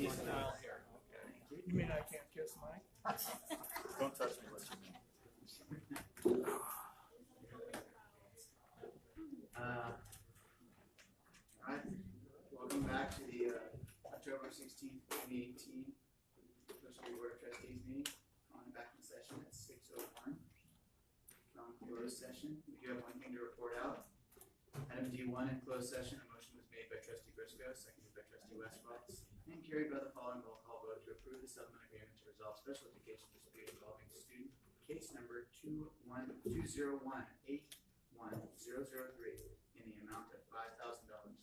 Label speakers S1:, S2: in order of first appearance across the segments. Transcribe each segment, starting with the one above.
S1: doggy style here. Okay. You mean I can't kiss Mike? Don't touch me, let you know.
S2: All right. Welcome back to the October 16th, 2018 Special Board of Trustees meeting. On back in session at 6:01. From closed session, we do have one thing to report out. Item D1 in closed session, a motion was made by Trustee Briscoe, seconded by Trustee Westphal, and carried by the following roll call vote to approve the settlement agreement to resolve special education dispute involving student case number 21201811003 in the amount of $5,000.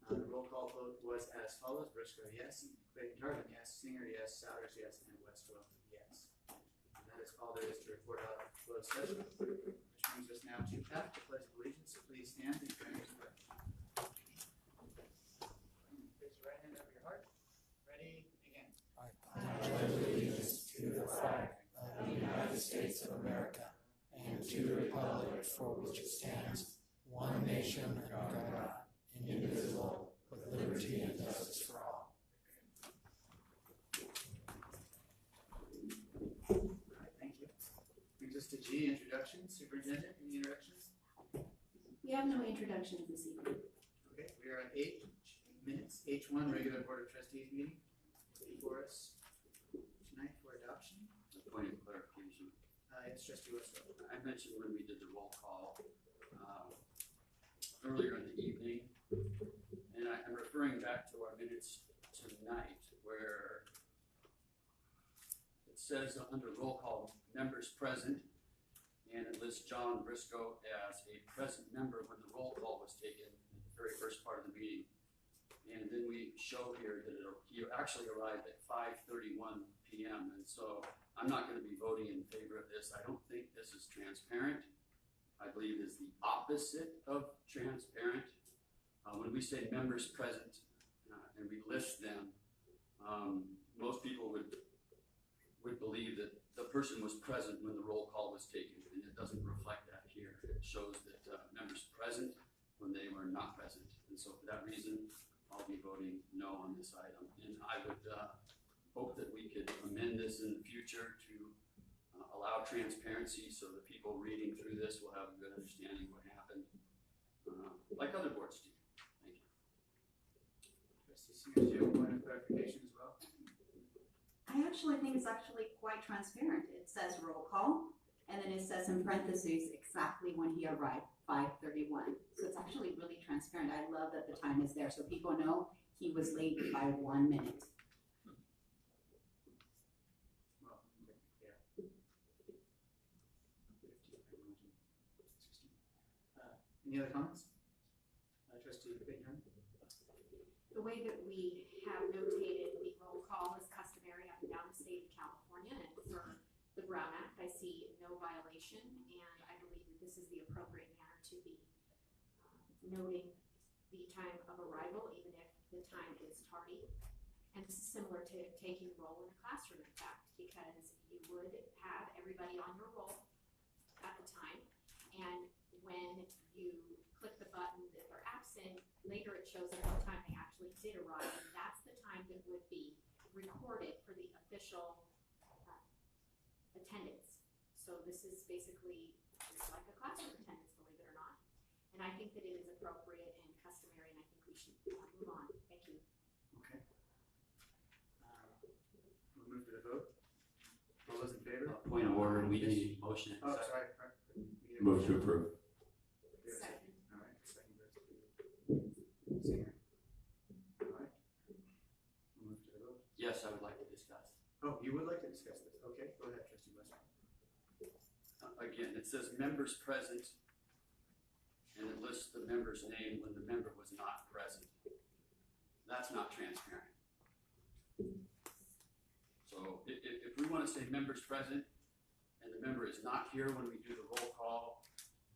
S2: The roll call vote was as follows: Briscoe, yes; Clayton Tarvin, yes; Singer, yes; Souders, yes; and Westwell, yes. And that is all there is to report out of closed session, which brings us now to Pat, the Pledge of Allegiance. So please stand and join me in prayer. Place your right hand over your heart. Ready? Begin.
S3: I pledge allegiance to the flag of the United States of America and to the republic for which it stands, one nation under God, indivisible, with liberty and justice for all.
S2: All right, thank you. Brings us to G, introductions. Superintendent, any introductions?
S4: We have no introductions this evening.
S2: Okay, we are at 8 minutes. H1, regular Board of Trustees meeting. Before us tonight for adoption.
S5: A point of clarification.
S2: It's Trustee Westphal.
S5: I mentioned when we did the roll call earlier in the evening, and I'm referring back to our minutes tonight where it says under roll call, members present, and it lists John Briscoe as a present member when the roll call was taken at the very first part of the meeting. And then we show here that he actually arrived at 5:31 p.m. And so I'm not going to be voting in favor of this. I don't think this is transparent. I believe it is the opposite of transparent. When we say members present and we list them, most people would believe that the person was present when the roll call was taken, and it doesn't reflect that here. It shows that members present when they were not present. And so for that reason, I'll be voting no on this item. And I would hope that we could amend this in the future to allow transparency so that people reading through this will have a good understanding of what happened, like other boards do. Thank you.
S2: Trustee Singer, do you have a point of clarification as well?
S4: I actually think it's actually quite transparent. It says roll call, and then it says in parentheses exactly when he arrived, 5:31. So it's actually really transparent. I love that the time is there so people know he was late by 1 minute.
S2: Well, yeah. 16. Any other comments? Trustee Pinehurst?
S6: The way that we have notated the roll call is customary up and down the state of California, and for the Brown Act, I see no violation, and I believe that this is the appropriate manner to be noting the time of arrival, even if the time is tardy. And this is similar to taking roll in a classroom, in fact, because you would have everybody on your roll at the time, and when you click the button that they're absent, later it shows at what time they actually did arrive, and that's the time that would be recorded for the official attendance. So this is basically just like a classroom attendance, believe it or not. And I think that it is appropriate and customary, and I think we should move on. Thank you.
S2: Okay. We'll move to the vote. All those in favor?
S5: Point of order, we need a motion.
S2: Oh, sorry.
S7: Move to approve.
S6: Second.
S2: All right, second goes to Singer. All right. We'll move to the vote.
S5: Yes, I would like to discuss.
S2: Oh, you would like to discuss this? Okay, go ahead, Trustee Westphal.
S5: Again, it says members present, and it lists the member's name when the member was not present. That's not transparent. So if we want to say members present, and the member is not here when we do the roll call,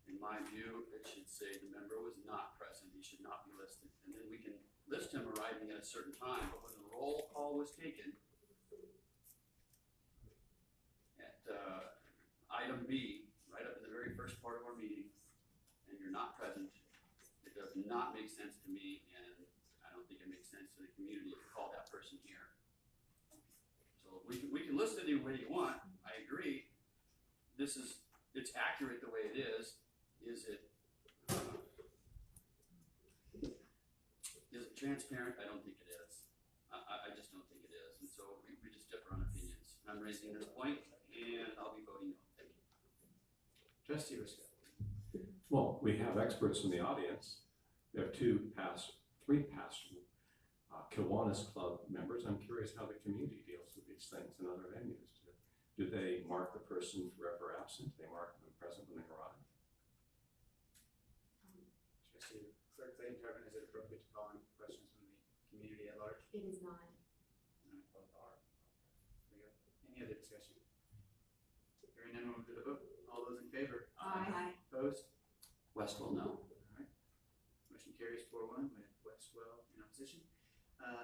S5: in my view, it should say the member was not present. He should not be listed. And then we can list him arriving at a certain time, but when the roll call was taken, at item B, right up in the very first part of our meeting, and you're not present, it does not make sense to me, and I don't think it makes sense to the community to call that person here. any way you want, I agree. It's accurate the way it is. Is it transparent? I don't think it is. I just don't think it is. And so we just differ on opinions. I'm raising this point, and I'll be voting no. Thank you.
S2: Trustee Briscoe.
S7: Well, we have experts in the audience. We have three past Kiwanis Club members. I'm curious how the community deals with these things in other venues. Do they mark the person forever absent? Do they mark them present when they arrive?
S2: Trustee Clerk Clayton Carbon, is it appropriate to call on questions from the community at large?
S6: It is not.
S2: There we go. Any other discussion? Hearing none, we'll move to the vote. All those in favor?
S4: Aye.
S2: Opposed?
S5: Westwell, no.
S2: Alright. Motion carries 4-1 with Westwell in opposition.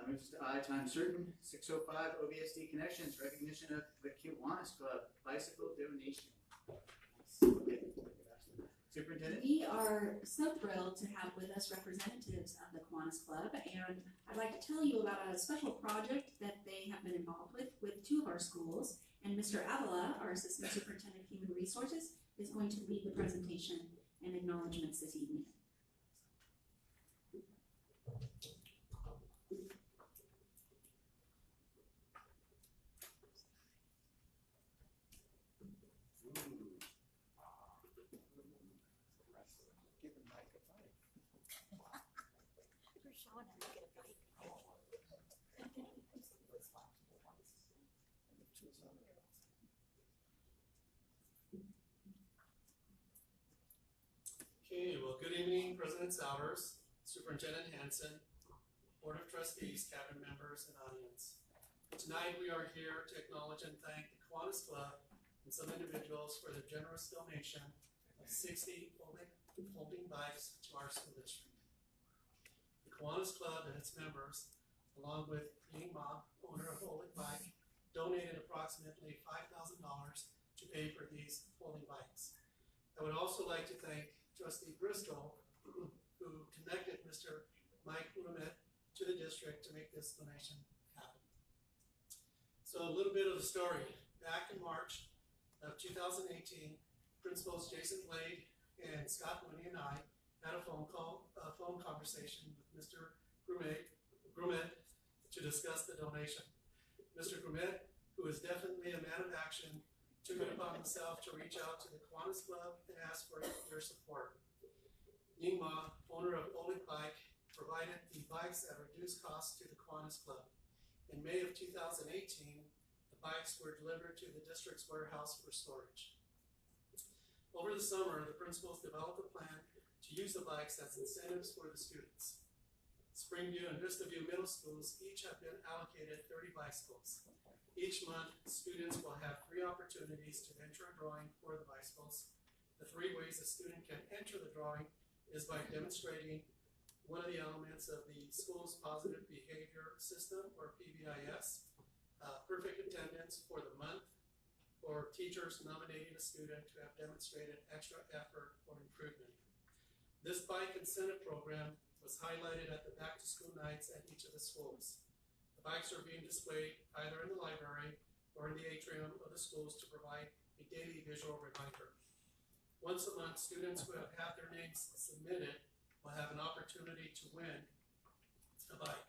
S2: Moves to I, time certain, 605 OVSD Connections, recognition of the Kiwanis Club bicycle donation. Okay. Superintendent?
S4: We are so thrilled to have with us representatives of the Kiwanis Club, and I'd like to tell you about a special project that they have been involved with two of our schools. And Mr. Avila, our Assistant Superintendent of Human Resources, is going to lead the presentation and acknowledgments this evening.
S8: Okay, well, good evening, President Souders, Superintendent Hansen, Board of Trustees, cabinet members, and audience. Tonight we are here to acknowledge and thank the Kiwanis Club and some individuals for their generous donation of 60 folding bikes to our school district. The Kiwanis Club and its members, along with Ying Ma, owner of Oleg Bike, donated approximately $5,000 to pay for these folding bikes. I would also like to thank Trustee Bristol, who connected Mr. Mike Urumet to the district to make this donation happen. So a little bit of the story. Back in March of 2018, Principals Jason Blade and Scott Mooney and I had a phone conversation with Mr. Grumet to discuss the donation. Mr. Grumet, who is definitely a man of action, took it upon himself to reach out to the Kiwanis Club and ask for their support. Ying Ma, owner of Oleg Bike, provided the bikes at reduced cost to the Kiwanis Club. In May of 2018, the bikes were delivered to the district's warehouse for storage. Over the summer, the principals developed a plan to use the bikes as incentives for the students. Springview and Vistview middle schools each have been allocated 30 bicycles. Each month, students will have 3 opportunities to enter a drawing for the bicycles. The 3 ways a student can enter the drawing is by demonstrating one of the elements of the school's positive behavior system, or PBIS, perfect attendance for the month, or teachers nominating a student to have demonstrated extra effort or improvement. This bike incentive program was highlighted at the back-to-school nights at each of the schools. The bikes are being displayed either in the library or in the atrium of the schools to provide a daily visual reminder. Once a month, students who have had their names submitted will have an opportunity to win a bike.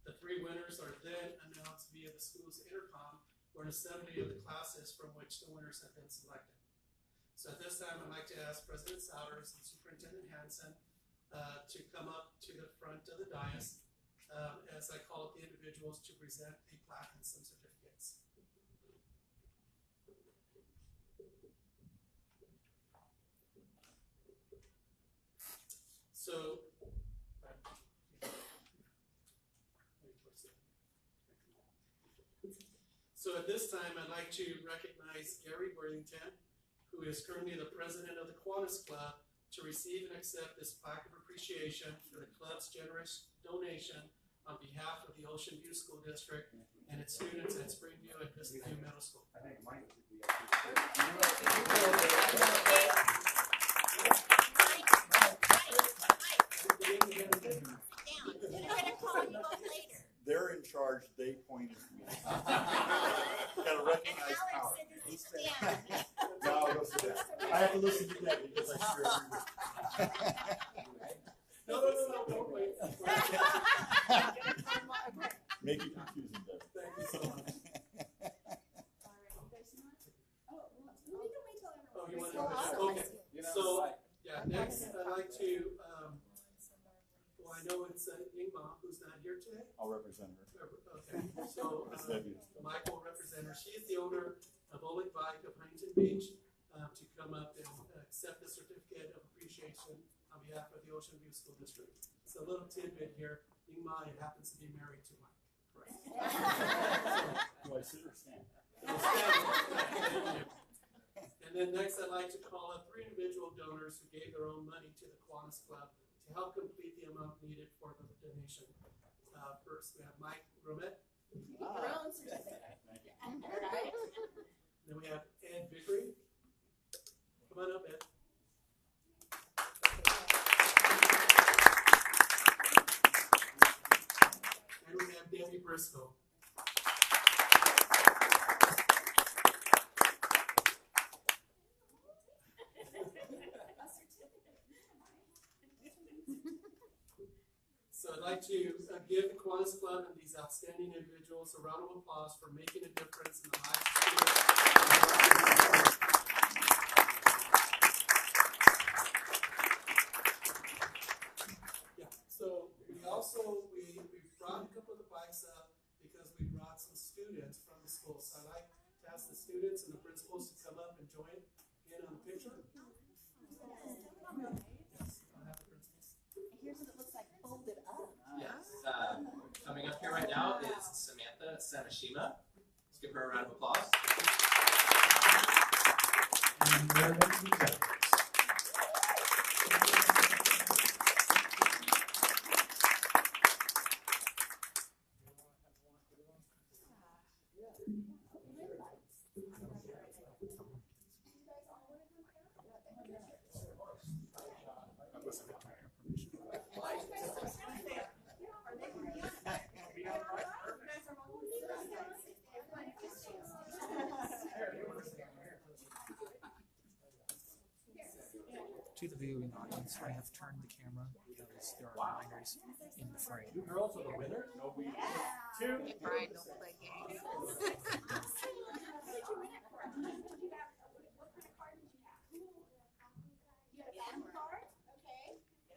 S8: The 3 winners are then announced via the school's intercom or an assembly of the classes from which the winners have been selected. So at this time, I'd like to ask President Souders and Superintendent Hansen to come up to the front of the dais as I call up the individuals to present a plaque and some certificates. So at this time, I'd like to recognize Gary Worthington, who is currently the president of the Kiwanis Club, to receive and accept this plaque of appreciation for the club's generous donation on behalf of the Ocean View School District and its students at Springview and Vistview Middle School.
S2: I think Mike would be
S9: They're in charge, they pointed me. Got a
S1: recognize
S9: Alex
S1: power.
S9: said this is Dan.
S1: No, I'll listen to that. I have to listen to that because I sure agree with
S8: No, don't wait.
S1: Make it confusing, Deb.
S8: Thank you so much. Oh, you want to? Okay. So, yeah, next I'd like to, well, I know it's Ingma who's not here today.
S1: I'll represent her.
S8: Okay, so
S1: It's Debbie.
S8: Mike will represent her. She is the owner of Oleg Bike of Huntington Beach to come up and accept the certificate of appreciation on behalf of the Ocean View School District. It's a little tidbit here. Ingma happens to be married to Mike.
S1: Do I sit or stand?
S8: And then next, I'd like to call up 3 individual donors who gave their own money to the Kiwanis Club to help complete the amount needed for the donation. First, we have Mike Romet. Then we have Ed Vickery. Come on up, Ed. And we have Debbie Briscoe. So I'd like to give the Kiwanis Club and these outstanding individuals a round of applause for making a difference in the lives of students. Yeah, so we brought a couple of the bikes up because we brought some students from the school. So I'd like to ask the students and the principals to come up and join in on the picture. Yes, I'll have the principals.
S9: Here's what it looks like folded up.
S10: Yes. Coming up here right now is Samantha Sanashima. Let's give her a round of applause.
S3: And we're going to be judges.
S11: To the viewing audience, I have turned the camera because there are minors in the frame.
S1: Girls are the winner? No, we. Two.
S9: Brian, don't play games. Okay.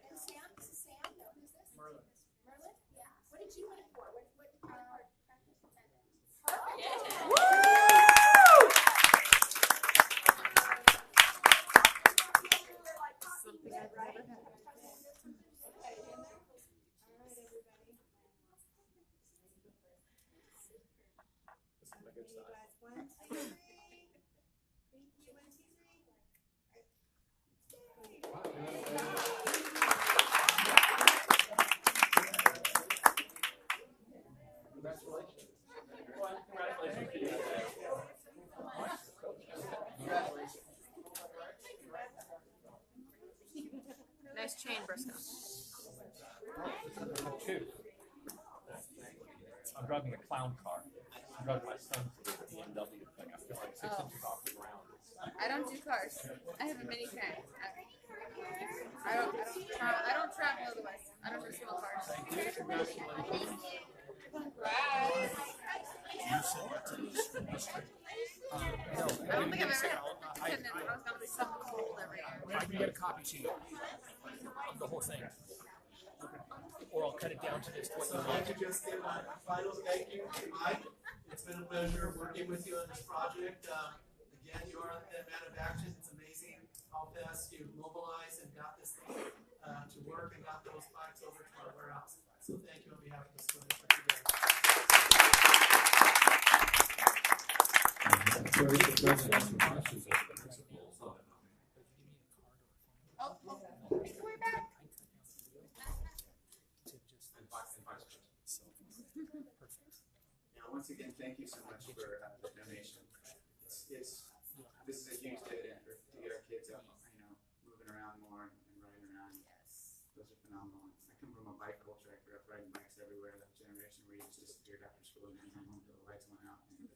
S9: And Sam? This is Sam? No, who's this?
S11: Merlin.
S9: Merlin? Yeah. What did you win it for? What kind of card? Something I've never had.
S6: Nice chain, Briscoe.
S11: Two. I'm driving a clown car. I'm driving my son's BMW thing. I feel like 6 inches off the ground.
S6: I don't do cars. I have a mini van. I don't travel otherwise. I don't do small cars.
S11: Thank you. Congratulations.
S6: Congrats.
S11: You said that to the school district. No,
S6: I don't think I've ever attended. I was gonna be something cold every year.
S11: I can get a copy to you of the whole thing. Or I'll cut it down to this.
S8: So I'd like to just give a final thank you to Mike. It's been a pleasure working with you on this project. Again, you are a man of action. It's amazing how fast you mobilized and got this thing to work and got those bikes over to our warehouse. So thank you on behalf of the school district again.
S9: We're back.
S2: Now, once again, thank you so much for the donation. This is a huge dividend to get our kids up, moving around more and riding around. Those are phenomenal. I come from a bike culture. I grew up riding bikes everywhere. That generation where you just disappeared after school and then home until the lights went out. And,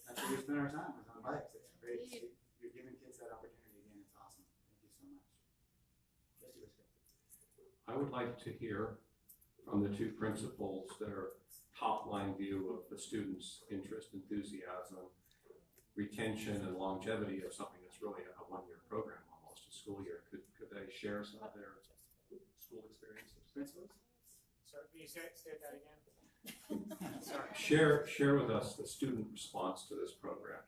S2: that's a we spend our time is on bikes. It's great. You're giving kids that opportunity again. It's awesome. Thank you so much.
S7: I would like to hear from the two principals their top line view of the students' interest, enthusiasm, retention, and longevity of something that's really a one-year program, almost a school year. Could they share some of their school experiences?
S2: Principals?
S11: Sorry, can you say that again?
S7: Sorry. Share with us the student response to this program.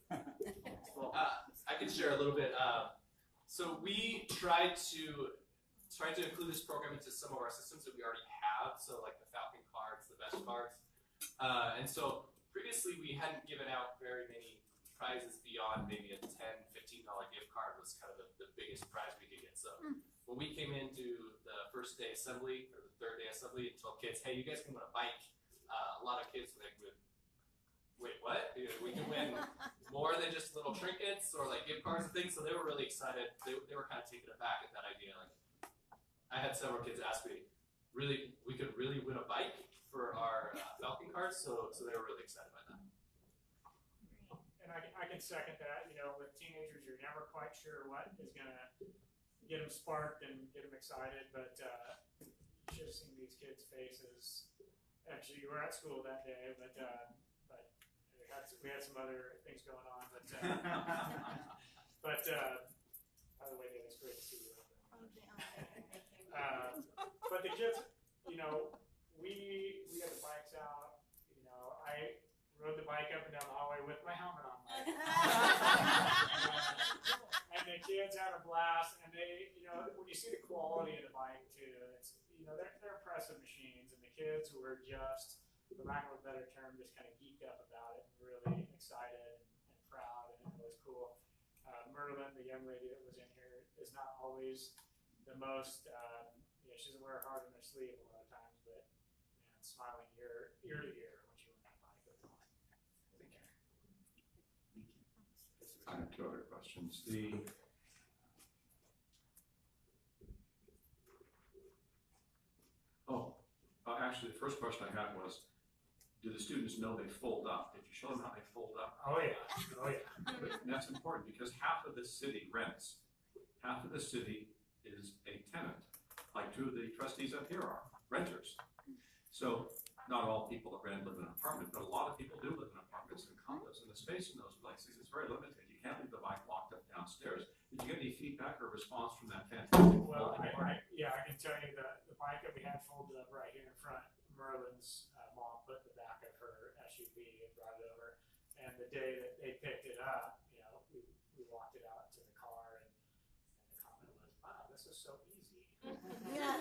S10: I can share a little bit. So we tried to include this program into some of our systems that we already have. So like the Falcon cards, the Best cards. And so previously we hadn't given out very many prizes beyond maybe a $10, $15 gift card was kind of the biggest prize we could get. So when we came into the first day assembly or the third day assembly and told kids, hey, you guys can win a bike, a lot of kids would wait, what? We can win more than just little trinkets or like gift cards and things. So they were really excited. They were kind of taken aback at that idea. Like I had several kids ask me, really, we could really win a bike for our Falcon cards. So they were really excited by that.
S11: And I can second that. You know, with teenagers, you're never quite sure what is going to get them sparked and get them excited. But you should have seen these kids' faces. Actually, you were at school that day, but we had some other things going on. But by the way, Dave, it's great to see you. But the kids, you know, we got the bikes out. You know, I rode the bike up and down the hallway with my helmet on. And the kids had a blast. And they, you know, when you see the quality of the bike too, it's, you know, they're impressive machines. And the kids were just, for lack of a better term, just kind of geeked up about it and really excited and proud. And it was cool. Merlin, the young lady that was in here, is not always the most, you know, she doesn't wear her heart on her sleeve a lot of times, but man, smiling ear to ear when she went that bike. It was awesome.
S7: Thank you. I have two other questions. Actually, the first question I had was, do the students know they fold up? Did you show them how they fold up?
S11: Oh yeah, oh yeah.
S7: But that's important because half of the city rents. Half of the city is a tenant, like two of the trustees up here are renters. So not all people that rent live in an apartment, but a lot of people do live in apartments and condos, and the space in those places is very limited. You can't leave the bike locked up downstairs. Did you get any feedback or response from that fantastic?
S11: Well, I can tell you the bike that we had folded up right here in front, Merlin's mom put in the back of her SUV and brought it over. And the day that they picked it up, you know, we walked it out to the car, and the comment was, "Wow, this is so easy."
S9: Yeah.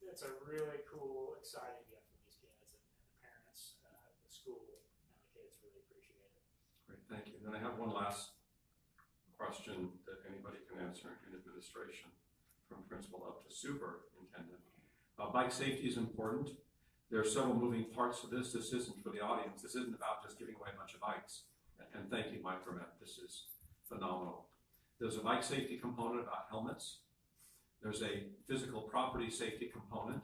S11: It's a really cool, exciting gift for these kids and the parents, the school, and the kids really appreciate it.
S7: Great, thank you. And then I have one last question that anybody can answer in administration, from principal up to superintendent. Bike safety is important. There are several moving parts to this. This isn't for the audience. This isn't about just giving away a bunch of bikes. And thank you, Mike Vermette. This is phenomenal. There's a bike safety component about helmets. There's a physical property safety component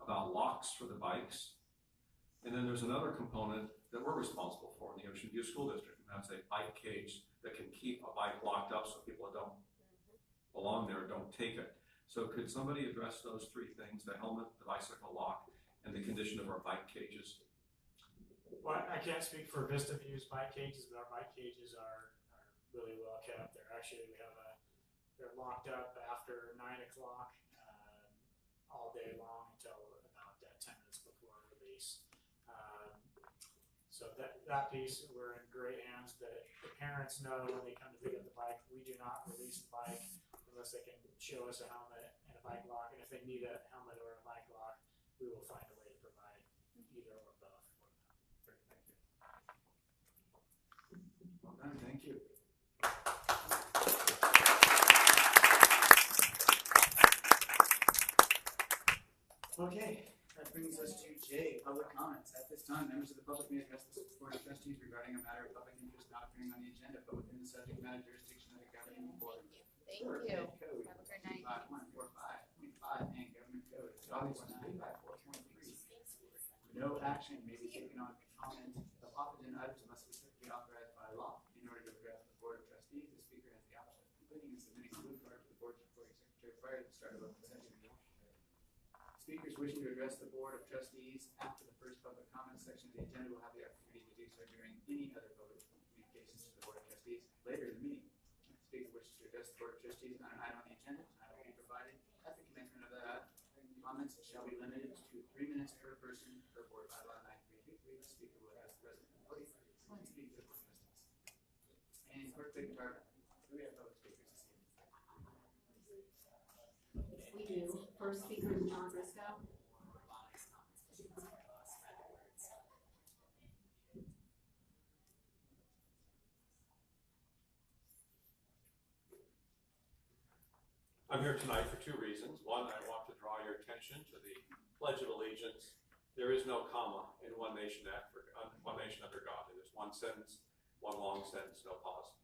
S7: about locks for the bikes. And then there's another component that we're responsible for in the Ocean View School District, and that's a bike cage that can keep a bike locked up so people that don't belong there don't take it. So could somebody address those three things, the helmet, the bicycle lock, and the condition of our bike cages?
S11: Well, I can't speak for Vista View's bike cages, but our bike cages are really well kept. They're actually, they're locked up after 9 o'clock all day long until about 10 minutes before release. So that piece, we're in great hands. The parents know when they come to pick up the bike, we do not release the bike unless they can show us a helmet and a bike lock. And if they need a helmet or a bike lock, we will find a way to provide either or both for them.
S7: Great, thank you.
S2: Well done, thank you. Okay, that brings us to J, public comments. At this time, members of the public may address the Board of Trustees regarding a matter of public interest not appearing on the agenda, but within the subject matter jurisdiction of the governing board.
S9: Thank
S2: Code,
S9: you.
S2: Code,
S9: Have a good night.
S2: 5.45.5 and government code. It's always 95.4.3. No action may be taken on comment of off-agenda items unless specifically authorized by law. In order to address the Board of Trustees, the Speaker has the option of completing and submitting a blue card to the Board's recording secretary prior to the start of open session. Speakers wishing to address the Board of Trustees after the first public comment section of the agenda will have the opportunity to do so during any other public communications to the Board of Trustees later in the meeting. If the speaker wishes to address the Board of Trustees on an item on the agenda, an item will be provided at the commencement of that item. Comments shall be limited to 3 minutes per person per board bylaw 9323. The speaker will address the president of the podium and speak to the Board of Trustees. And clerk, big department, do we have public speakers this evening?
S6: We do. First speaker is John Briscoe.
S7: I'm here tonight for two reasons. One, I want to draw your attention to the Pledge of Allegiance. There is no comma in one nation under God. It is one sentence, one long sentence, no pause.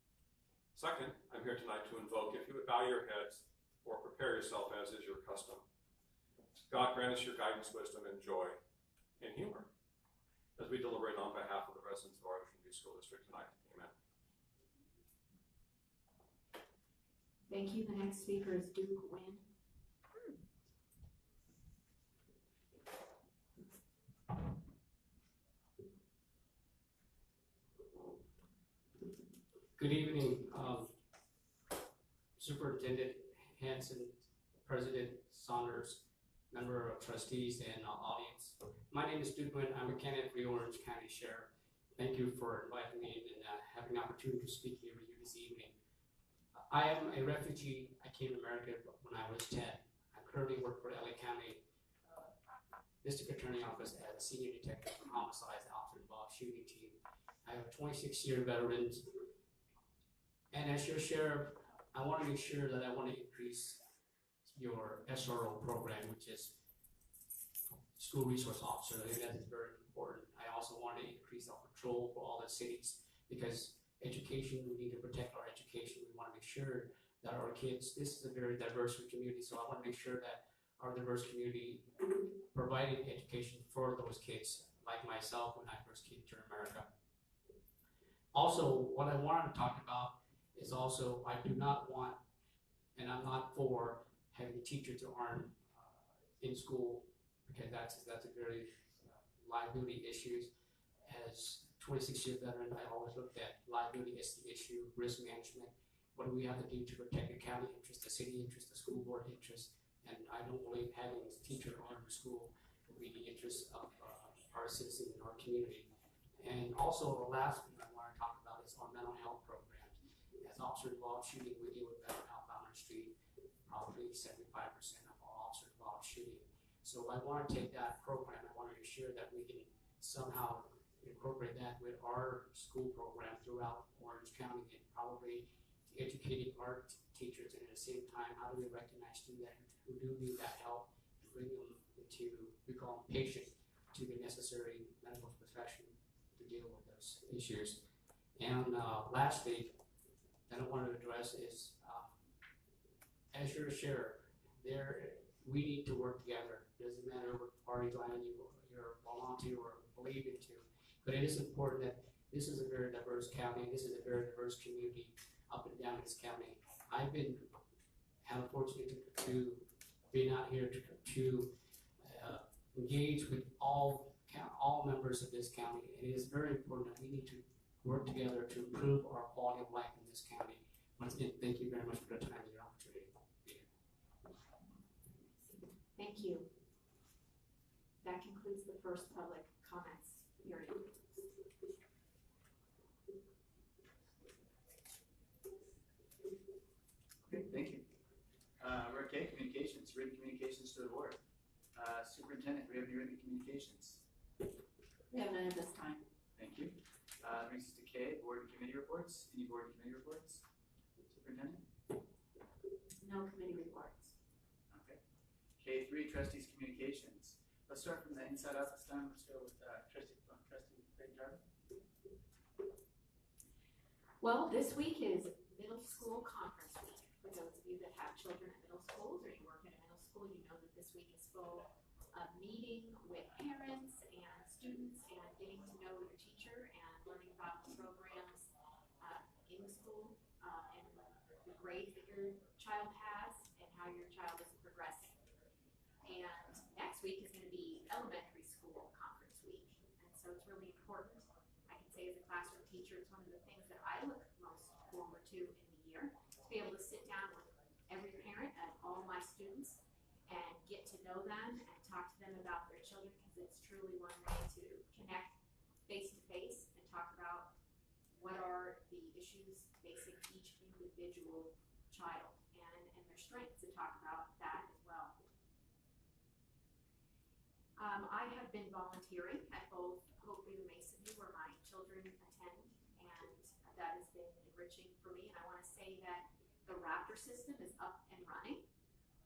S7: Second, I'm here tonight to invoke, if you would bow your heads or prepare yourself as is your custom. God grant us your guidance, wisdom, and joy, and humor as we deliberate on behalf of the residents of our Ocean View School District tonight. Amen.
S6: Thank you. The next speaker is Duke Wynn.
S12: Good evening, Superintendent Hanson, President Saunders, member of trustees, and audience. My name is Duke Wynn. I'm a candidate for the Orange County Sheriff. Thank you for inviting me and having the opportunity to speak here with you this evening. I am a refugee. I came to America when I was 10. I currently work for LA County District Attorney Office as a senior detective for homicides, officer involved shooting team. I have a 26-year veteran. And as your sheriff, I want to make sure that I want to increase your SRO program, which is school resource officer. I think that is very important. I also want to increase our patrol for all the cities because education, we need to protect our education. We want to make sure that our kids, this is a very diverse community, so I want to make sure that our diverse community providing education for those kids, like myself when I first came to America. Also, what I wanted to talk about is also, I do not want, and I'm not for having teachers who aren't in school, because that's a very liability issues. As 26-year veteran, I always looked at liability as the issue, risk management. What do we have to do to protect the county interest, the city interest, the school board interest? And I don't believe having a teacher on the school will be the interest of our citizens in our community. And also the last thing I want to talk about is our mental health programs. As officer-involved shooting, we deal with mental health on our street. Probably 75% of all officer-involved shooting. So I want to take that program. I want to make sure that we can somehow incorporate that with our school program throughout Orange County and probably educating our teachers, and at the same time, how do we recognize students who do need that help and bring them into, we call them patient, to the necessary medical profession to deal with those issues. And lastly, that I want to address is, as your sheriff, we need to work together. It doesn't matter what party line you're volunteer or believe into, but it is important that this is a very diverse county. This is a very diverse community up and down this county. I've been fortunate to be out here to engage with all members of this county. And it is very important that we need to work together to improve our quality of life in this county. Once again, thank you very much for the time and your opportunity to be here.
S6: Thank you. That concludes the first public comments period.
S2: Okay, thank you. We're okay, communications, written communications to the board. Superintendent, do we have any written communications?
S4: We have none at this time.
S2: Thank you. Brings us to K, board and committee reports. Any board and committee reports? Superintendent?
S4: No committee reports.
S2: Okay. K3, trustees communications. Let's start from the inside out this time. Let's go with trustee Craig Jarvis.
S6: Well, this week is middle school conference week. For those of you that have children at middle schools or you work at a middle school, you know that this week is full of meeting with parents and students and getting to know your teacher and learning about the programs in the school and the grades that your child has and how your child is progressing. And next week is going to be elementary school conference week, and so it's really important. I can say as a classroom teacher, it's one of the things that I look most forward to in the year, to be able to sit down with every parent and all my students and get to know them and talk to them about their children, because it's truly one way to connect face to face and talk about what are the issues facing each individual child and their strengths, and talk about that as well. I have been volunteering at both Hopeview and Masonview where my children attend, and that has been enriching for me. And I want to say that the Raptor system is up and running.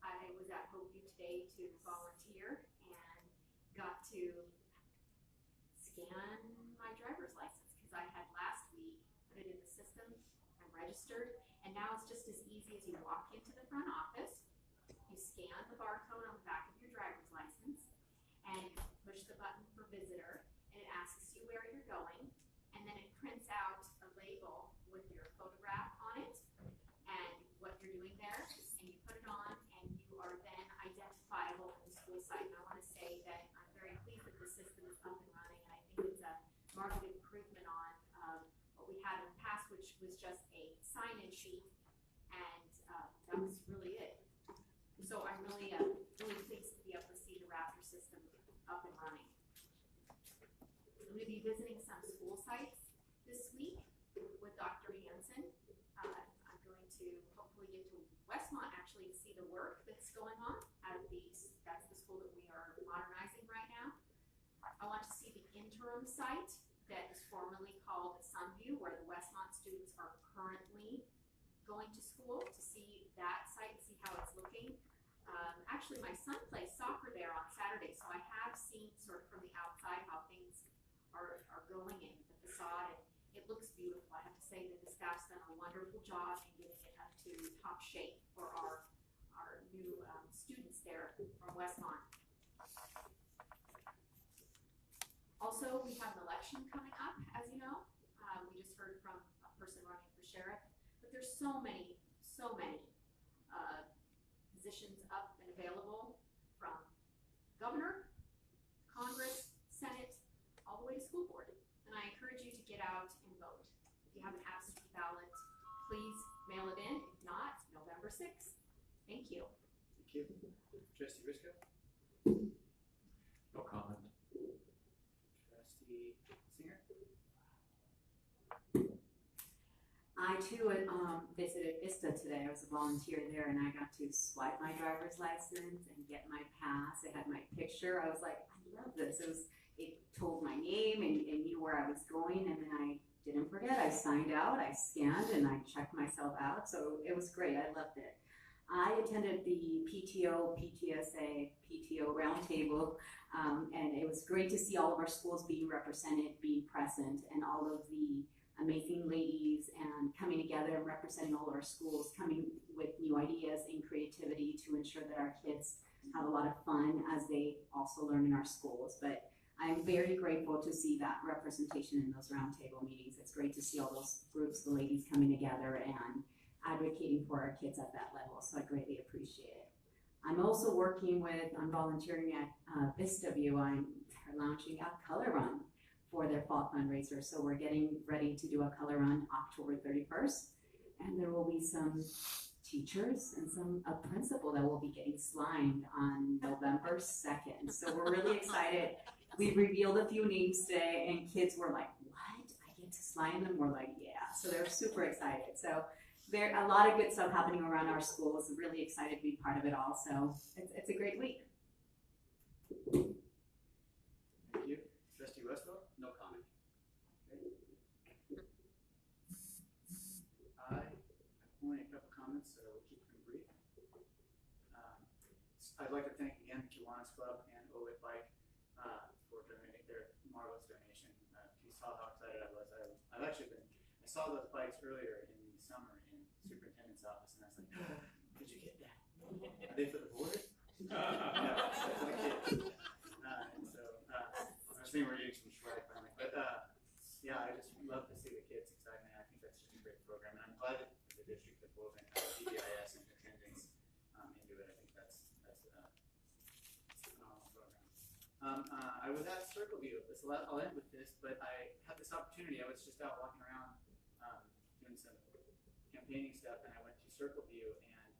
S6: I was at Hopeview today to volunteer and got to scan my driver's license because I had last week put it in the system and registered, and now it's just as easy as you walk into the front office, you scan the barcode on the back of your driver's license, and you push the button for visitor, and it asks you where you're going, and then it prints out a label with your photograph on it and what you're doing there, and you put it on, and you are then identifiable in the school site. And I want to say that I'm very pleased that the system is up and running, and I think it's a marked improvement on what we had in the past, which was just a sign-in sheet, and that was really it. So I'm really pleased to be able to see the Raptor system up and running. I'm going to be visiting some school sites this week with Dr. Hansen. I'm going to hopefully get to Westmont actually to see the work that's going on at that's the school that we are modernizing right now. I want to see the interim site that is formerly called Sunview, where the Westmont students are currently going to school, to see that site and see how it's looking. Actually, my son plays soccer there on Saturday, so I have seen sort of from the outside how things are going in the facade, and it looks beautiful. I have to say that the staff's done a wonderful job in getting it up to top shape for our new students there from Westmont. Also, we have an election coming up, as you know. We just heard from a person running for sheriff, but there's so many positions up and available, from governor, Congress, Senate, all the way to school board. And I encourage you to get out and vote. If you have an absentee ballot, please mail it in. If not, November 6th. Thank you.
S2: Thank you. Trustee Risco?
S7: No comment.
S2: Trustee Singer?
S4: I too visited VISTA today. I was a volunteer there, and I got to swipe my driver's license and get my pass. It had my picture. I was like, I love this. It told my name and knew where I was going, and then I didn't forget. I signed out, I scanned, and I checked myself out. So it was great. I loved it. I attended the PTO, PTSA, PTO roundtable, and it was great to see all of our schools being represented, being present, and all of the amazing ladies and coming together and representing all of our schools, coming with new ideas and creativity to ensure that our kids have a lot of fun as they also learn in our schools. But I'm very grateful to see that representation in those roundtable meetings. It's great to see all those groups of ladies coming together and advocating for our kids at that level, so I greatly appreciate it. I'm also I'm volunteering at Vista View. They're launching a color run for their fall fundraiser, so we're getting ready to do a color run October 31st, and there will be some teachers and a principal that will be getting slimed on November 2nd. So we're really excited. We revealed a few names today, and kids were like, what? I get to slime them? We're like, yeah. So they're super excited. So there's a lot of good stuff happening around our schools. Really excited to be part of it all. So it's a great week.
S2: Thank you. Trustee Westphal?
S5: No comment.
S2: Okay. I have only a couple comments, so we'll keep them brief. I'd like to thank again the Kiwanis Club and OVSD Bike for donating their marvelous donation. If you saw how excited I was, I saw those bikes earlier in the summer in the superintendent's office, and I was like, did you get that? Are they for the board? Yeah, that's my kid. And so I was thinking we're getting glad finally. But yeah, I just love to see the kids' excitement. I think that's just a great program, and I'm glad that the district has woven DBIS and attendance into it. I think that's a phenomenal program. I was at Circle View. I'll end with this, but I had this opportunity. I was just out walking around doing some campaigning stuff, and I went to Circle View and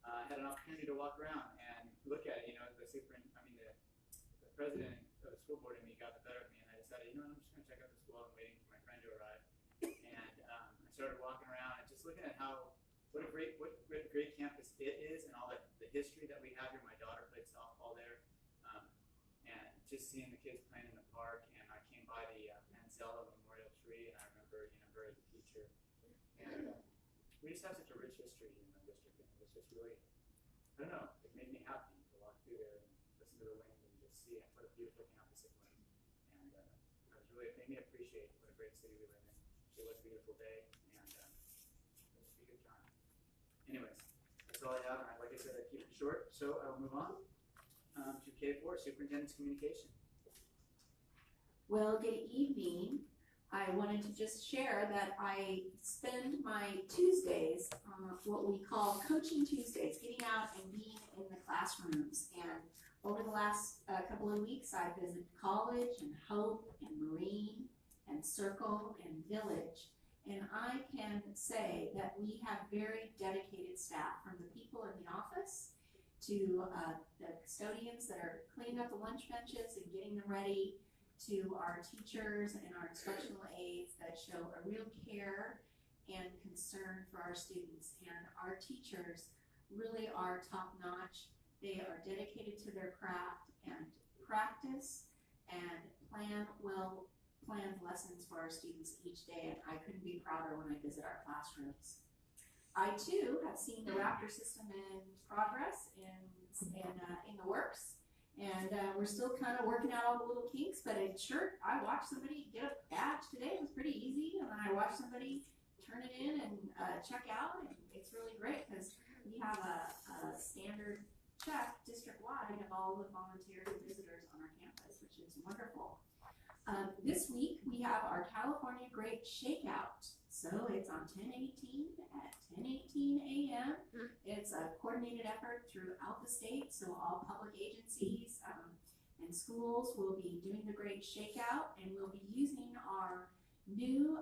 S2: I had an opportunity to walk around and look at it. You know, the president of the school board and me got the better of me, and I decided, you know, I'm just going to check out the school. I'm waiting for my friend to arrive, and I started walking around and just looking at what a great campus it is, and all the history that we have here. My daughter played softball there, and just seeing the kids playing in the park. And I came by the Manzella Memorial Tree, and I remember her as a teacher, and we just have such a rich history in the district, and it was just really, I don't know, it made me happy to walk through there and listen to the wind and just see what a beautiful campus it was. And it made me appreciate what a great city we live in. It was a beautiful day, and it was a good time. Anyways, that's all I have, and like I said, I keep it short, so I will move on to K4, Superintendent's Communication.
S4: Well, good evening. I wanted to just share that I spend my Tuesdays, what we call Coaching Tuesdays, getting out and being in the classrooms. And over the last couple of weeks, I visited College and Hope and Marine and Circle and Village. And I can say that we have very dedicated staff, from the people in the office to the custodians that are cleaning up the lunch benches and getting them ready, to our teachers and our instructional aides that show a real care and concern for our students. And our teachers really are top-notch. They are dedicated to their craft and practice and planned lessons for our students each day, and I couldn't be prouder when I visit our classrooms. I too have seen the Raptor system in progress in the works. And we're still kind of working out all the little kinks, but I watched somebody get a badge today. It was pretty easy. And then I watched somebody turn it in and check out. And it's really great because we have a standard check district-wide of all the volunteers and visitors on our campus, which is wonderful. This week, we have our California Great Shakeout. So it's on 10/18 at 10:18 a.m. It's a coordinated effort throughout the state, so all public agencies and schools will be doing the Great Shakeout, and we'll be using our new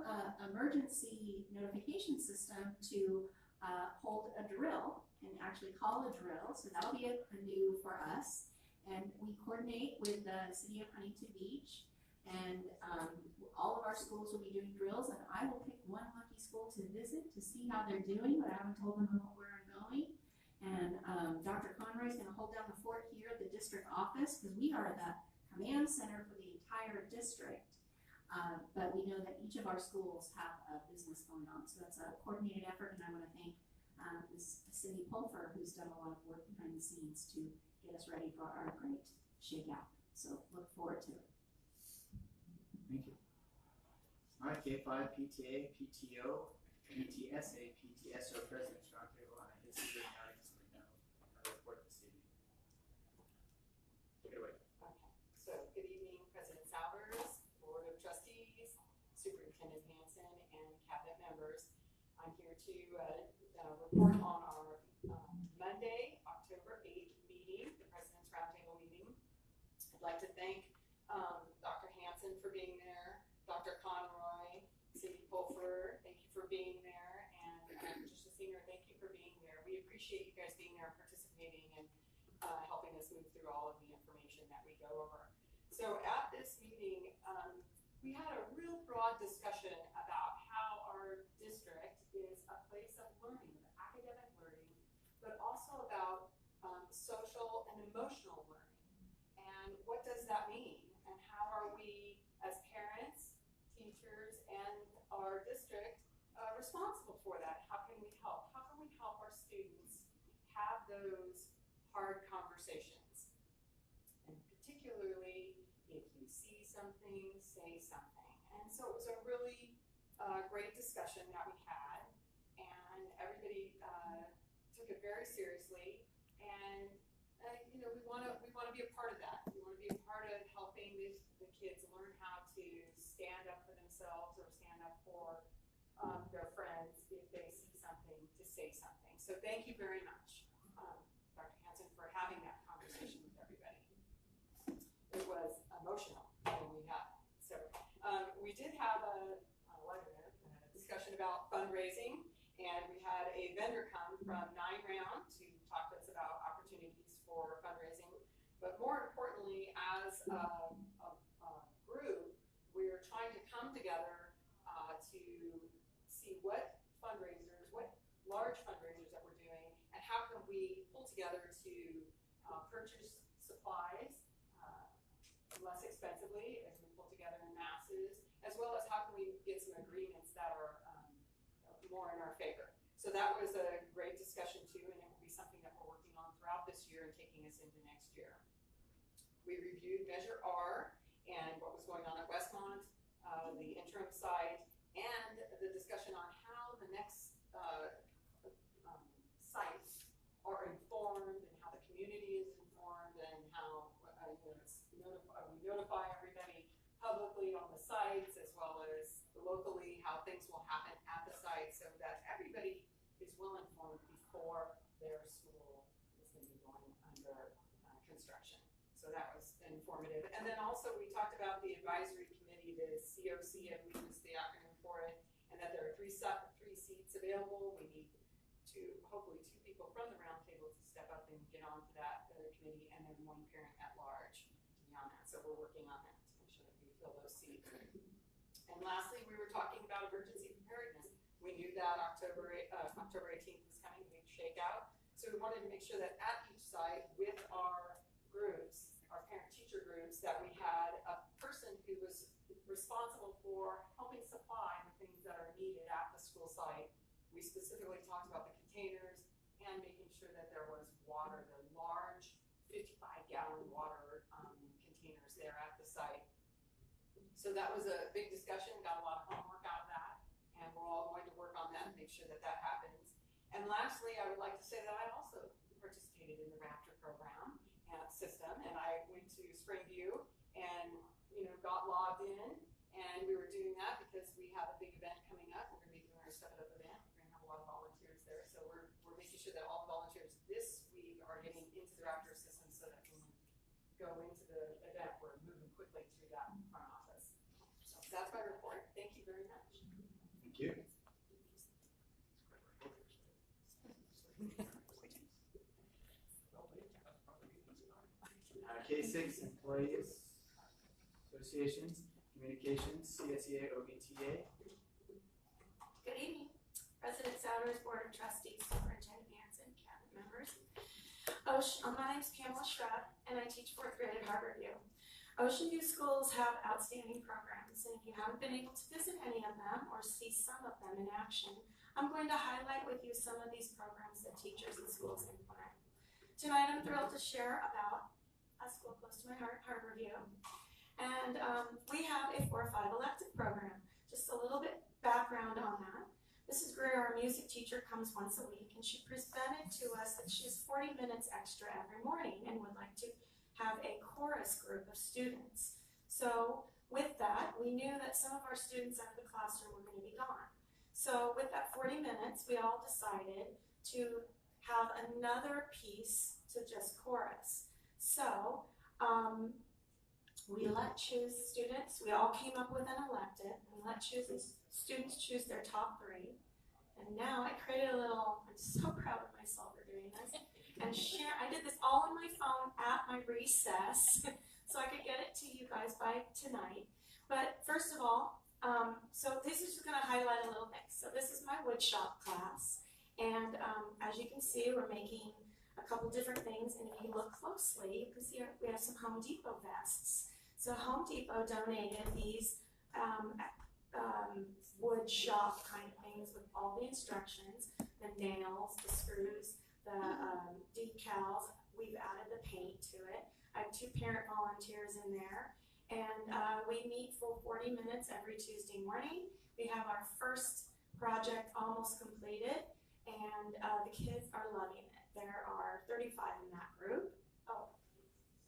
S4: emergency notification system to hold a drill and actually call a drill. So that'll be a new for us. And we coordinate with the city of Huntington Beach. And all of our schools will be doing drills, and I will pick one lucky school to visit to see how they're doing, but I haven't told them where I'm going. And Dr. Conroy is going to hold down the fort here at the district office, because we are the command center for the entire district. But we know that each of our schools have a business going on, so that's a coordinated effort, and I want to thank Ms. Cindy Pulfer, who's done a lot of work behind the scenes to get us ready for our great shakeout. So look forward to it.
S2: Thank you. All right, K5, PTA, PTO, PTSA, PTSO President's Roundtable on a history of Huntington report this evening. Take it away.
S13: Okay. So, good evening, President Souders, Board of Trustees, Superintendent Hansen, and Cabinet members. I'm here to report on our Monday, October 8th meeting, the President's Roundtable meeting. I'd like to thank Dr. Hansen for being there, Dr. Conroy, Cindy Pulfer, thank you for being there, and Patricia Singer, thank you for being there. We appreciate you guys being there, participating, and helping us move through all of the information that we go over. So at this meeting, we had a real broad discussion about how our district is a place of learning, of academic learning, but also about social and emotional learning. And what does that mean? And how are we, as parents, teachers, and our district, responsible for that? How can we help? How can we help our students have those hard conversations? And particularly, if you see something, say something. And so it was a really great discussion that we had, and everybody took it very seriously. And we want to be a part of that. We want to be a part of helping the kids learn how to stand up for themselves or stand up for their friends if they see something, to say something. So thank you very much, Dr. Hansen, for having that conversation with everybody. It was emotional when we had it. So we did have a discussion about fundraising, and we had a vendor come from 9 Round to talk to us about opportunities for fundraising. But more importantly, as a group, we're trying to come together to see what fundraisers, what large fundraisers that we're doing, and how can we pull together to purchase supplies less expensively as we pull together in masses, as well as how can we get some agreements that are more in our favor. So that was a great discussion too, and it will be something that we're working on throughout this year and taking us into next year. We reviewed Measure R and what was going on at Westmont, the interim site, and the discussion on how the next sites are informed and how the community is informed and how we notify everybody publicly on the sites as well as locally how things will happen at the site so that everybody is well informed before their school is going to be going under construction. So that was informative. And then also we talked about the advisory committee, the COC, I believe is the acronym for it, and that there are three seats available. We need hopefully two people from the roundtable to step up and get onto that committee, and then one parent at large to be on that. So we're working on that to make sure that we fill those seats. And lastly, we were talking about emergency preparedness. We knew that October 18th was coming, a big shakeout. So we wanted to make sure that at each site with our groups, our parent-teacher groups, that we had a person who was responsible for helping supply the things that are needed at the school site. We specifically talked about the containers and making sure that there was water, the large 55-gallon water containers there at the site. So that was a big discussion, got a lot of homework out of that, and we're all going to work on that and make sure that that happens. And lastly, I would like to say that I also participated in the Raptor program system, and I went to Springview and got logged in, and we were doing that because we have a big event coming up. We're going to be doing our Step It Up event. We're going to have a lot of volunteers there, so we're making sure that all the volunteers this week are getting into the Raptor system so that when we go into the event, we're moving quickly through that front office. So that's my report. Thank you very much.
S2: Thank you. K6 Employees Associations, Communications, CSEA, OVTA.
S9: Good evening, President Souders, Board of Trustees, Superintendent Hansen, cabinet members. My name is Pamela Shrub, and I teach 4th grade at Harborview. Ocean View schools have outstanding programs, and if you haven't been able to visit any of them or see some of them in action, I'm going to highlight with you some of these programs that teachers and schools implement. Tonight I'm thrilled to share about a school close to my heart, Harborview. And we have a 4-5 elective program. Just a little bit background on that. Mrs. Greer, our music teacher, comes once a week, and she presented to us that she has 40 minutes extra every morning and would like to have a chorus group of students. So with that, we knew that some of our students out of the classroom were going to be gone. So with that 40 minutes, we all decided to have another piece to just chorus. So we let students, we all came up with an elective, and let students choose their top 3. And now I created a little, I'm so proud of myself for doing this, and I did this all on my phone at my recess, so I could get it to you guys by tonight. But first of all, so this is just going to highlight a little thing. So this is my woodshop class, and as you can see, we're making a couple different things, and if you look closely, you can see we have some Home Depot vests. So Home Depot donated these wood shop kind of things with all the instructions, the nails, the screws, the decals. We've added the paint to it. I have 2 parent volunteers in there, and we meet for 40 minutes every Tuesday morning. We have our first project almost completed, and the kids are loving it. There are 35 in that group. Oh,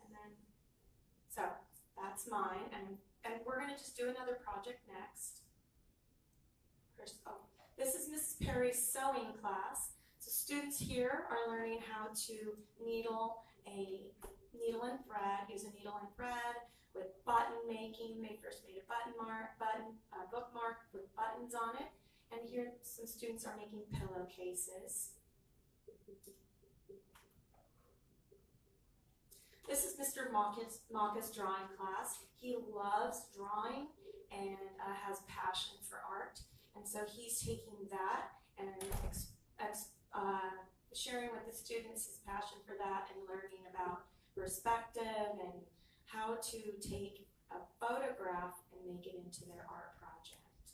S9: and then, so that's mine, and And we're gonna just do another project next. This is Mrs. Perry's sewing class. So students here are learning how to needle and thread, use a needle and thread with button making. They first made a bookmark with buttons on it. And here some students are making pillowcases. This is Mr. Maka's drawing class. He loves drawing and has passion for art. And so he's taking that and sharing with the students his passion for that and learning about perspective and how to take a photograph and make it into their art project.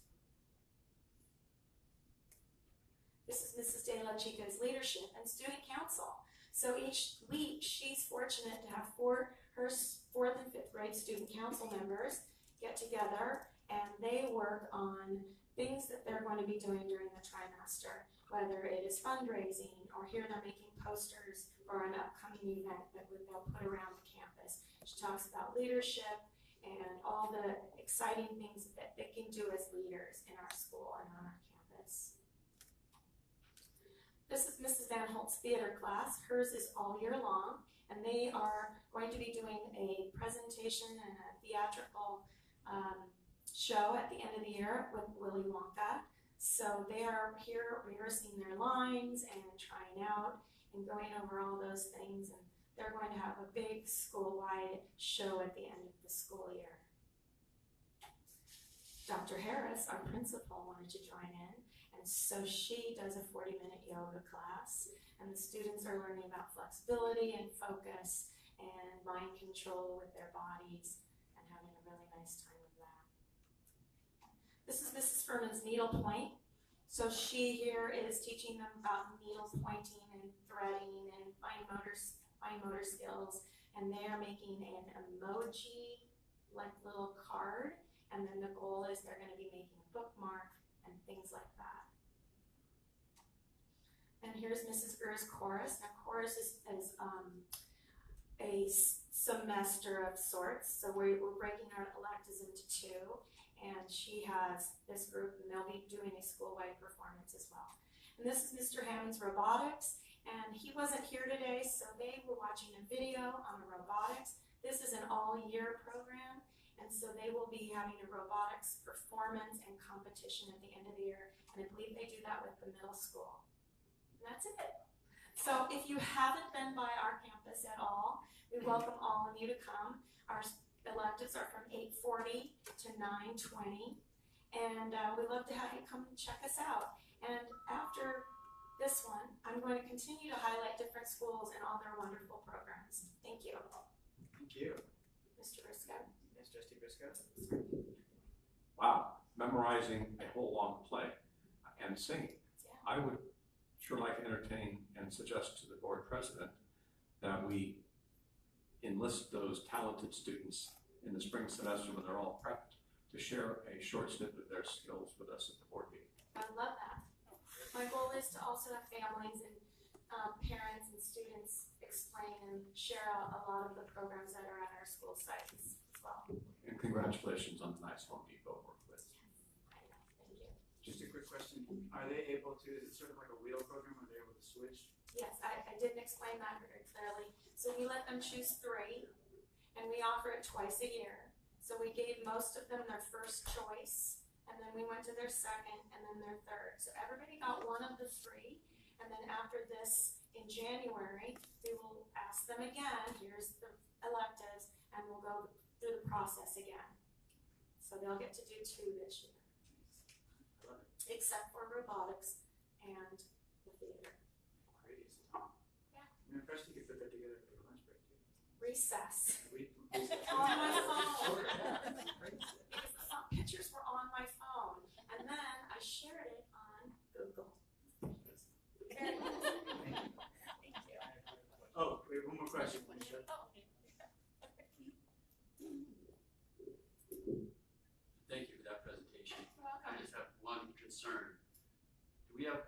S9: This is Mrs. De La Chica's leadership and student council. So each week she's fortunate to have her 4th and 5th grade student council members get together and they work on things that they're going to be doing during the trimester, whether it is fundraising or here they're making posters for an upcoming event that they'll put around the campus. She talks about leadership and all the exciting things that they can do as leaders in our school and on our campus. This is Mrs. Van Holt's theater class. Hers is all year long, and they are going to be doing a presentation and a theatrical show at the end of the year with Willy Wonka. So they are here rehearsing their lines and trying out and going over all those things, and they're going to have a big school-wide show at the end of the school year. Dr. Harris, our principal, wanted to join in, and so she does a 40-minute yoga class, and the students are learning about flexibility and focus and mind control with their bodies and having a really nice time with that. This is Mrs. Furman's needlepoint. So she here is teaching them about needles pointing and threading and fine motor skills, and they are making an emoji like little card, and then the goal is they're going to be making a bookmark and things like that. And here's Mrs. Gurr's chorus. Now chorus is a semester of sorts, so we're breaking our electives into 2, and she has this group and they'll be doing a school-wide performance as well. And this is Mr. Hammond's robotics, and he wasn't here today, so they were watching a video on the robotics. This is an all-year program, and so they will be having a robotics performance and competition at the end of the year, and I believe they do that with the middle school. And that's it. So if you haven't been by our campus at all, we welcome all of you to come. Our electives are from 8:40 to 9:20, and we'd love to have you come and check us out. And after this one, I'm going to continue to highlight different schools and all their wonderful programs. Thank you.
S2: Thank you.
S9: Mr. Briscoe.
S2: Yes, Trustee Briscoe.
S7: Wow, memorizing a whole long play and singing.
S9: Yeah.
S7: I would sure like to entertain and suggest to the board president that we enlist those talented students in the spring semester when they're all prepped to share a short snippet of their skills with us at the board meeting.
S9: I love that. My goal is to also have families and parents and students explain and share a lot of the programs that are at our school sites as well.
S7: And congratulations on the nice Home Depot work with.
S9: I know. Thank you.
S2: Just a quick question. Are they able to, is it sort of like a wheel program where they're able to switch?
S9: Yes, I didn't explain that very clearly. So we let them choose 3, and we offer it twice a year. So we gave most of them their first choice, and then we went to their second, and then their third. So everybody got one of the 3, and then after this, in January, we will ask them again, here's the electives, and we'll go through the process again. So they'll get to do 2 this year.
S2: I love it.
S9: Except for robotics and the theater.
S2: Great.
S9: Yeah.
S2: I'm impressed you could put that together for the lunch break too.
S9: Recess.
S2: On
S9: my phone. Because some pictures were on my phone, and then I shared it on Google. Thank you.
S2: Oh, we have one more question.
S5: Thank you for that presentation.
S9: You're welcome.
S5: I just have one concern. Do we have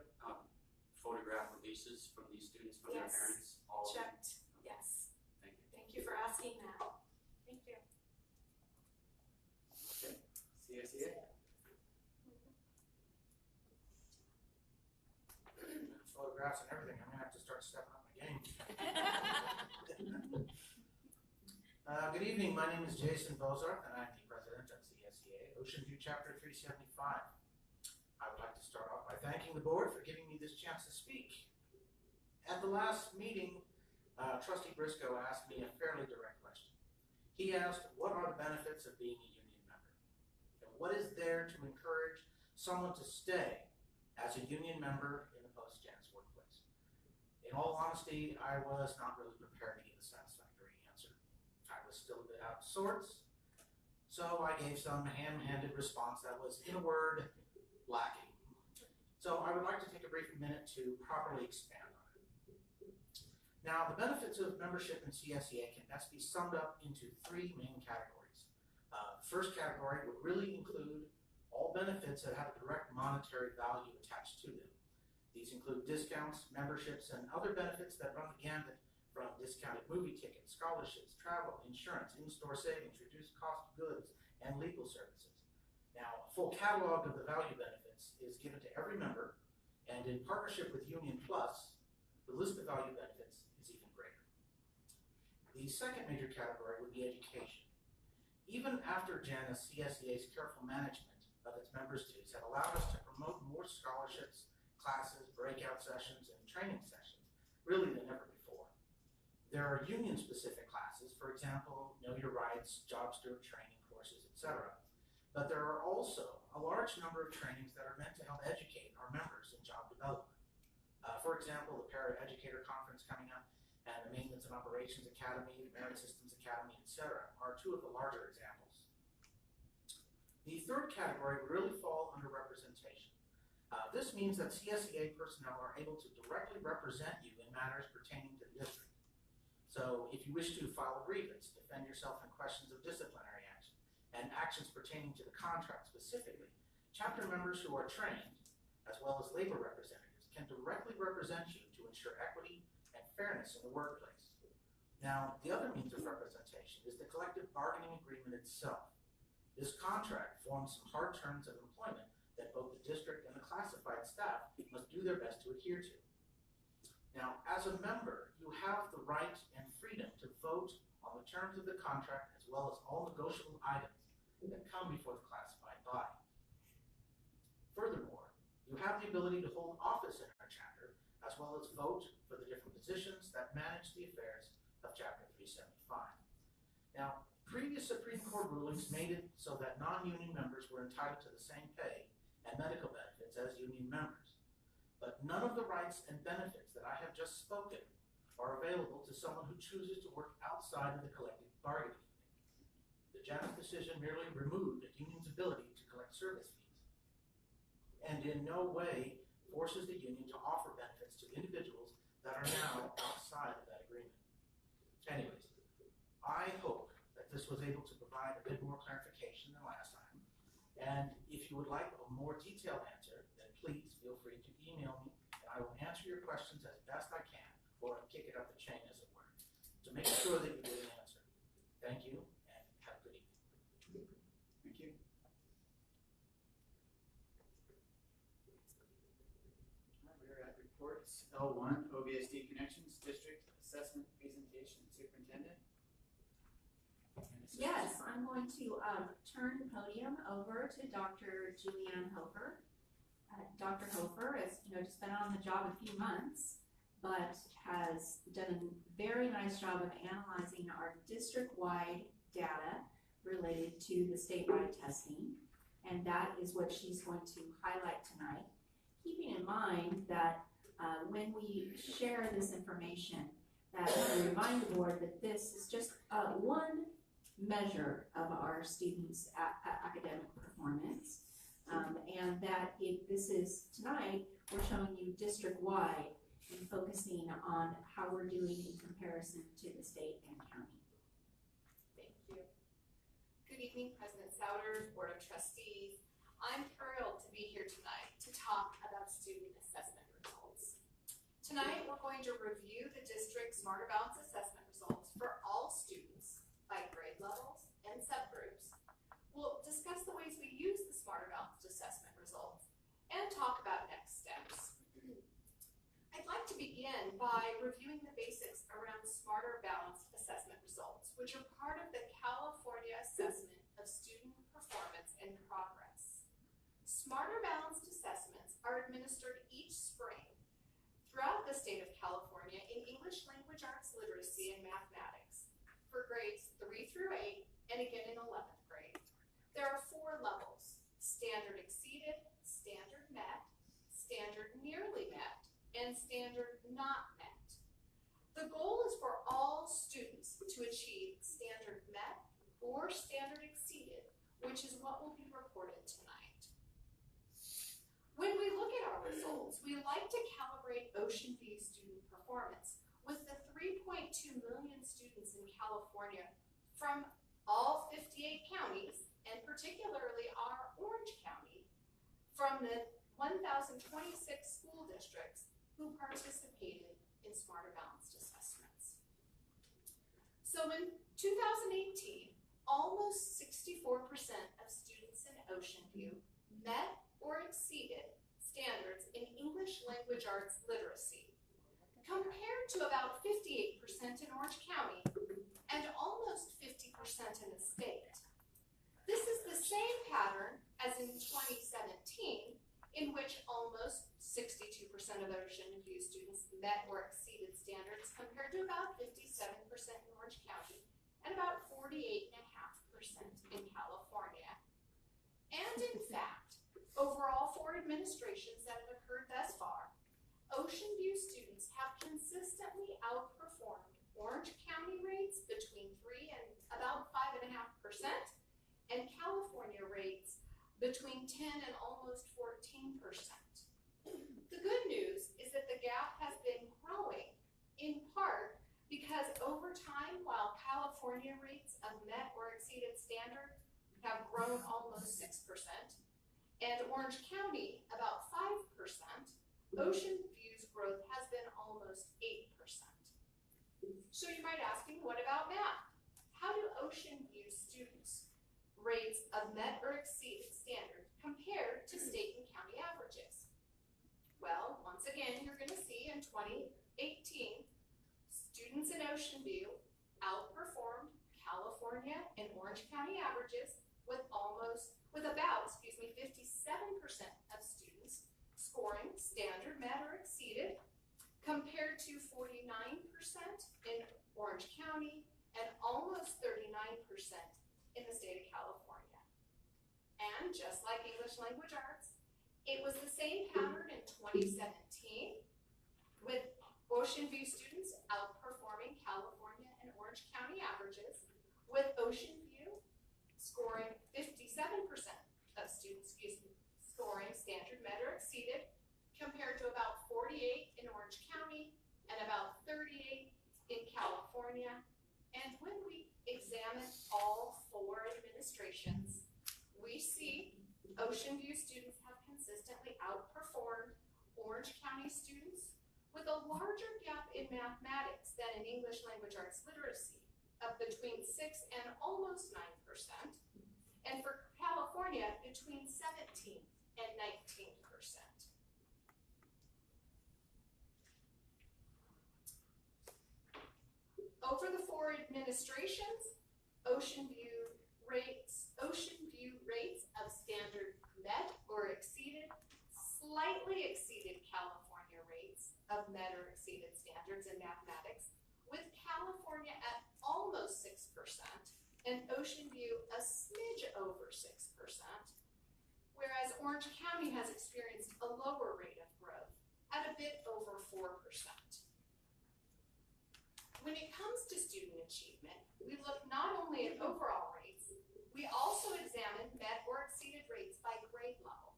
S5: photograph releases from these students, from their
S9: Yes.
S5: parents? All of them?
S9: Checked. Yes.
S5: Thank you.
S9: Thank you for asking that. Thank you.
S14: class and everything. I'm gonna have to start stepping up my game. Good evening, my name is Jason Bozarth and I'm the president of CSEA, Ocean View Chapter 375. I would like to start off by thanking the board for giving me this chance to speak. At the last meeting, Trustee Briscoe asked me a fairly direct question. He asked, what are the benefits of being a union member? And what is there to encourage someone to stay as a union member in the post-Janus workplace? In all honesty, I was not really prepared to give a satisfactory answer. I was still a bit out of sorts, so I gave some ham-handed response that was, in a word, lacking. So I would like to take a brief minute to properly expand on it. Now, the benefits of membership in CSEA can best be summed up into three main categories. The first category would really include all benefits that have a direct monetary value attached to them. These include discounts, memberships, and other benefits that run the gambit from discounted movie tickets, scholarships, travel, insurance, in-store savings, reduced cost of goods, and legal services. Now, a full catalog of the value benefits is given to every member, and in partnership with Union Plus, the list of value benefits is even greater. The second major category would be education. Even after Janus, CSEA's careful management of its members' dues have allowed us to promote more scholarships, classes, breakout sessions, and training sessions, really than ever before. There are union-specific classes, for example, Know Your Rights, Job Steward training courses, etc. But there are also a large number of trainings that are meant to help educate our members in job development. For example, the Para-Educator Conference coming up and the Maintenance and Operations Academy, the Merit Systems Academy, etc. are two of the larger examples. The third category would really fall under representation. This means that CSEA personnel are able to directly represent you in matters pertaining to the district. So if you wish to file a grievance, defend yourself in questions of disciplinary action, and actions pertaining to the contract specifically, chapter members who are trained, as well as labor representatives, can directly represent you to ensure equity and fairness in the workplace. Now, the other means of representation is the collective bargaining agreement itself. This contract forms some hard terms of employment that both the district and the classified staff must do their best to adhere to. Now, as a member, you have the right and freedom to vote on the terms of the contract as well as all negotiable items that come before the classified body. Furthermore, you have the ability to hold office in our chapter as well as vote for the different positions that manage the affairs of Chapter 375. Now, previous Supreme Court rulings made it so that non-union members were entitled to the same pay and medical benefits as union members. But none of the rights and benefits that I have just spoken are available to someone who chooses to work outside of the collective bargaining unit. The Janus decision merely removed a union's ability to collect service fees, and in no way forces the union to offer benefits to individuals that are now outside of that agreement. Anyways, I hope that this was able to provide a bit more clarification than last time, and if you would like a more detailed answer, then please feel free to email me, and I will answer your questions as best I can, or kick it up the chain, as it were, to make sure that you get an answer. Thank you, and have a good evening.
S2: Thank you. We're at reports. L1, OVSD Connections, District Assessment Presentation, Superintendent.
S6: Yes, I'm going to turn the podium over to Dr. Julianne Hofer. Dr. Hofer has, just been on the job a few months, but has done a very nice job of analyzing our district-wide data related to the statewide testing, and that is what she's going to highlight tonight. Keeping in mind that when we share this information, that we remind the board that this is just one measure of our students' academic performance, and that this is, tonight, we're showing you district-wide and focusing on how we're doing in comparison to the state and county.
S13: Thank you. Good evening, President Souders, Board of Trustees. I'm thrilled to be here tonight to talk about student assessment results. Tonight, we're going to review the district's Smarter Balance assessment results for all students by grade levels and subgroups. We'll discuss the ways we use the Smarter Balance assessment results and talk about next steps. I'd like to begin by reviewing the basics around Smarter Balanced assessment results, which are part of the California Assessment of Student Performance and Progress. Smarter Balanced assessments are administered each spring throughout the state of California in English language arts literacy and mathematics for grades 3 through 8 and again in 11th grade. There are 4 levels: standard exceeded, standard met, standard nearly met, and standard not met. The goal is for all students to achieve standard met or standard exceeded, which is what will be reported tonight. When we look at our results, we like to calibrate Ocean View student performance with the 3.2 million students in California from all 58 counties, and particularly our Orange County, from the 1,026 school districts who participated in Smarter Balanced assessments. So in 2018, almost 64% of students in Ocean View met or exceeded standards in English language arts literacy, compared to about 58% in Orange County and almost 50% in the state. This is the same pattern as in 2017, in which almost 62% of Ocean View students met or exceeded standards, compared to about 57% in Orange County and about 48.5% in California. And in fact, overall for administrations that have occurred thus far, Ocean View students have consistently outperformed Orange County rates between 3 and about 5.5%, and California rates between 10 and almost 14%. The good news is that the gap has been growing, in part because over time, while California rates of met or exceeded standard have grown almost 6%, and Orange County about 5%, Ocean View's growth has been almost 8%. So you might ask me, what about math? How do Ocean View students' rates of met or exceeded standard compare to state and county averages? Well, once again, you're going to see in 2018, students in Ocean View outperformed California and Orange County averages with about 57% of students scoring standard met or exceeded, compared to 49% in Orange County and almost 39% in the state of California. And just like English language arts, it was the same pattern in 2017, with Ocean View students outperforming California and Orange County averages, with Ocean View scoring 57% of students, scoring standard met or exceeded, compared to about 48 in Orange County and about 38 in California. And when we examine all 4 administrations, we see Ocean View students have consistently outperformed Orange County students, with a larger gap in mathematics than in English language arts literacy of between 6 and almost 9%, and for California between 17 and 19%. Over the 4 administrations, Ocean View rates of standard met or exceeded slightly exceeded California rates of met or exceeded standards in mathematics, with California at almost 6% and Ocean View a smidge over 6%, whereas Orange County has experienced a lower rate of growth at a bit over 4%. When it comes to student achievement, we look not only at overall rates, we also examine met or exceeded rates by grade level.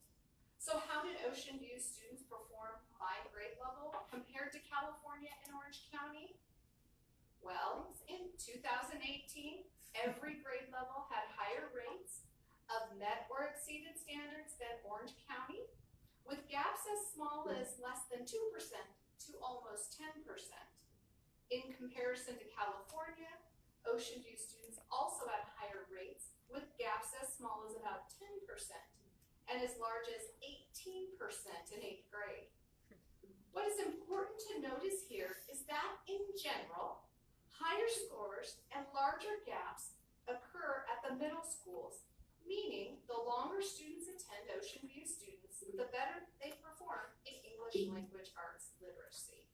S13: So how did Ocean View students perform by grade level compared to California and Orange County? Well, in 2018, every grade level had higher rates of met or exceeded standards than Orange County, with gaps as small as less than 2% to almost 10%. In comparison to California, Ocean View students also had higher rates, with gaps as small as about 10% and as large as 18% in 8th grade.
S9: What is important to notice here is that in general, higher scores and larger gaps occur at the middle schools, meaning the longer students attend Ocean View students, the better they perform in English language arts literacy.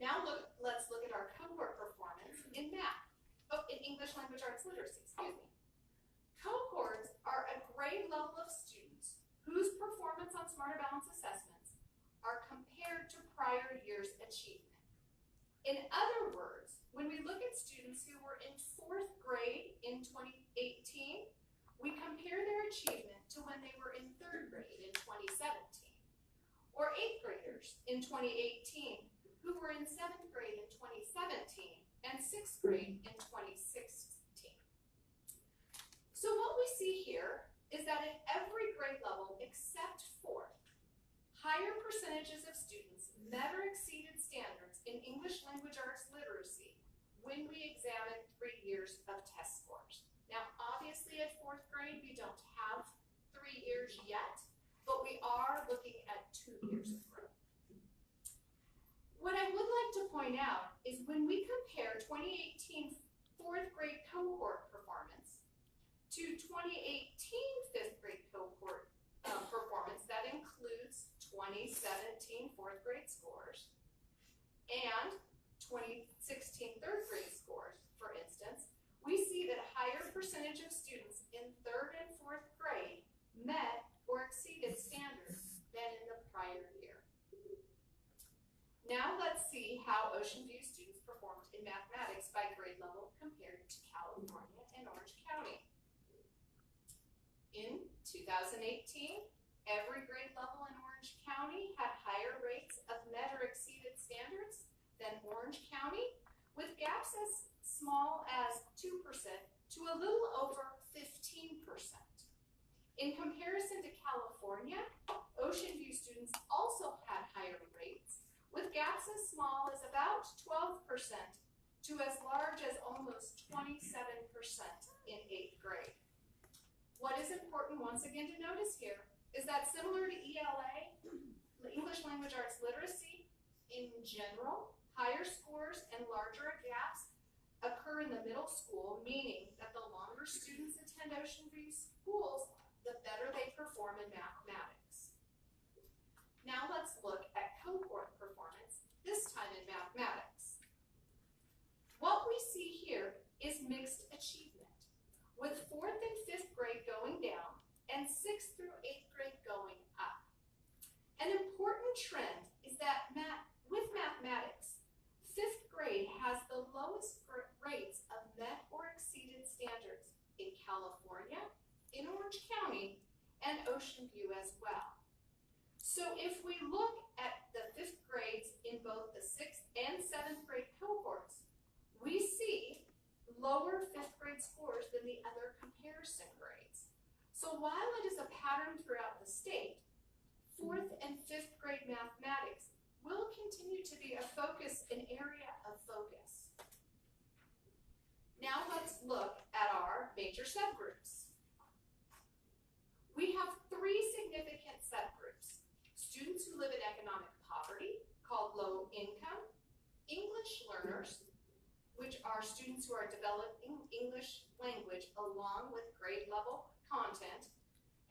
S9: Now let's look at our cohort performance in English language arts literacy, excuse me. Cohorts are a grade level of students whose performance on Smarter Balance assessments are compared to prior year's achievement. In other words, when we look at students who were in 4th grade in 2018, we compare their achievement to when they were in 3rd grade in 2017, or 8th graders in 2018 who were in 7th grade in 2017 and 6th grade in 2016. So what we see here is that at every grade level except 4th, higher percentages of students met or exceeded standards in English language arts literacy when we examined 3 years of test scores. Now, obviously at 4th grade, we don't have 3 years yet, but we are looking at 2 years of growth. What I would like to point out is when we compare 2018 4th grade cohort performance to 2018 5th grade cohort performance, that includes 2017 4th grade scores and 2016 3rd grade scores, for instance, we see that a higher percentage of students in 3rd and 4th grade met or exceeded standards than in the prior year. Now let's see how Ocean View students performed in mathematics by grade level compared to California and Orange County. In 2018, every grade level in Orange County had higher rates of met or exceeded standards than Orange County, with gaps as small as 2% to a little over 15%. In comparison to California, Ocean View students also had higher rates, with gaps as small as about 12% to as large as almost 27% in 8th grade. What is important once again to notice here is that similar to ELA, English language arts literacy, in general, higher scores and larger gaps occur in the middle school, meaning that the longer students attend Ocean View schools, the better they perform in mathematics. Now let's look at cohort performance, this time in mathematics. What we see here is mixed achievement, with 4th and 5th grade going down and 6th through 8th grade going up. An important trend is that with mathematics, 5th grade has the lowest rates of met or exceeded standards in California, in Orange County, and Ocean View as well. So if we look at the 5th grades in both the 6th and 7th grade cohorts, we see lower 5th grade scores than the other comparison grades. So while it is a pattern throughout the state, 4th and 5th grade mathematics will continue to be a focus, an area of focus. Now let's look at our major subgroups. We have 3 significant subgroups: students who live in economic poverty, called low income, English learners, which are students who are developing English language along with grade level content,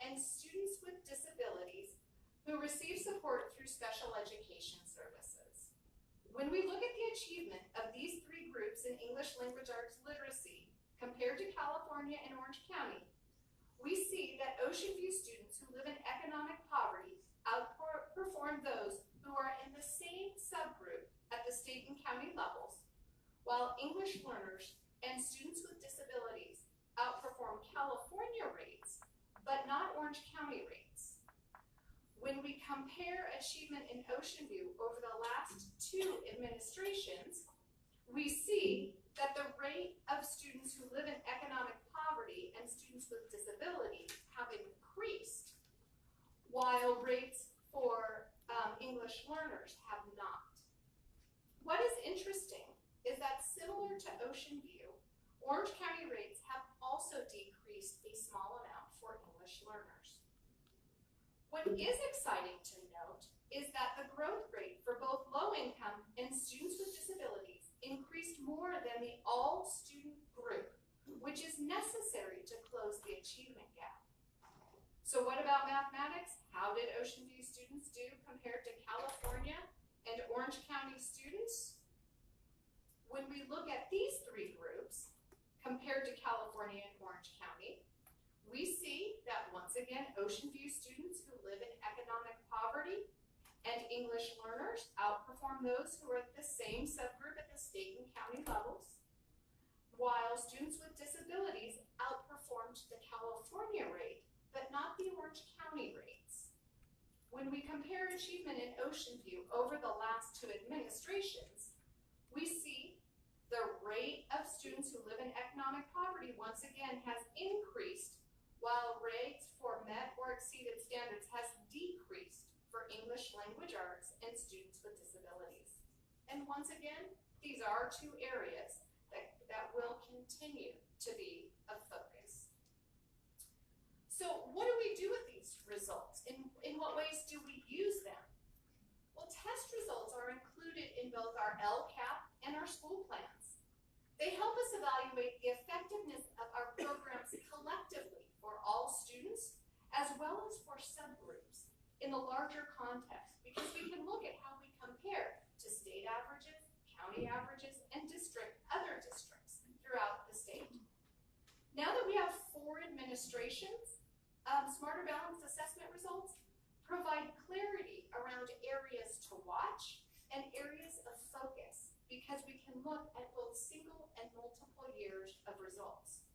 S9: and students with disabilities who receive support through special education services. When we look at the achievement of these 3 groups in English language arts literacy compared to California and Orange County, we see that Ocean View students who live in economic poverty outperform those who are in the same subgroup at the state and county levels, while English learners and students with disabilities outperform California rates, but not Orange County rates. When we compare achievement in Ocean View over the last 2 administrations, we see that the rate of students who live in economic poverty and students with disabilities have increased, while rates for English learners have not. What is interesting is that similar to Ocean View, Orange County rates have also decreased a small amount for English learners. What is exciting to note
S6: is that the growth rate for both low income and students with disabilities increased more than the all student group, which is necessary to close the achievement gap. So what about mathematics? How did Ocean View students do compared to California and Orange County students? When we look at these three groups, compared to California and Orange County, we see that once again, Ocean View students who live in economic poverty and English learners outperform those who are at the same subgroup at the state and county levels, while students with disabilities outperformed the California rate, but not the Orange County rates. When we compare achievement in Ocean View over the last two administrations, we see the rate of students who live in economic poverty once again has increased, while rates for met or exceeded standards has decreased for English language arts and students with disabilities. And once again, these are two areas that will continue to be a focus. So what do we do with these results? In what ways do we use them? Well, test results are included in both our LCAP and our school plans. They help us evaluate the effectiveness of our programs collectively for all students, as well as for subgroups in the larger context, because we can look at how we compare to state averages, county averages, and other districts throughout the state. Now that we have 4 administrations, Smarter Balanced assessment results provide clarity around areas to watch and areas of focus, because we can look at both single and multiple years of results.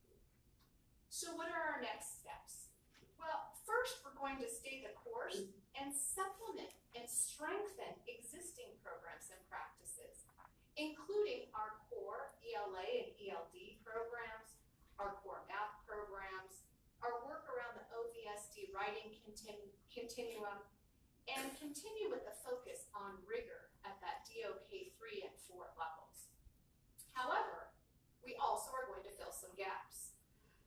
S6: So what are our next steps? Well, first we're going to stay the course and supplement and strengthen existing programs and practices, including our core ELA and ELD programs, our core math programs, our work around the OVSD writing continuum, and continue with the focus on rigor at that DOK 3 and 4 levels. However, we also are going to fill some gaps.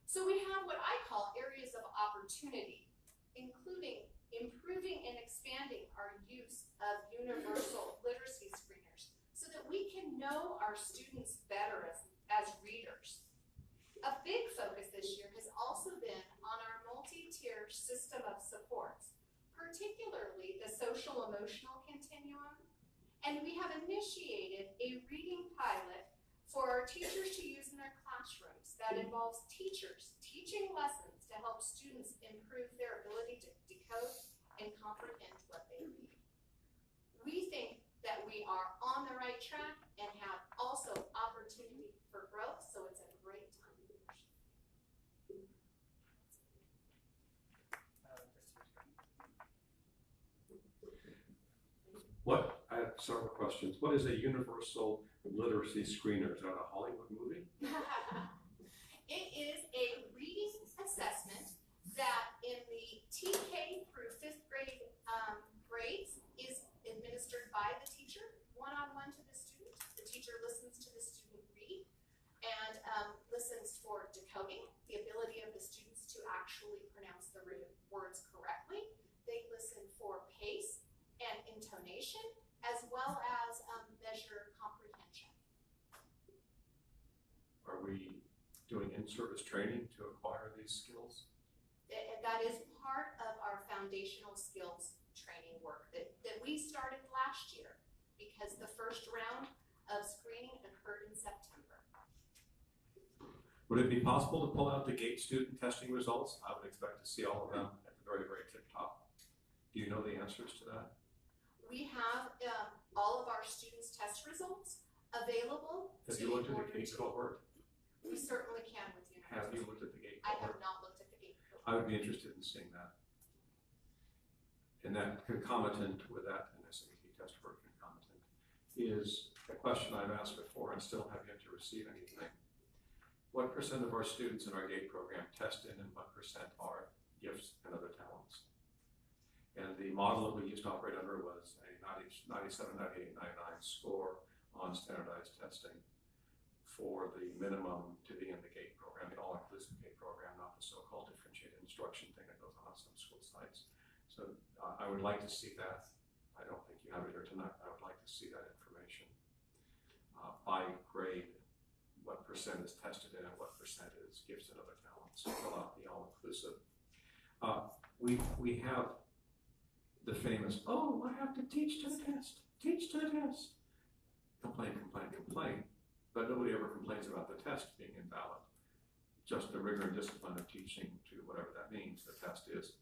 S6: So we have what I call areas of opportunity, including improving and expanding our use of universal literacy screeners so that we can know our students better as readers. A big focus this year has also been on our multi-tier system of supports, particularly the social emotional continuum, and we have initiated a reading pilot for our teachers to use in their classrooms that involves teachers teaching lessons to help students improve their ability to decode and comprehend what they read. We think that we are on the right track and have also opportunity for growth, so it's a great time.
S7: I have several questions. What is a universal literacy screener? Is that a Hollywood movie?
S6: It is a reading assessment that in the TK through 5th grade grades is administered by the teacher, one-on-one to the student. The teacher listens to the student read and listens for decoding, the ability of the students to actually pronounce the words correctly. They listen for pace and intonation, as well as measure comprehension.
S7: Are we doing in-service training to acquire these skills?
S6: That is part of our foundational skills training work that we started last year, because the first round of screening occurred in September.
S7: Would it be possible to pull out the GATE student testing results? I would expect to see all of them at the very, very tip top. Do you know the answers to that?
S6: We have all of our students' test results available.
S7: Have you looked at the GATE cohort?
S6: We certainly can with you.
S7: Have you looked at the GATE
S6: I
S7: cohort?
S6: have not looked at the GATE cohort.
S7: I would be interested in seeing that. And that concomitant with that, and SAT test work concomitant, is a question I've asked before and still have yet to receive anything. What % of our students in our GATE program test in, and what % are gifts and other talents? And the model that we used to operate under was a 97, 98, 99 score on standardized testing for the minimum to be in the GATE program, the all-inclusive GATE program, not the so-called differentiated instruction thing that goes on some school sites. So I would like to see that. I I don't think you have it here tonight. I would like to see that information. By grade, what percent is tested in and what percent is gifts and other talents. Fill out the all-inclusive. We have the famous, oh, I have to teach to the test. Teach to the test. Complain, complain, complain. But nobody ever complains about the test being invalid. Just the rigor and discipline of teaching to whatever that means the test is.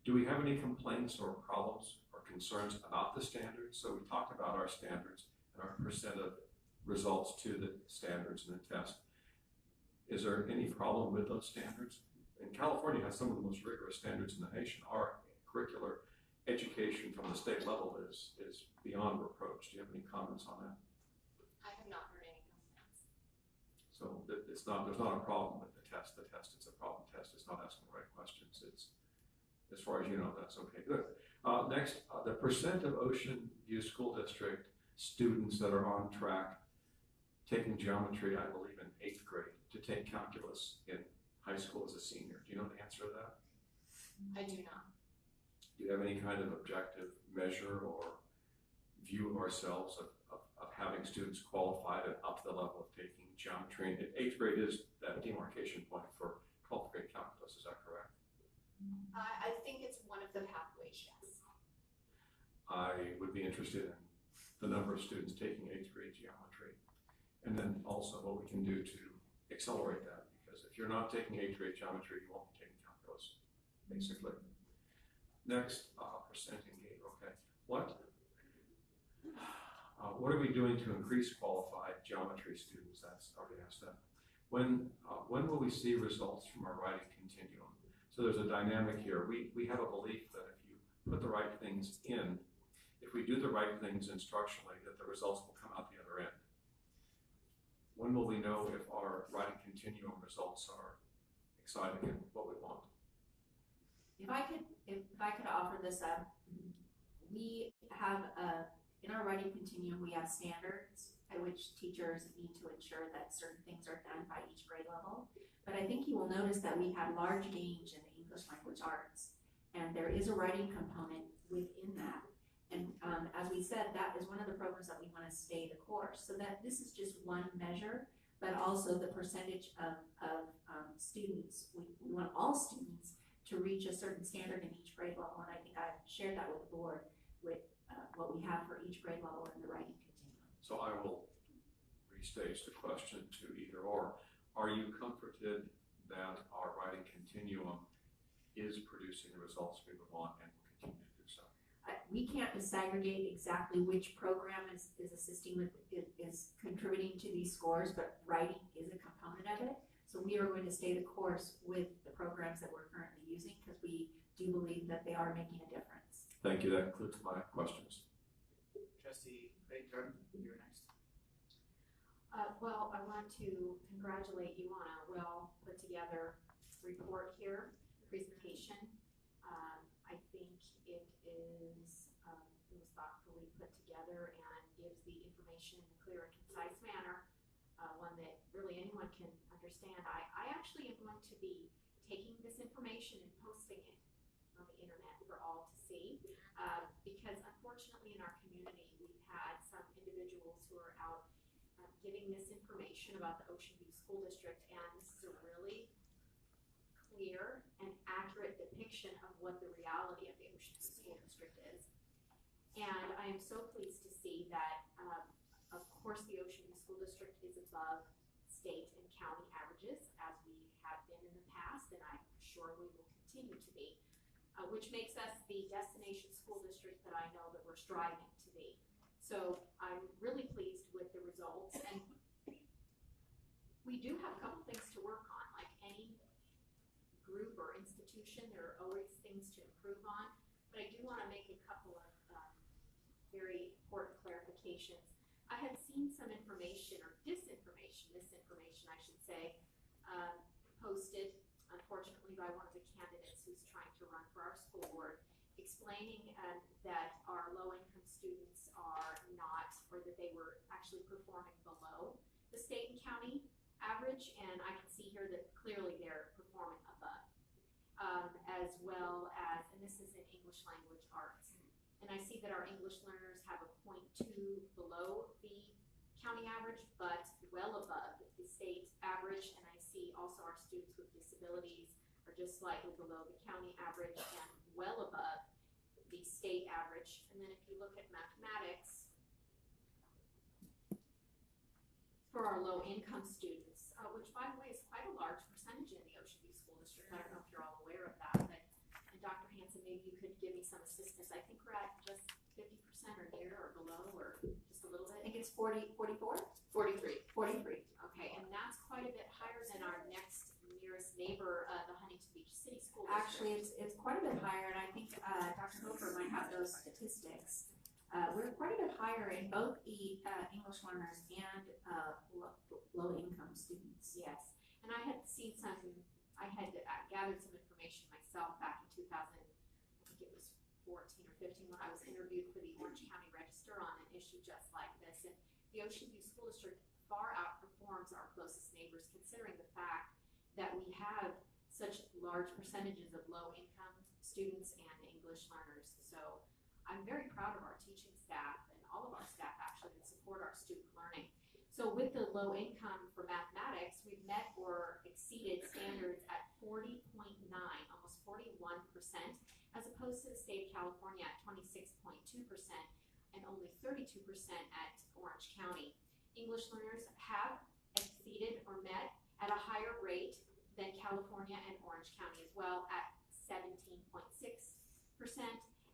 S7: Do we have any complaints or problems or concerns about the standards? So we talked about our standards and our percent of results to the standards in the test. Is there any problem with those standards? And California has some of the most rigorous standards in the nation. Our curricular education from the state level is beyond reproach. Do you have any comments on that?
S6: I have not heard any complaints.
S7: So there's not a problem with the test. The test is a problem test. It's not asking the right questions. It's, as far as you know, that's okay. Good. Next, the percent of Ocean View School District students that are on track taking geometry, I believe, in 8th grade to take calculus in high school as a senior. Do you know the answer to that?
S6: I do not.
S7: Do you have any kind of objective measure or view of ourselves of having students qualified and up to the level of taking geometry? And 8th grade is that demarcation point for 12th grade calculus, is that correct?
S6: I think it's one of the pathways, yes.
S7: I would be interested in the number of students taking 8th grade geometry, and then also what we can do to accelerate that, because if you're not taking 8th grade geometry, you won't be taking calculus, basically. Next, percent engaged. Okay, what are we doing to increase qualified geometry students? That's already asked that. When will we see results from our writing continuum? So there's a dynamic here. We have a belief that if you put the right things in, if we do the right things instructionally, that the results will come out the other end. When will we know if our writing continuum results are exciting and what we want?
S4: If I could offer this up, we have in our writing continuum, we have standards at which teachers need to ensure that certain things are done by each grade level. But I think you will notice that we had large gains in the English language arts, and there is a writing component within that. And as we said, that is one of the programs that we want to stay the course. So that this is just one measure, but also the percentage of students. We want all students to reach a certain standard in each grade level, and I think I've shared that with the board with what we have for each grade level in the writing continuum.
S7: So I will restage the question to either or. Are you comforted that our writing continuum is producing the results we would want and will continue to do so?
S4: We can't disaggregate exactly which program is assisting with, is contributing to these scores, but writing is a component of it. So we are going to stay the course with the programs that we're currently using because we do believe that they are making a difference.
S7: Thank you. That concludes my questions.
S2: Trustee Craig Jordan, you're next.
S6: Well, I want to congratulate you on a well put together report here, presentation. I think it was thoughtfully put together and gives the information in a clear and concise manner, one that really anyone can understand. I actually am going to be taking this information and posting it on the internet for all to see, because unfortunately in our community we've had some individuals who are out giving this information about the Ocean View School District, and this is a really clear and accurate depiction of what the reality of the Ocean View School District is. And I am so pleased to see that, of course, the Ocean View School District is above state and county averages, as we have been in the past, and I'm sure we will continue to be, which makes us the destination school district that I know that we're striving to be. So I'm really pleased with the results, and we do have a couple things to work on. Like any group or institution, there are always things to improve on, but I do want to make a couple of very important clarifications. I had seen some information, or misinformation I should say, posted, unfortunately, by one of the candidates who's trying to run for our school board, explaining that our low-income students are not, or that they were actually performing below the state and county average, and I can see here that clearly they're performing above, as well as, and this is in English language arts. And I see that our English learners have a 0.2 below the county average, but well above the state average. And I see also our students with disabilities are just slightly below the county average and well above the state average. And then if you look at mathematics, for our low-income students, which by the way is quite a large percentage in the Ocean View School District. I don't know if you're all aware of that, but and Dr. Hanson, maybe you could give me some assistance. I think we're at just 50% or near or below or just a little bit.
S4: I think it's 40, 44?
S6: 43. 43. Okay, and that's quite a bit higher than our next nearest neighbor, the Huntington Beach City School District.
S4: Actually, it's quite a bit higher, and I think Dr. Hofer might have those statistics. We're quite a bit higher in both the English learners and low-income students.
S6: Yes, and I had seen I had gathered some information myself back in 2000, I think it was 14 or 15, when I was interviewed for the Orange County Register on an issue just like this. And the Ocean View School District far outperforms our closest neighbors, considering the fact that we have such large percentages of low-income students and English learners. So I'm very proud of our teaching staff and all of our staff actually that support our student learning. So with the low income for mathematics, we've met or exceeded standards at 40.9, almost 41%, as opposed to the state of California at 26.2% and only 32% at Orange County. English learners have exceeded or met at a higher rate than California and Orange County as well at 17.6%.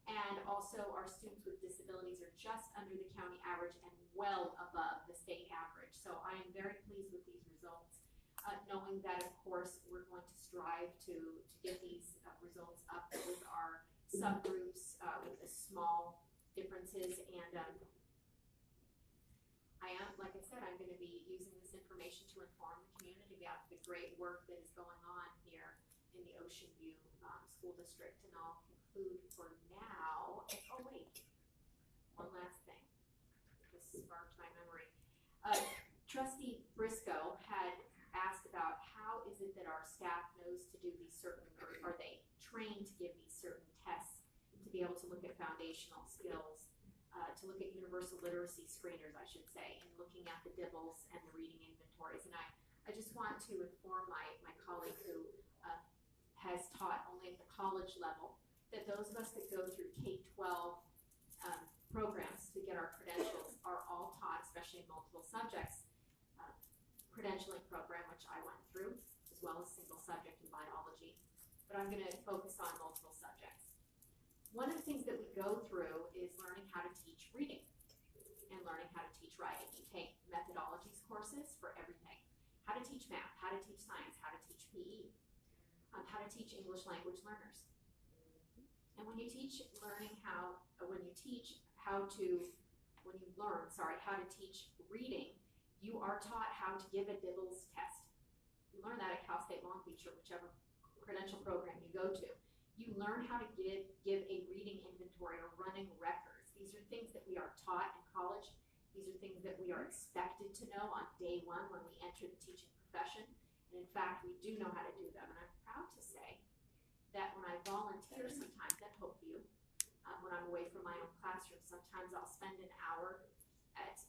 S6: And also our students with disabilities are just under the county average and well above the state average. So I am very pleased with these results, knowing that of course we're going to strive to get these results up with our subgroups with the small differences. And I am, like I said, I'm going to be using this information to inform the community about the great work that is going on here in the Ocean View School District. And I'll conclude for now. Oh wait, one last thing. This sparked my memory. Trustee Briscoe had asked about how is it that our staff knows to do these certain, or are they trained to give these certain tests to be able to look at foundational skills, to look at universal literacy screeners, I should say, and looking at the DIBELS and the reading inventories. And I just want to inform my colleague who has taught only at the college level that those of us that go through K-12 programs to get our credentials are all taught, especially in multiple subjects, credentialing program, which I went through, as well as single subject in biology. But I'm going to focus on multiple subjects. One of the things that we go through is learning how to teach reading and learning how to teach writing. You take methodologies courses for everything. How to teach math, how to teach science, how to teach PE, how to teach English language learners. And when you teach how to teach reading, you are taught how to give a DIBELS test. You learn that at Cal State Long Beach or whichever credential program you go to. You learn how to give a reading inventory or running records. These are things that we are taught in college. These are things that we are expected to know on day one when we enter the teaching profession. And in fact, we do know how to do them. And I'm proud to say that when I volunteer sometimes at Hopeview, when I'm away from my own classroom, sometimes I'll spend an hour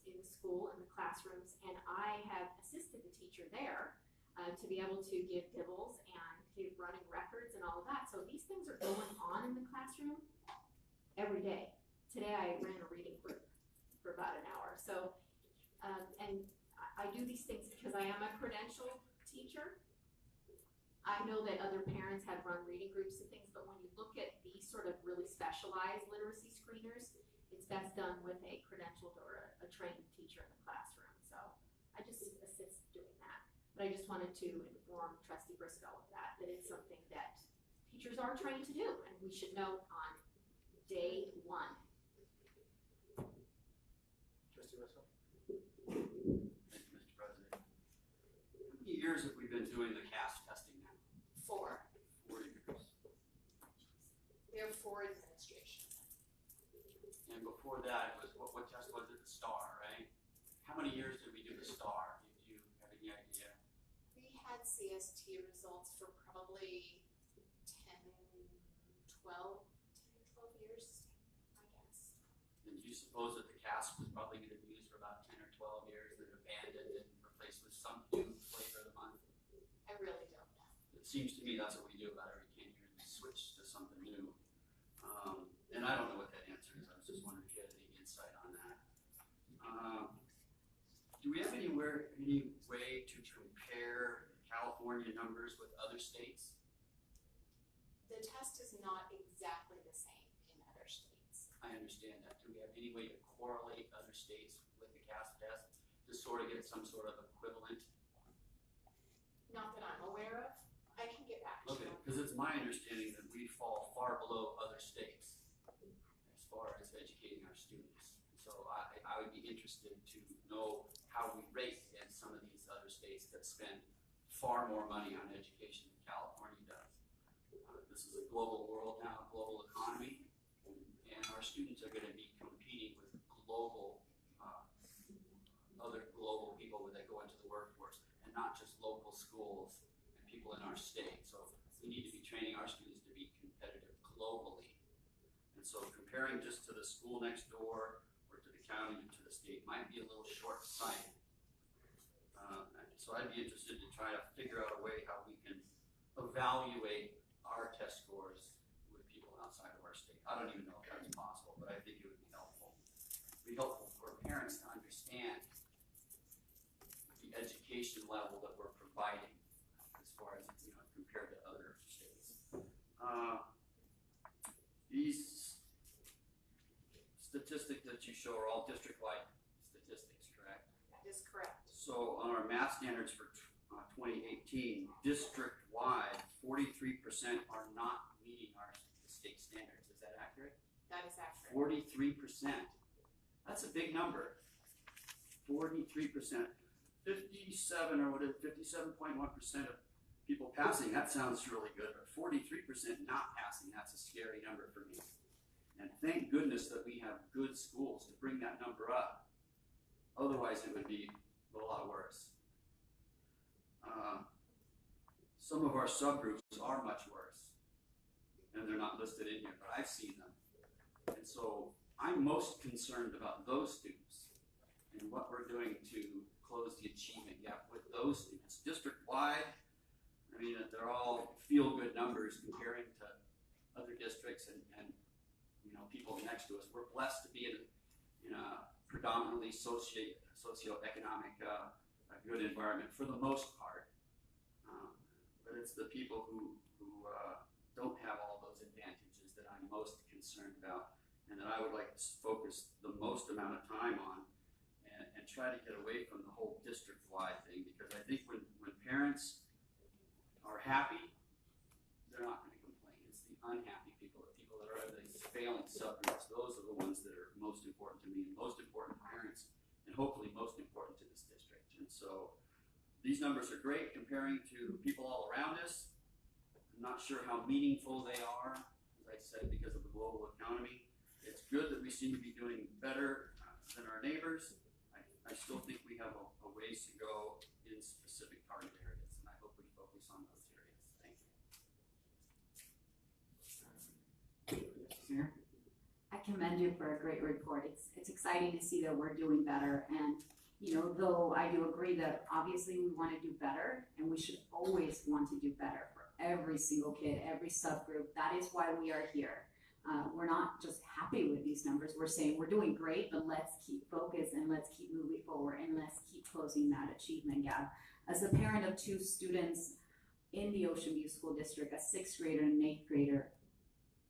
S6: in the school, in the classrooms, and I have assisted the teacher there to be able to give DIBELS and give running records and all of that. So these things are going on in the classroom every day. Today I ran a reading group for about an hour. So, and I do these things because I am a credentialed teacher. I know that other parents have run reading groups and things, but when you look at these sort of really specialized literacy screeners, it's best done with a credentialed or a trained teacher in the classroom. So I just assist doing that. But I just wanted to inform Trustee Briscoe of that it's something that teachers are trained to do, and we should know on day one.
S14: Trustee Russell?
S5: Thank you, Mr. President. How many years have we been doing the CAS testing now?
S13: 4.
S5: 4 years.
S13: We have 4 administrations.
S5: And before that, it was, what test was it? The STAR, right? How many years did we do the STAR? Do you have any idea?
S13: We had CST results for probably 10 or 12 years, I guess.
S5: suppose that the cask was probably going to be used for about 10 or 12 years, then abandoned and replaced with some new flavor of the month?
S9: I really don't know.
S5: It seems to me that's what we do about every 10 years. We switch to something new. And I don't know what that answer is. I was just wondering if you had any insight on that. Do we have any way to compare California numbers with other states?
S9: The test is not exactly the same in other states.
S5: I understand that. Do we have any way to correlate other states with the CASP test to sort of get some sort of equivalent?
S9: Not that I'm aware of. I can get back to
S5: Okay,
S9: you.
S5: because it's my understanding that we fall far below other states as far as educating our students. So I would be interested to know how we rate against some of these other states that spend far more money on education than California does. This is a global world now, a global economy, and our students are going to be competing with global, other global people that go into the workforce, and not just local schools and people in our state. So we need to be training our students to be competitive globally. And so comparing just to the school next door or to the county and to the state might be a little short-sighted. So I'd be interested to try to figure out a way how we can evaluate our test scores with people outside of our state. I don't even know if that's possible, but I think it would be helpful. It would be helpful for parents to understand the education level that we're providing as far as, compared to other states. These statistics that you show are all district-wide statistics, correct?
S9: That is correct.
S5: So on our math standards for 2018, district-wide, 43% are not meeting our state standards. Is that accurate?
S9: That is accurate.
S5: 43%. That's a big number. 43%. 57 or what is it, 57.1% of people passing, that sounds really good, but 43% not passing, that's a scary number for me. And thank goodness that we have good schools to bring that number up. Otherwise it would be a lot worse. Some of our subgroups are much worse, and they're not listed in here, but I've seen them. And so I'm most concerned about those students and what we're doing to close the achievement gap with those students. District-wide, I mean, they're all feel-good numbers comparing to other districts and people next to us. We're blessed to be in a predominantly socioeconomic good environment for the most part. But it's the people who don't have all those advantages that I'm most concerned about, and that I would like to focus the most amount of time on, and try to get away from the whole district-wide thing, because I think when parents are happy, they're not going to complain. It's the unhappy people, the people that are in these failing subgroups, those are the ones that are most important to me, and most important to parents, and hopefully most important to this district. And so these numbers are great comparing to people all around us. I'm not sure how meaningful they are, as I said, because of the global economy. It's good that we seem to be doing better than our neighbors. I still think we have a ways to go in specific target areas, and I hope we focus on those areas. Thank you.
S4: I commend you for a great report. It's exciting to see that we're doing better, and though I do agree that obviously we want to do better, and we should always want to do better for every single kid, every subgroup. That is why we are here. We're not just happy with these numbers. We're saying we're doing great, but let's keep focused and let's keep moving forward and let's keep closing that achievement gap. As a parent of two students in the Ocean View School District, a 6th grader and an 8th grader,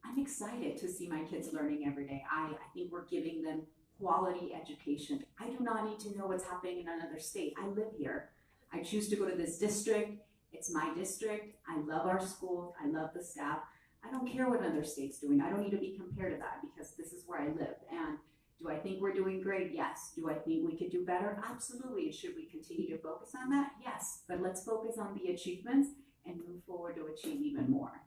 S4: I'm excited to see my kids learning every day. I think we're giving them quality education. I do not need to know what's happening in another state. I live here. I choose to go to this district. It's my district. I love our schools. I love the staff. I don't care what another state's doing. I don't need to be compared to that because this is where I live. And do I think we're doing great? Yes. Do I think we could do better? Absolutely. Should we continue to focus on that? Yes. But let's focus on the achievements and move forward to achieve even more.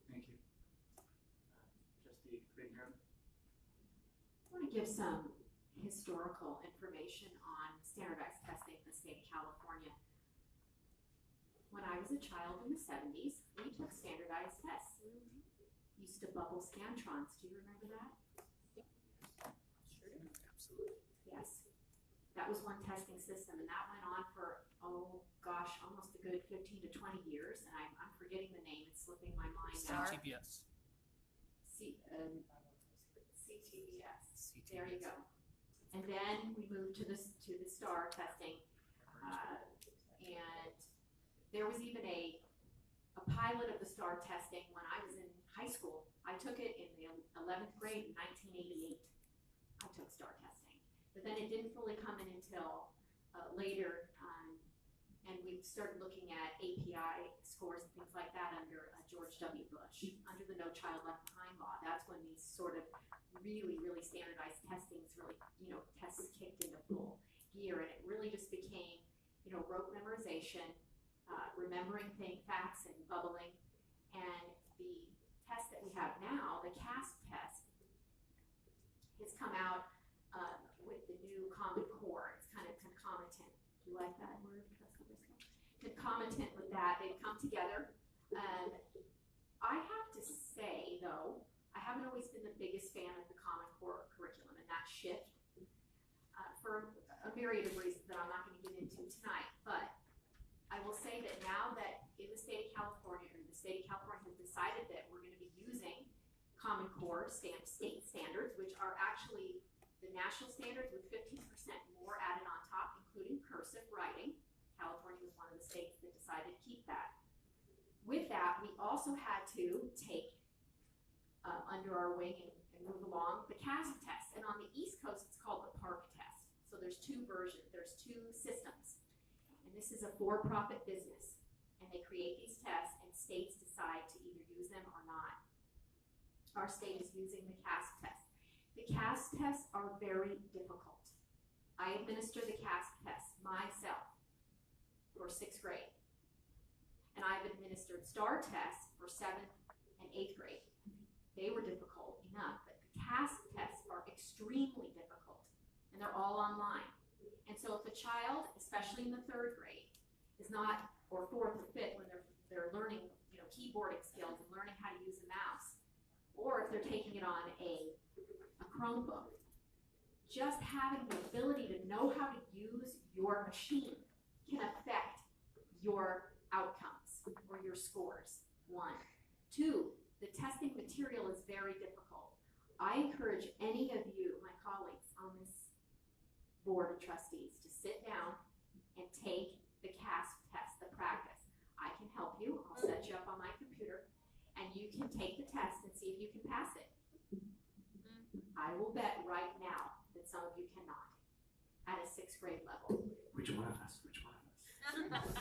S2: Thank you. Trustee Pinehurst.
S6: I want to give some historical information on standardized testing in the state of California. When I was a child in the 70s, we took standardized tests. used to bubble scantrons. Do you remember that?
S10: Sure. Absolutely.
S6: Yes. That was one testing system, and that went on for, oh gosh, almost a good 15 to 20 years, and I'm forgetting the name. It's slipping my mind now.
S10: CTBS.
S6: CTBS. There you go. And then we moved to the STAR testing, and there was even a pilot of the STAR testing when I was in high school. I took it in the 11th grade in 1988. I took STAR testing, but then it didn't fully come in until later, and we started looking at API scores and things like that under George W. Bush, under the No Child Left Behind law. That's when these sort of really, really standardized testings really, tests kicked into full gear, and it really just became, rote memorization, remembering facts and bubbling, and the test that we have now, the CASP test, has come out with the new Common Core. It's kind of concomitant. Do you like that word, Trustee Briscoe? Concomitant with that, they've come together. I have to say, though, I haven't always been the biggest fan of the Common Core curriculum and that shift for a myriad of reasons that I'm not going to get into tonight. But I will say that now that in the state of California, or the state of California has decided that we're going to be using Common Core state standards, which are actually the national standards with 15% more added on top, including cursive writing. California was one of the states that decided to keep that. With that, we also had to take under our wing and move along the CASP test. And on the East Coast, it's called the PARC test. So there's two versions, there's two systems. And this is a for-profit business. And they create these tests, and states decide to either use them or not. Our state is using the CASP test. The CASP tests are very difficult. I administer the CASP test myself for 6th grade. And I've administered STAR tests for 7th and 8th grade. They were difficult enough, but the CASP tests are extremely difficult, and they're all online. And so if a child, especially in the 3rd grade, is not, or 4th or 5th, when they're learning, keyboarding skills and learning how to use a mouse, or if they're taking it on a Chromebook, just having the ability to know how to use your machine can affect your outcomes or your scores, 1. 2, the testing material is very difficult. I encourage any of you, my colleagues on this board of trustees, to sit down and take the CASP test, the practice. I can help you. I'll set you up on my computer, and you can take the test and see if you can pass it. I will bet right now that some of you cannot at a 6th grade level.
S7: Which one of us? Which one of us?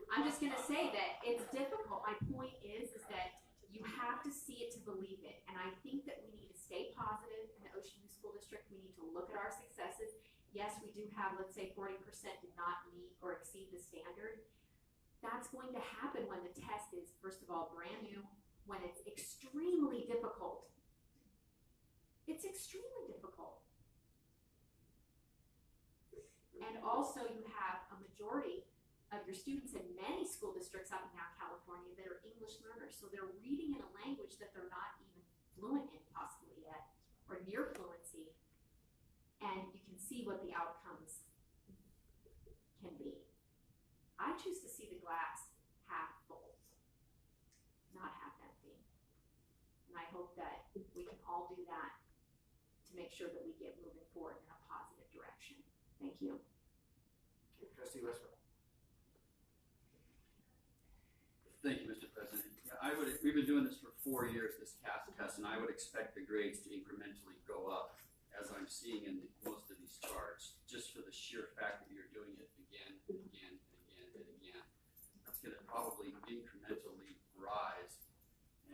S6: I'm just gonna say that it's difficult. My point is that you have to see it to believe it. And I think that we need to stay positive in the Ocean View School District. We need to look at our successes. Yes, we do have, let's say 40% did not meet or exceed the standard. That's going to happen when the test is, first of all, brand new, when it's extremely difficult. It's extremely difficult. And also you have a majority of your students in many school districts up and down California that are English learners. So they're reading in a language that they're not even fluent in possibly yet, or near fluency. And you can see what the outcomes can be. I choose to see the glass half full, not half empty. And I hope that we can all do that to make sure that we get moving forward in a positive direction. Thank you.
S14: Trustee Westbrook.
S5: Thank you, Mr. President. Yeah, we've been doing this for 4 years, this CASP test, and I would expect the grades to incrementally go up, as I'm seeing in most of these charts, just for the sheer fact that you're doing it again and again and again and again. It's going to probably incrementally rise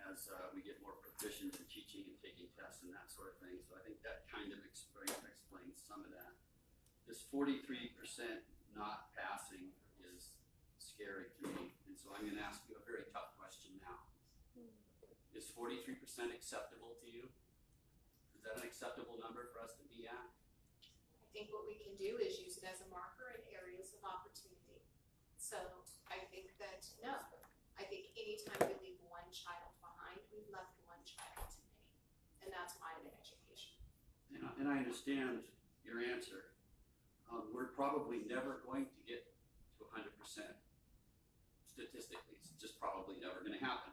S5: as we get more proficient in teaching and taking tests and that sort of thing. So I think that kind of explains some of that. This 43% not passing is scary to me, and so I'm going to ask you a very tough question now. Is 43% acceptable to you? Is that an acceptable number for us to be at?
S9: I think what we can do is use it as a marker in areas of opportunity. So I think that, no, I think anytime we leave one child
S5: and I understand your answer. We're probably never going to get to 100%. Statistically, it's just probably never going to happen.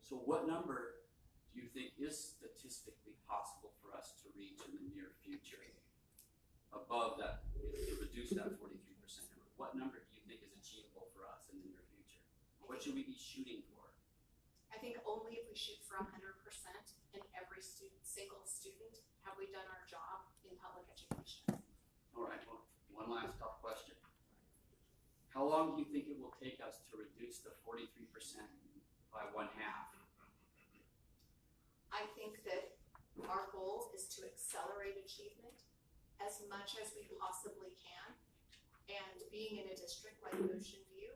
S5: So what number do you think is statistically possible for us to reach in the near future? Above that, to reduce that 43% number. What number do you think is achievable for us in the near future? What should we be shooting for?
S6: I think only if we shoot for 100% in every single student have we done our job in public education.
S5: All right, well, one last tough question. How long do you think it will take us to reduce the 43% by 1/2?
S6: I think that our goal is to accelerate achievement as much as we possibly can. And being in a district like Ocean View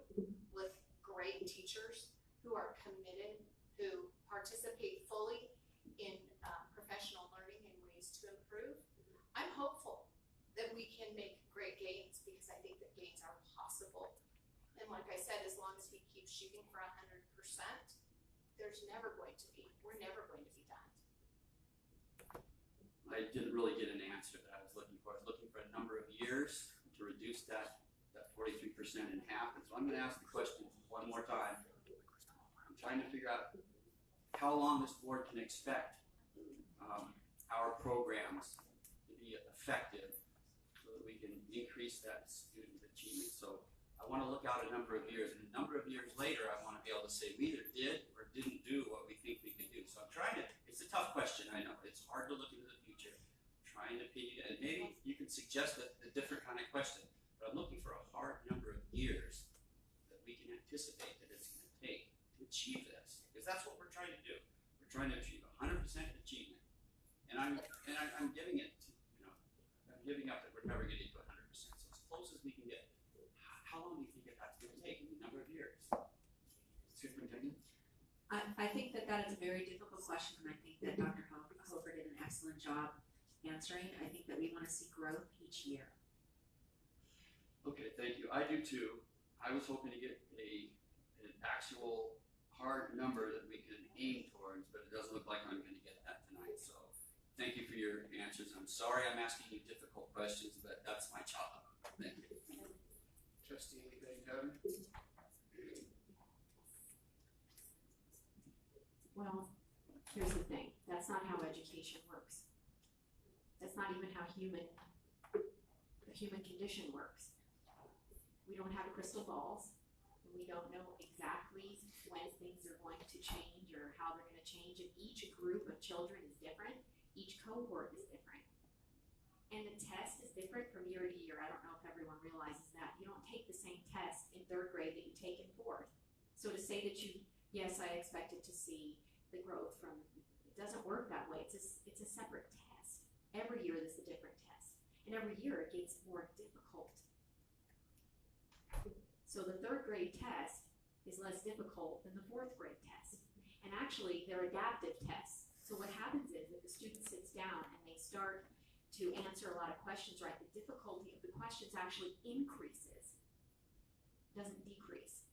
S6: with great teachers who are committed, who participate fully in professional learning and ways to improve, I'm hopeful that we can make great gains because I think that gains are possible. And like I said, as long as we keep shooting for 100%, we're never going to be done.
S5: I didn't really get an answer that I was looking for. I was looking for a number of years to reduce that 43% in half. And so I'm going to ask the question one more time. I'm trying to figure out how long this board can expect our programs to be effective so that we can increase that student achievement. So I want to look out a number of years, and a number of years later, I want to be able to say we either did or didn't do what we think we can do. So I'm trying to, it's a tough question, I know. It's hard to look into the future. I'm trying to pin you, and maybe you can suggest a different kind of question, but I'm looking for a hard number of years that we can anticipate that it's going to take to achieve this, because that's what we're trying to do. We're trying to achieve 100% achievement, and I'm giving it, I'm giving up that we're never going to get to 100%. So as close as we can get. How long do you think that's going to take in a number of years? Superintendent?
S4: I think that is a very difficult question, and I think that Dr. Hofer did an excellent job answering. I think that we want to see growth each year.
S5: Okay, thank you. I do too. I was hoping to get an actual hard number that we can aim towards, but it doesn't look like I'm going to get that tonight. So thank you for your answers. I'm sorry I'm asking you difficult questions, but that's my job. Thank you.
S2: Trustee Pinehurst.
S6: Well, here's the thing. That's not how education works. That's not even how the human condition works. We don't have crystal balls. And we don't know exactly when things are going to change or how they're going to change. And each group of children is different. Each cohort is different. And the test is different from year to year. I don't know if everyone realizes that. You don't take the same test in 3rd grade that you take in 4th. So to say that yes, I expected to see the growth from, it doesn't work that way. It's a separate test. Every year there's a different test. And every year it gets more difficult. So the 3rd grade test is less difficult than the 4th grade test. And actually they're adaptive tests. So what happens is if the student sits down and they start to answer a lot of questions right, the difficulty of the questions actually increases, doesn't decrease.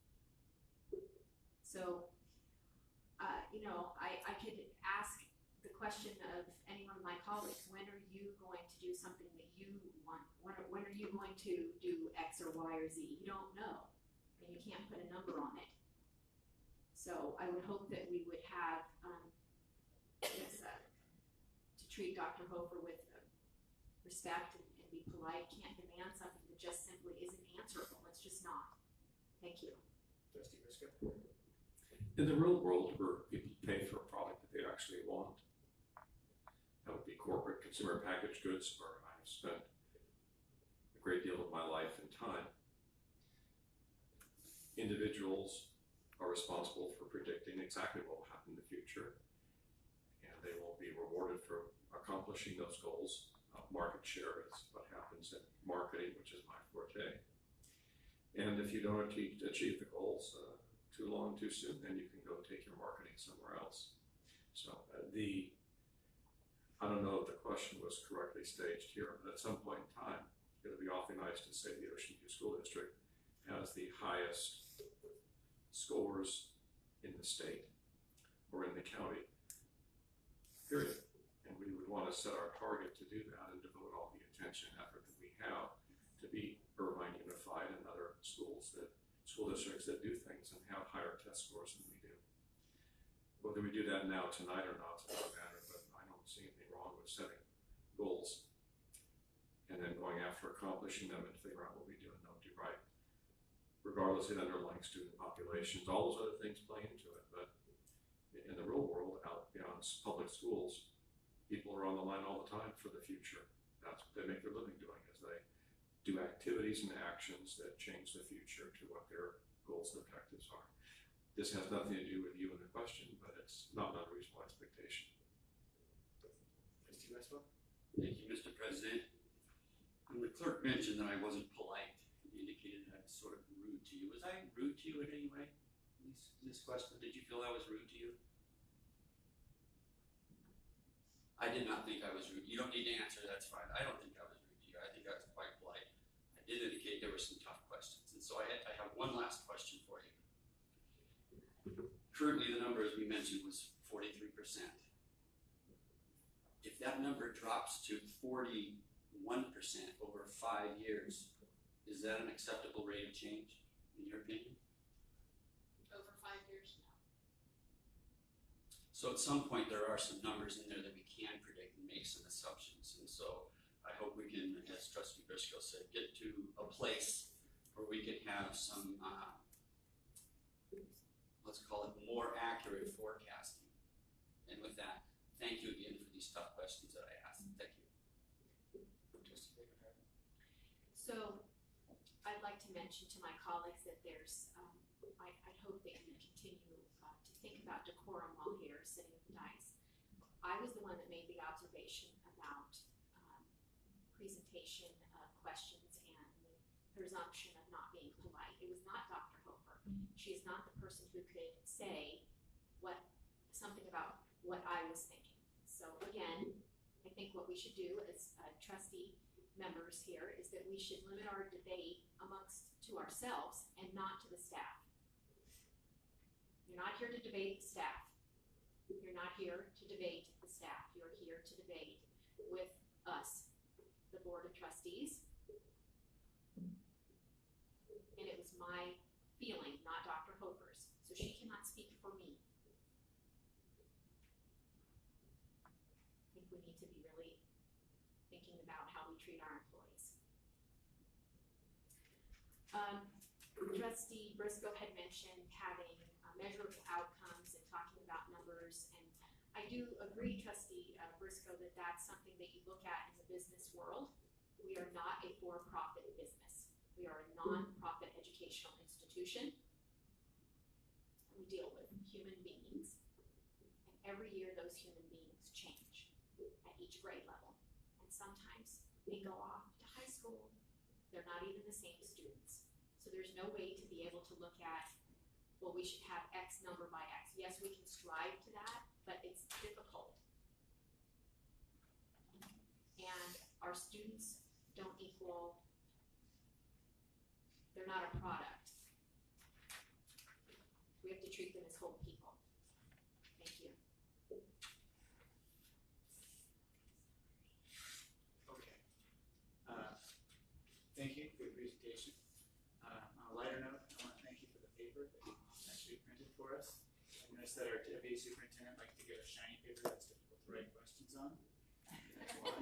S6: So, I could ask the question of any one of my colleagues, when are you going to do something that you want? When are you going to do X or Y or Z? You don't know, and you can't put a number on it. So I would hope that we would have, to treat Dr. Hofer with respect and be polite. Can't demand something that just simply isn't answerable. It's just not. Thank you.
S2: Trustee Briscoe.
S7: In the real world, where people pay for a product that they actually want, that would be corporate consumer packaged goods, where I have spent a great deal of my life and time. Individuals are responsible for predicting exactly what will happen in the future, and they will be rewarded for accomplishing those goals. Market share is what happens in marketing, which is my forte. And if you don't achieve the goals too long, too soon, then you can go take your marketing somewhere else. So I don't know if the question was correctly staged here, but at some point in time, it would be awfully nice to say the Ocean View School District has the highest scores in the state or in the county, period. And we would want to set our target to do that. attention and effort that we have to be Irvine Unified and other school districts that do things and have higher test scores than we do. Whether we do that now tonight or not, it doesn't matter, but I don't see anything wrong with setting goals and then going after accomplishing them and figure out what we do and don't do right, regardless of the underlying student populations. All those other things play into it, but in the real world, out beyond public schools, people are on the line all the time for the future. That's what they make their living doing, is they do activities and actions that change the future to what their goals and objectives are. This has nothing to do with you in the question, but it's not an unreasonable expectation.
S2: Trustee Westphal?
S5: Thank you, Mr. President. When the clerk mentioned that I wasn't polite, it indicated that I was sort of rude to you. Was I rude to you in any way? This question, did you feel I was rude to you? I did not think I was rude. You don't need to answer, that's fine. I don't think I was rude to you. I think I was quite polite. I did indicate there were some tough questions. And so I have one last question for you. Currently, the number, as we mentioned, was 43%. If that number drops to 41% over 5 years, is that an acceptable rate of change, in your opinion?
S6: Over 5 years now.
S5: So at some point, there are some numbers in there that we can predict and make some assumptions. And so I hope we can, as Trustee Briscoe said, get to a place where we can have some, let's call it more accurate forecasting. And with that, thank you again for these tough questions that I asked. Thank you.
S6: So I'd like to mention to my colleagues that there's, I hope that you continue to think about decorum while here sitting at the dais. I was the one that made the observation about presentation questions and the presumption of not being polite. It was not Dr. Hofer. She is not the person who could say something about what I was thinking. So again, I think what we should do as trustee members here is that we should limit our debate to ourselves and not to the staff. You're not here to debate the staff. You're not here to debate the staff. You're here to debate with us, the Board of Trustees. And it was my feeling, not Dr. Hofer's. So she cannot speak for me. I think we need to be really thinking about how we treat our employees. Trustee Briscoe had mentioned having measurable outcomes and talking about numbers, and I do agree, Trustee Briscoe, that that's something that you look at in the business world. We are not a for-profit business. We are a non-profit educational institution. We deal with human beings, and every year those human beings change at each grade level. And sometimes they go off to high school. They're not even the same students. So there's no way to be able to look at, well, we should have X number by X. Yes, we can strive to that, but it's difficult. And our students don't equal, they're not a product. We have to treat them as whole people. Thank you.
S2: Okay. Thank you for your presentation. On a lighter note, I want to thank you for the paper that you actually printed for us. I noticed that our deputy superintendent likes to get a shiny paper that's difficult to write questions on. That's why.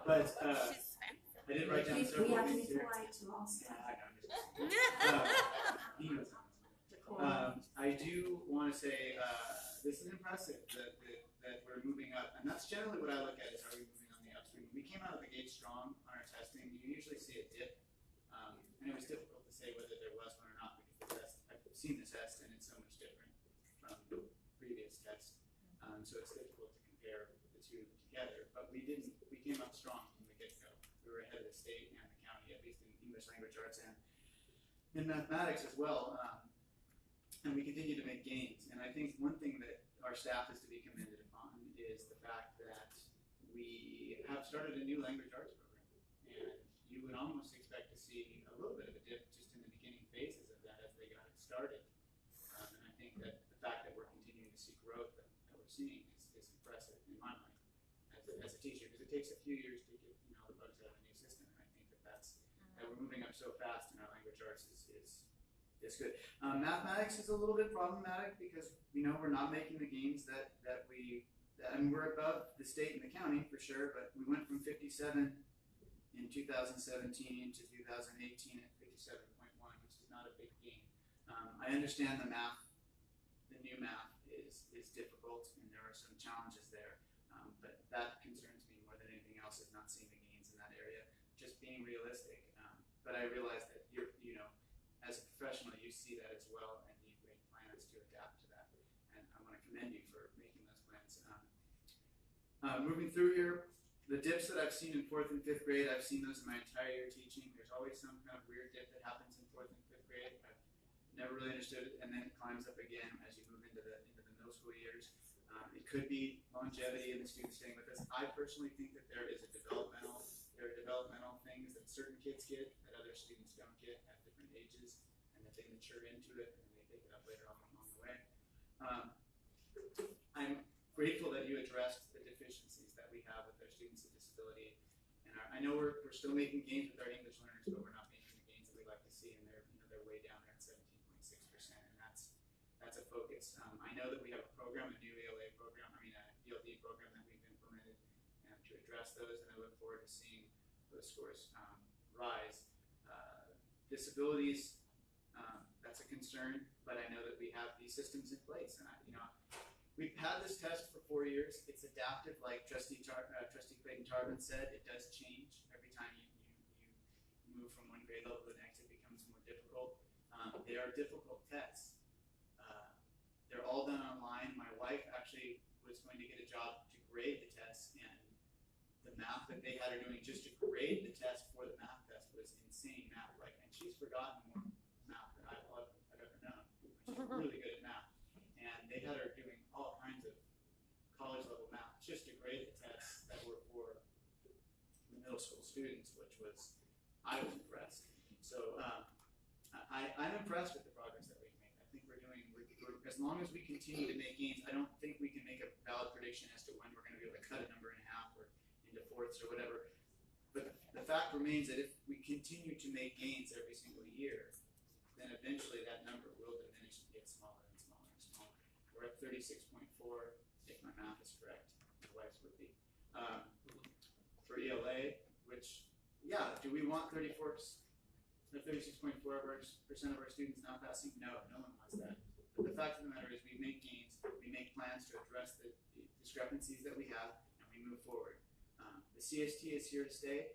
S2: But I did write down several things here. I do want to say this is impressive that we're moving up, and that's generally what I look at is, are we moving on the upswing? We came out of the gate strong on our testing. You usually see a dip, and it was difficult to say whether there was one or not because I've seen the test and it's so much different from the previous test, so it's difficult to compare the two together. But we came up strong from the get-go. We were ahead of the state and the county, at least in English language arts and in mathematics as well. And we continue to make gains. And I think one thing that our staff is to be commended upon is the fact that we have started a new language arts program. And you would almost expect to see a little bit of a dip just in the beginning phases of that as they got it started. And I think that the fact that we're continuing to see growth that we're seeing is impressive in my mind as a teacher, because it takes a few years to get the bugs out of a new system, and I think that we're moving up so fast in our language arts is good. Mathematics is a little bit problematic because we're not making the gains that we're above the state and the county for sure, but we went from 57 in 2017 to 2018 at 57.1, which is not a big gain. I understand the new math is difficult, and there are some challenges there, but that concerns me more than anything else, is not seeing the gains in that area. Just being realistic, but I realize that as a professional, you see that as well, and you make plans to adapt to that. And I want to commend you for making those plans. Moving through here, the dips that I've seen in 4th and 5th grade, I've seen those in my entire year teaching. There's always some kind of weird dip that happens in 4th and 5th grade. I've never really understood it, and then it climbs up again as you move into the middle school years. It could be longevity and the students staying with us. I personally think that there are developmental things that certain kids get that other students don't get at different ages, and that they mature into it and they take it up later on along the way. I'm grateful that you addressed the deficiencies that we have with our students with disability, and I know we're still making gains with our English learners, but we're not making the gains that we like to see, and they're way down there at 17.6%, and that's a focus. I know that we have a program, a new ELD program that we've implemented to address those, and I look forward to seeing those scores rise. Disabilities, that's a concern, but I know that we have these systems in place, and we've had this test for 4 years. It's adaptive, like Trustee Clayton Tarbin said. It does change every time you move from one grade level to the next. It becomes more difficult. They are difficult tests. They're all done online. My wife actually was going to get a job to grade the tests, and the math that they had her doing just to grade the test for the math test was insane math. And she's forgotten more math than I've ever known. She's really good at math, and they had her doing all kinds of college level math just to grade the tests that were for the middle school students, which was, I was impressed. So I'm impressed with the progress that we've made. I think as long as we continue to make gains, I don't think we can make a valid prediction as to when we're going to be able to cut a number in half or into fourths or whatever. But the fact remains that if we continue to make gains every single year, then eventually that number will diminish and get smaller and smaller and smaller. We're at 36.4, if my math is correct. My wife's would be. For ELA, which, do we want 36.4% of our students not passing? No one wants that. But the fact of the matter is we make gains, we make plans to address the discrepancies that we have, and we move forward. The CST is here to stay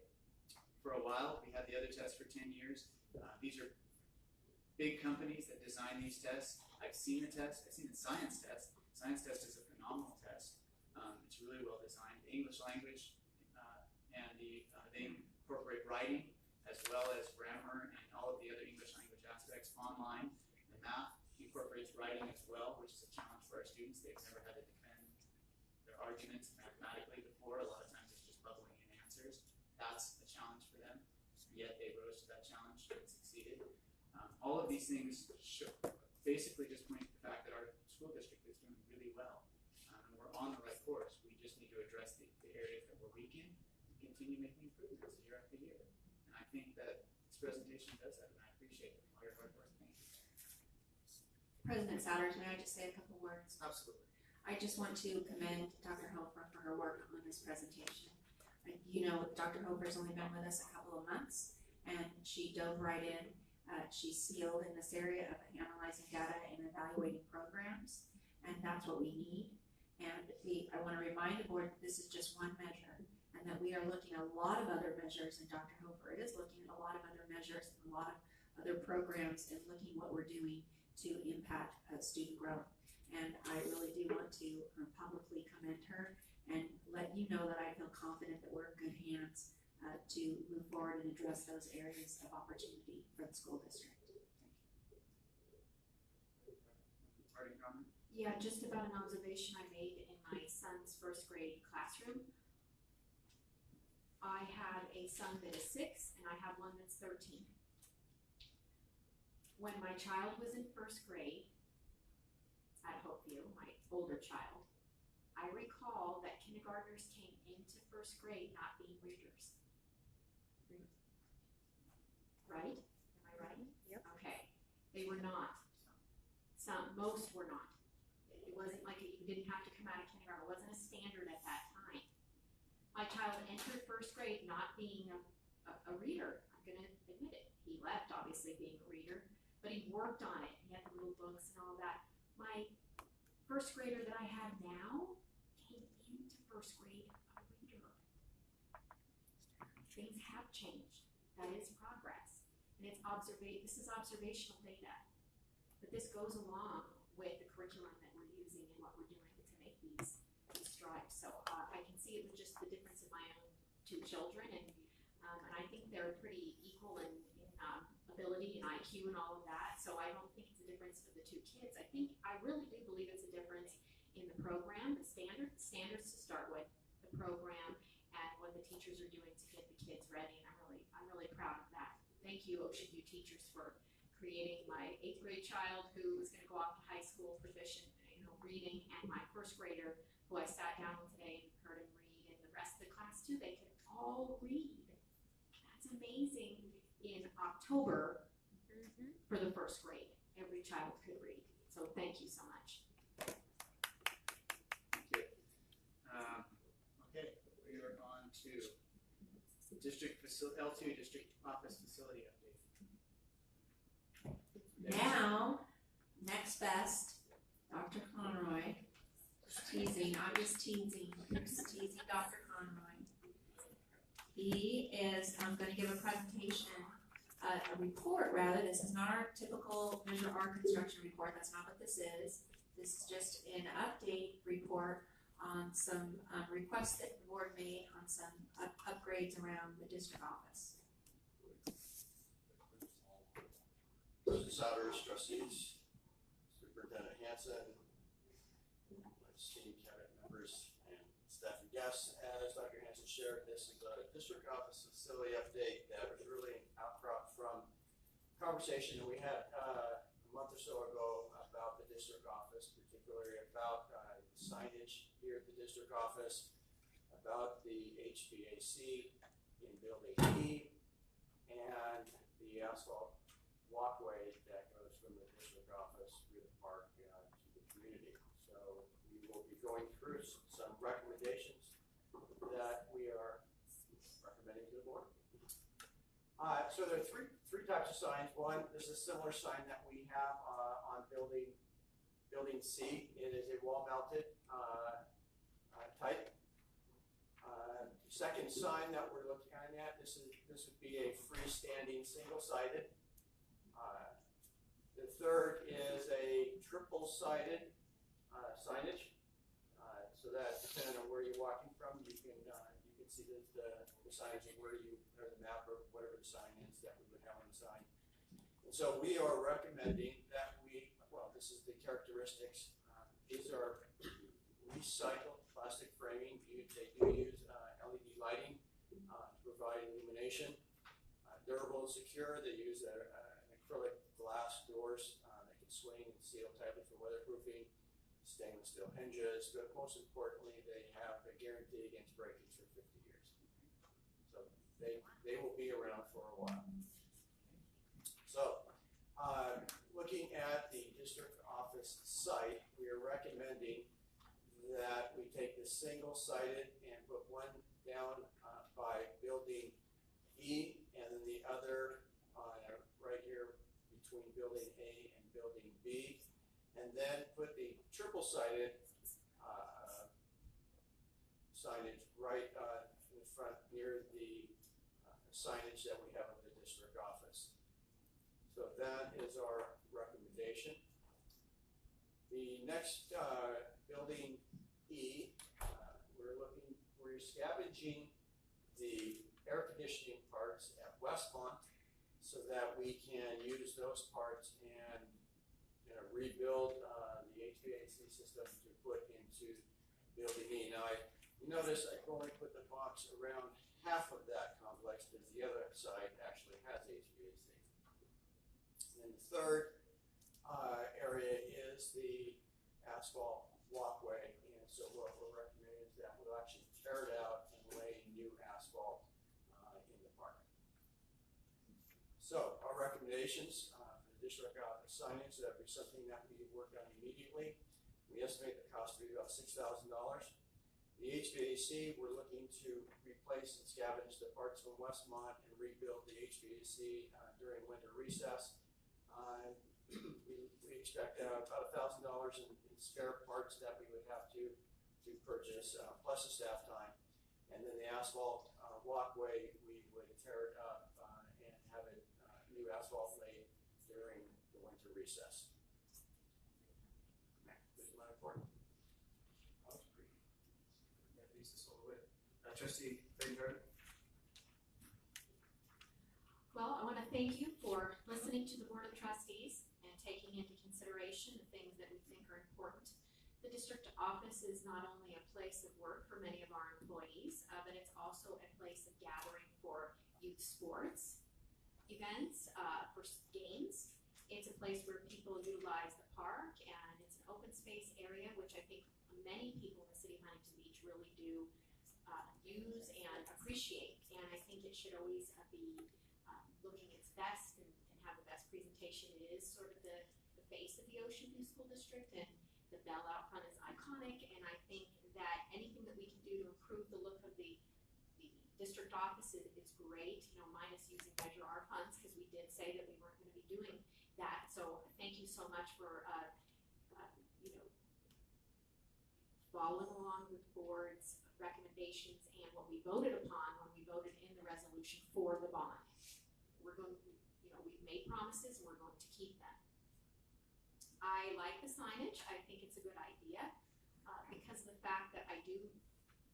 S2: for a while. We had the other tests for 10 years. These are big companies that design these tests. I've seen the test. I've seen the science test. Science test is a phenomenal test. It's really well designed. The English language and they incorporate writing as well as grammar and all of the other English language aspects online. The math incorporates writing as well, which is a challenge for our students. They've never had to defend their arguments mathematically before. A lot of times it's just bubbling in answers. That's a challenge for them, yet they rose to that challenge and succeeded. All of these things basically just point to the fact that our school district is doing really well, and we're on the right course. We just need to address the areas that we're weak in and continue making improvements year after year. And I think that this presentation does that, and I appreciate all your hard work. Thank you.
S6: President Souders, may I just say a couple words?
S2: Absolutely.
S6: I just want to commend Dr. Hofer for her work on this presentation. Dr. Hofer's only been with us a couple of months, and she dove right in. She's skilled in this area of analyzing data and evaluating programs, and that's what we need. And I want to remind the board that this is just one measure, and that we are looking at a lot of other measures, and Dr. Hofer is looking at a lot of other measures and a lot of other programs and looking what we're doing to impact student growth. And I really do want to publicly commend her and let you know that I feel confident that we're in good hands to move forward and address those areas of opportunity for the school district.
S2: Parting comment?
S6: Yeah, just about an observation I made in my son's first grade classroom. I have a son that is 6 and I have one that's 13. When my child was in first grade at Hopeview, my older child, I recall that kindergartners came into first grade not being readers. Right? Am I right?
S9: Yep.
S6: Okay. They were not. Most were not. It wasn't like you didn't have to come out of kindergarten. It wasn't a standard at that time. My child entered first grade not being a reader. I'm going to admit it. He left, obviously, being a reader, but he worked on it. He had the little books and all that. My first grader that I have now came into first grade a reader. Things have changed. That is progress. And it's this is observational data. But this goes along with the curriculum that we're using and what we're doing to make these strides. So I can see it with just the difference in my own two children, and I think they're pretty equal in ability and IQ and all of that. So I don't think it's a difference of the two kids. I really do believe it's a difference in the program, the standards to start with, the program, and what the teachers are doing to get the kids ready. And I'm really proud of that. Thank you, Ocean View teachers, for creating my 8th grade child who was going to go off to high school proficient, reading, and my first grader who I sat down with today and heard him read, and the rest of the class too. They could all read. That's amazing. In October, for the first grade, every child could read. So thank you so much.
S2: Thank you. Okay, we are on to district L2 district office facility update.
S15: Now, next best, Dr. Conroy. Teasing, I'm just teasing. Just teasing Dr. Conroy. He is going to give a presentation, a report rather. This is not our typical visual art construction report. That's not what this is. This is just an update report on some requests that the board made on some upgrades around the district office.
S16: President Souders, trustees, Superintendent Hanson, esteemed cabinet members, and staff and guests. As Dr. Hanson shared, this is a district office facility update that was really an outcrop from a conversation that we had a month or so ago about the district office, particularly about signage here at the district office, about the HVAC in Building E, and the asphalt walkway that goes from the district office through the park to the community. So we will be going through some recommendations that we are recommending to the board. So there are three types of signs. One, this is a similar sign that we have on building C. It is a wall-mounted type. Second sign that we're looking at, this would be a freestanding single-sided. The third is a triple-sided signage, so that depending on where you're walking from, you can see the signage of or the map or whatever the sign is that we would have on the sign. And so we are recommending that this is the characteristics. These are recycled plastic framing. They do use LED lighting to provide illumination. Durable and secure. They use an acrylic glass doors that can swing and seal tightly for weatherproofing, stainless steel hinges, but most importantly, they have a guarantee against breakage for 50 years. So they will be around for a while. So looking at the district office site, we are recommending that we take the single-sided and put one down by building E, and then the other right here between building A and building B, and then put the triple-sided signage right in front near the signage that we have of the district office. So that is our recommendation. The next building E, we're scavenging the air conditioning parts at Westmont so that we can use those parts and rebuild the HVAC system to put into building E. Now, you notice I only put the box around half of that complex because the other side actually has HVAC. And the third area is the asphalt walkway. And So what we're recommending is that we'll actually tear it out and lay new asphalt in the park. So our recommendations for the district signage, that would be something that we work on immediately. We estimate the cost to be about $6,000. The HVAC, we're looking to replace and scavenge the parts from Westmont and rebuild the HVAC during winter recess. We expect about $1,000 in spare parts that we would have to purchase, plus the staff time. And then the asphalt walkway, we would tear it up and have it new asphalt laid during the winter recess. There's my report.
S2: That leads us all the way. Trustee Pinehurst.
S6: Well, I want to thank you for listening to the Board of Trustees and taking into consideration the things that we think are important. The district office is not only a place of work for many of our employees, but it's also a place of gathering for youth sports events, for games. It's a place where people utilize the park, and it's an open space area, which I think many people in the city of Huntington Beach really do use and appreciate. And I think it should always be looking its best and have the best presentation. It is sort of the face of the Ocean View School District, and the bell out front is iconic. And I think that anything that we can do to improve the look of the district office is great, you know, minus using Measure R funds, because we did say that we weren't going to be doing that. So thank you so much for, you know, following along with the board's recommendations and what we voted upon when we voted in the resolution for the bond. We're going, you know, we've made promises and we're going to keep them. I like the signage. I think it's a good idea because of the fact that I do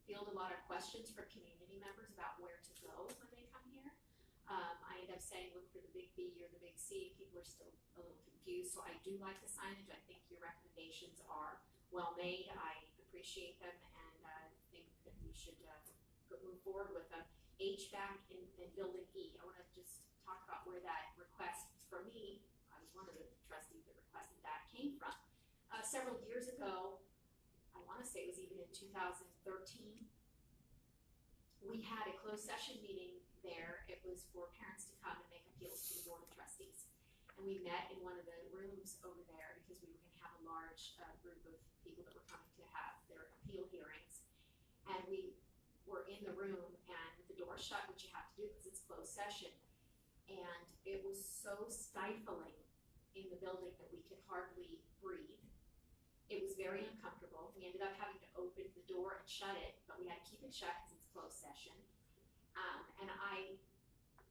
S6: field a lot of questions from community members about where to go when they come here. I end up saying, look for the big B or the big C. People are still a little confused. So I do like the signage. I think your recommendations are well made. I appreciate them, and I think that we should move forward with them. HVAC in Building E. I want to just talk about where that request from me, I was one of the trustees that requested that, came from. Several years ago, I want to say it was even in 2013, we had a closed session meeting there. It was for parents to come and make appeals to the Board of Trustees. And we met in one of the rooms over there because we were going to have a large group of people that were coming to have their appeal hearings. And we were in the room and the door shut, which you have to do because it's closed session. And it was so stifling in the building that we could hardly breathe. It was very uncomfortable. We ended up having to open the door and shut it, but we had to keep it shut because it's closed session. And I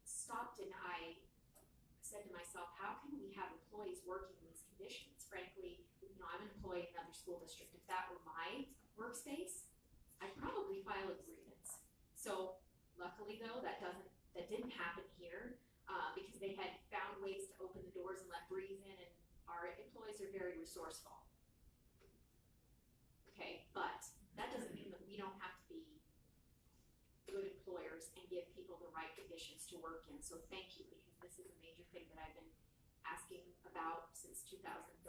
S6: stopped and I said to myself, how can we have employees working in these conditions? Frankly, you know, I'm an employee in another school district. If that were my workspace, I'd probably file a grievance. So luckily though, that didn't happen here because they had found ways to open the doors and let breeze in, and our employees are very resourceful. Okay, but that doesn't mean that we don't have to be good employers and give people the right conditions to work in. So thank you, because this is a major thing that I've been asking about since 2013.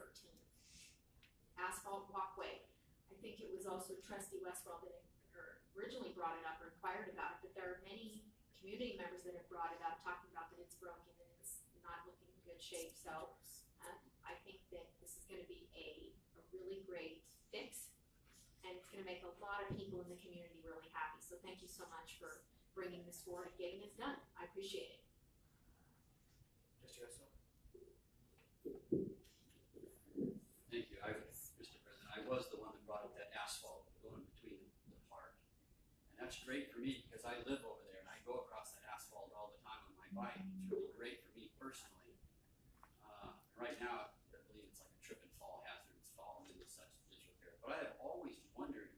S6: Asphalt walkway. I think it was also Trustee Westwell that originally brought it up or inquired about it, but there are many community members that have brought it up, talking about that it's broken and it's not looking in good shape. So I think that this is going to be a really great fix, and it's going to make a lot of people in the community really happy. So thank you so much for bringing this forward and getting this done. I appreciate it.
S2: Mr. Russell.
S5: Thank you. Mr. President, I was the one that brought up that asphalt going between the park. And that's great for me because I live over there and I go across that asphalt all the time on my bike. It's really great for me personally. Right now, I believe it's like a trip and fall hazard. It's fallen into such disrepair. But I have always wondered,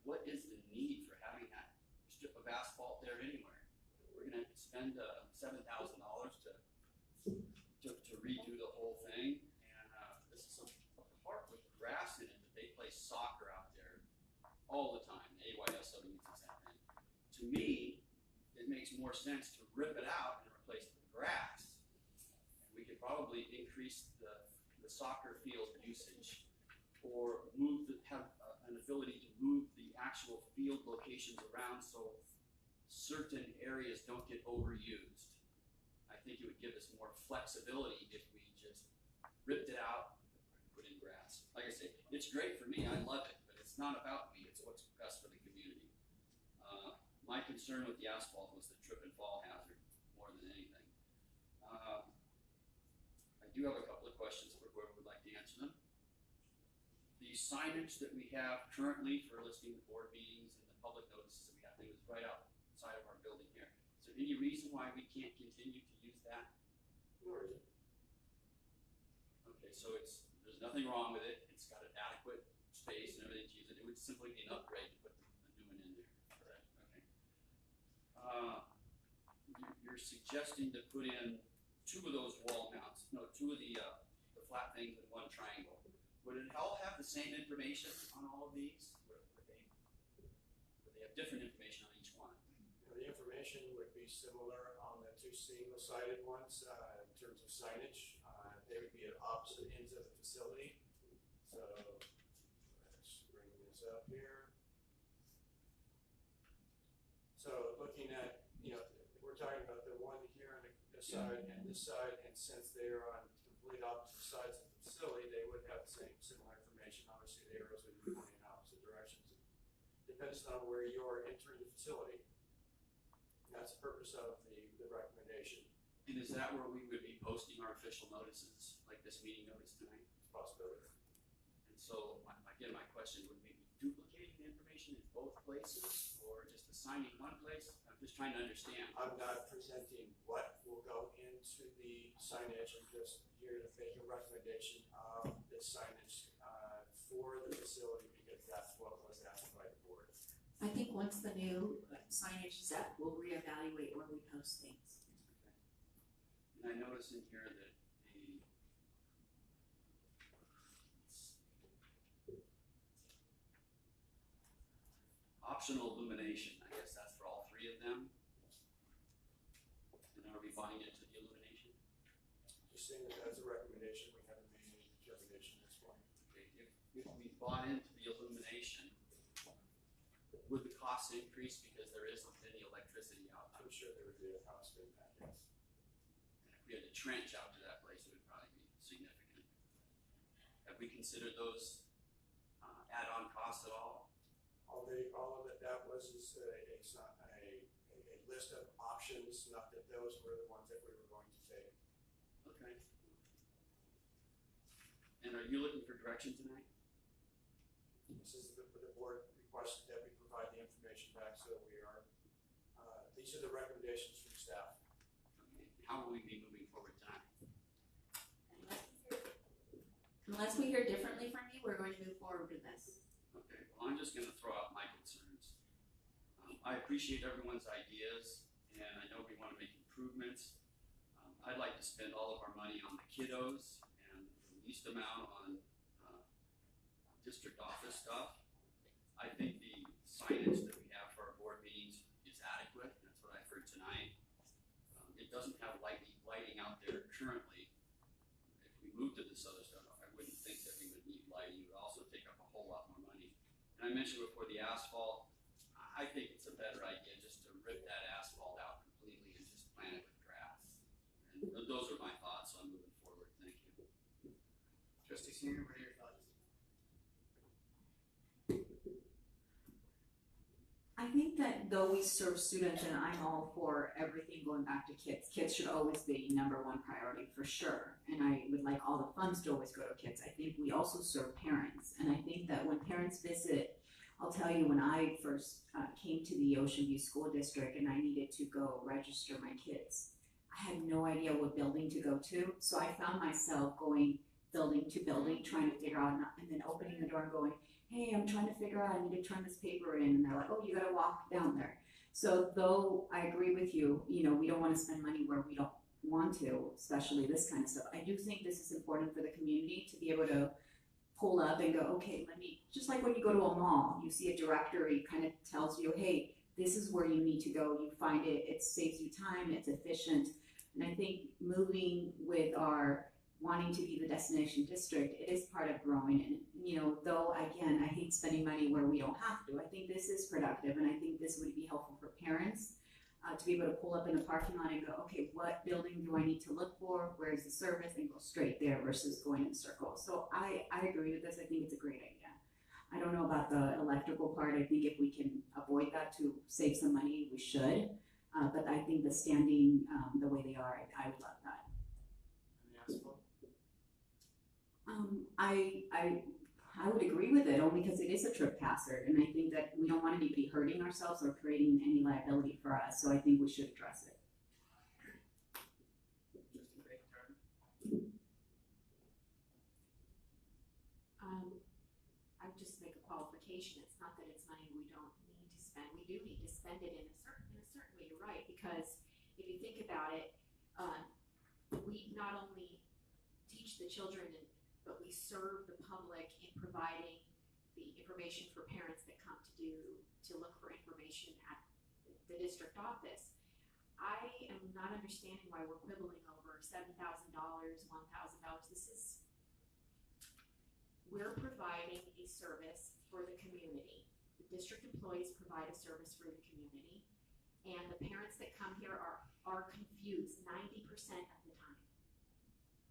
S5: what is the need for having that strip of asphalt there anywhere? We're going to spend $7,000 to redo the whole thing. And this is a park with grass in it that they play soccer out there all the time. The AYSO uses that thing. To me, it makes more sense to rip it out and replace it with grass. And we could probably increase the soccer field usage, or have a an ability to move the actual field locations around so certain areas don't get overused. I think it would give us more flexibility if we just ripped it out and put in grass. Like I say, it's great for me, I love it, but it's not about me, it's what's best for the community. My concern with the asphalt was the trip and fall hazard more than anything. I do have a couple of questions for whoever would like to answer them. The signage that we have currently for listing the board meetings and the public notices that we have, it was right outside of our building here. Is there any reason why we can't continue to use that?
S16: No reason.
S5: Okay, so there's nothing wrong with it. It's got an adequate space and everything to use it. It would simply be an upgrade to put a new one in there. Correct. Okay. You're suggesting to put in two of those wall mounts, no, two of the flat things and one triangle. Would it all have the same information on all of these? Would they have different information on each one?
S16: The information would be similar on the two single-sided ones in terms of signage. They would be at opposite ends of the facility. So let's bring this up here. So looking at, we're talking about the one here on this side and this side, and since they are on complete opposite sides of the facility, they would have the same similar information. Obviously, the arrows would be pointing in opposite directions. Depends on where you're entering the facility. That's the purpose of the recommendation.
S5: And is that where we would be posting our official notices, like this meeting notice tonight?
S16: It's a possibility.
S5: And so, again, my question, would we be duplicating the information in both places, or just assigning one place? I'm just trying to understand.
S16: I'm not presenting what will go into the signage. I'm just here to make a recommendation of the signage for the facility, because that's what was asked by the board.
S15: I think once the new signage is up, we'll reevaluate where we post things.
S5: And I notice in here that optional illumination, I guess that's for all three of them. And are we buying into the illumination?
S16: Just saying that as a recommendation, we haven't made any determination at this point.
S5: Okay, if we bought into the illumination, would the cost increase because there isn't any electricity out there?
S16: I'm sure there would be a cost in that, yes.
S5: And if we had to trench out to that place, it would probably be significant. Have we considered those add-on costs at all?
S16: All of it, that was is a list of options, not that those were the ones that we were going to take.
S5: Okay. And are you looking for direction tonight?
S16: This is the board requested that we provide the information back, so we are, these are the recommendations from staff.
S5: Okay. How will we be moving forward tonight?
S15: Unless we hear differently from you, we're going to move forward with this.
S5: Okay, well, I'm just going to throw out my concerns. I appreciate everyone's ideas, and I know we want to make improvements. I'd like to spend all of our money on the kiddos and the least amount on district office stuff. I think the signage that we have for our board meetings is adequate. That's what I've heard tonight. It doesn't have lighting out there currently. If we moved to this other stuff, I wouldn't think that we would need lighting. It would also take up a whole lot more money. And I mentioned before the asphalt. I think it's a better idea just to rip that asphalt out completely and just plant it with grass. And those are my thoughts on moving forward. Thank you.
S2: Trustee Senior, what are your thoughts?
S4: I think that though we serve students, and I'm all for everything going back to kids, kids should always be number one priority for sure. And I would like all the funds to always go to kids. I think we also serve parents. And I think that when parents visit, I'll tell you, when I first came to the Ocean View School District and I needed to go register my kids, I had no idea what building to go to. So I found myself going building to building, trying to figure out, and then opening the door and going, hey, I'm trying to figure out, I need to turn this paper in. And they're like, oh, you gotta walk down there. So though I agree with you, we don't want to spend money where we don't want to, especially this kind of stuff. I do think this is important for the community to be able to pull up and go, okay, just like when you go to a mall, you see a directory kind of tells you, hey, this is where you need to go. You find it, it saves you time, it's efficient. And I think moving with our wanting to be the destination district, it is part of growing. And you know, though again, I hate spending money where we don't have to. I think this is productive, and I think this would be helpful for parents to be able to pull up in the parking lot and go, okay, what building do I need to look for? Where's the service? And go straight there versus going in circles. So I agree with this. I think it's a great idea. I don't know about the electrical part. I think if we can avoid that to save some money, we should. But I think the standing the way they are, I would love that.
S2: And the asphalt?
S4: I would agree with it only because it is a trip hazard, and I think that we don't want anybody hurting ourselves or creating any liability for us. So I think we should address it.
S6: I would just make a qualification. It's not that it's money we don't need to spend. We do need to spend it in a certain way. You're right, because if you think about it, we not only teach the children, but we serve the public in providing the information for parents that come to look for information at the district office. I am not understanding why we're quibbling over $7,000, $1,000. We're providing a service for the community. The district employees provide a service for the community, and the parents that come here are confused 90% of the time.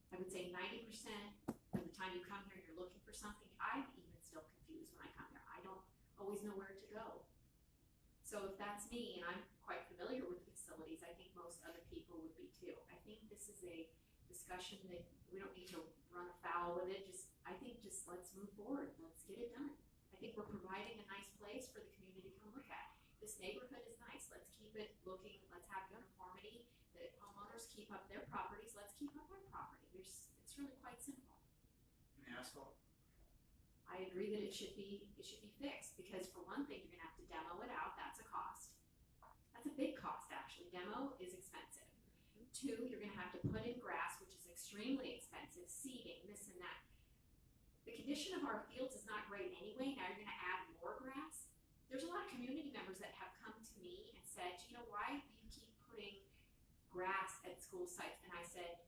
S6: I would say 90% of the time you come here, you're looking for something. I'm even still confused when I come here. I don't always know where to go. So if that's me, and I'm quite familiar with the facilities, I think most other people would be too. I think this is a discussion that we don't need to run afoul with it. I think let's move forward. Let's get it done. I think we're providing a nice place for the community to come look at. This neighborhood is nice. Let's keep it looking. Let's have uniformity. The homeowners keep up their properties. Let's keep up our property. It's really quite simple.
S2: And the asphalt?
S6: I agree that it should be fixed, because for one thing, you're gonna have to demo it out. That's a cost. That's a big cost, actually. Demo is expensive. 2, you're gonna have to put in grass, which is extremely expensive, seeding, this and that. The condition of our fields is not great anyway. Now you're gonna add more grass. There's a lot of community members that have come to me and said, you know, why do you keep putting grass at school sites? And I said,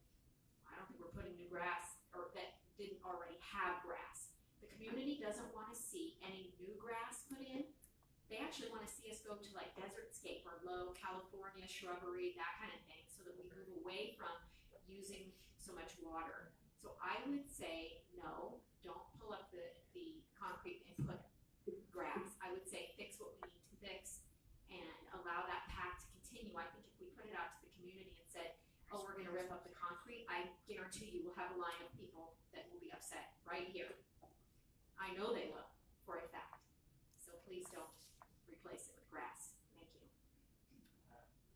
S6: I don't think we're putting new grass or that didn't already have grass. The community doesn't want to see any new grass put in. They actually want to see us go to like desertscape or low California shrubbery, that kind of thing, so that we move away from using so much water. So I would say, no, don't pull up the concrete and put grass. I would say fix what we need to fix and allow that path to continue. I think if we put it out to the community and said, oh, we're going to rip up the concrete, I guarantee you we'll have a line of people that will be upset right here. I know they will, for a fact. So please don't replace it with grass. Thank you.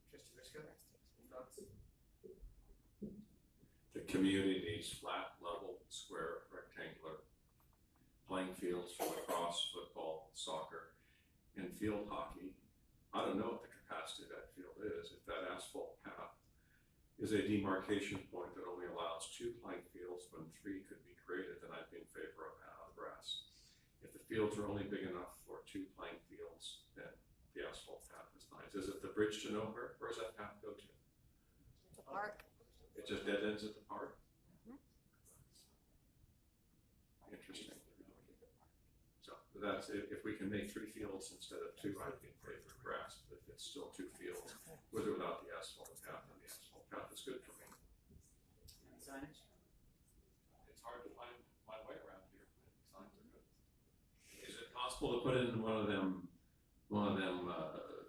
S2: Trustee Briscoe, thoughts?
S7: The community needs flat, level, square, rectangular playing fields for lacrosse, football, soccer, and field hockey. I don't know what the capacity of that field is. If that asphalt path is a demarcation point that only allows 2 playing fields when 3 could be created, then I'd be in favor of grass. If the fields are only big enough for 2 playing fields, then the asphalt path is nice. Is it the bridge to nowhere? Where does that path go to?
S15: The park.
S7: It just dead ends at the park? Interesting. So that's if we can make 3 fields instead of 2, I'd be in favor of grass. But if it's still 2 fields, with or without the asphalt path, then the asphalt path is good for me.
S2: And signage?
S7: It's hard to find my way around here. I think signs are good. Is it possible to put in one of them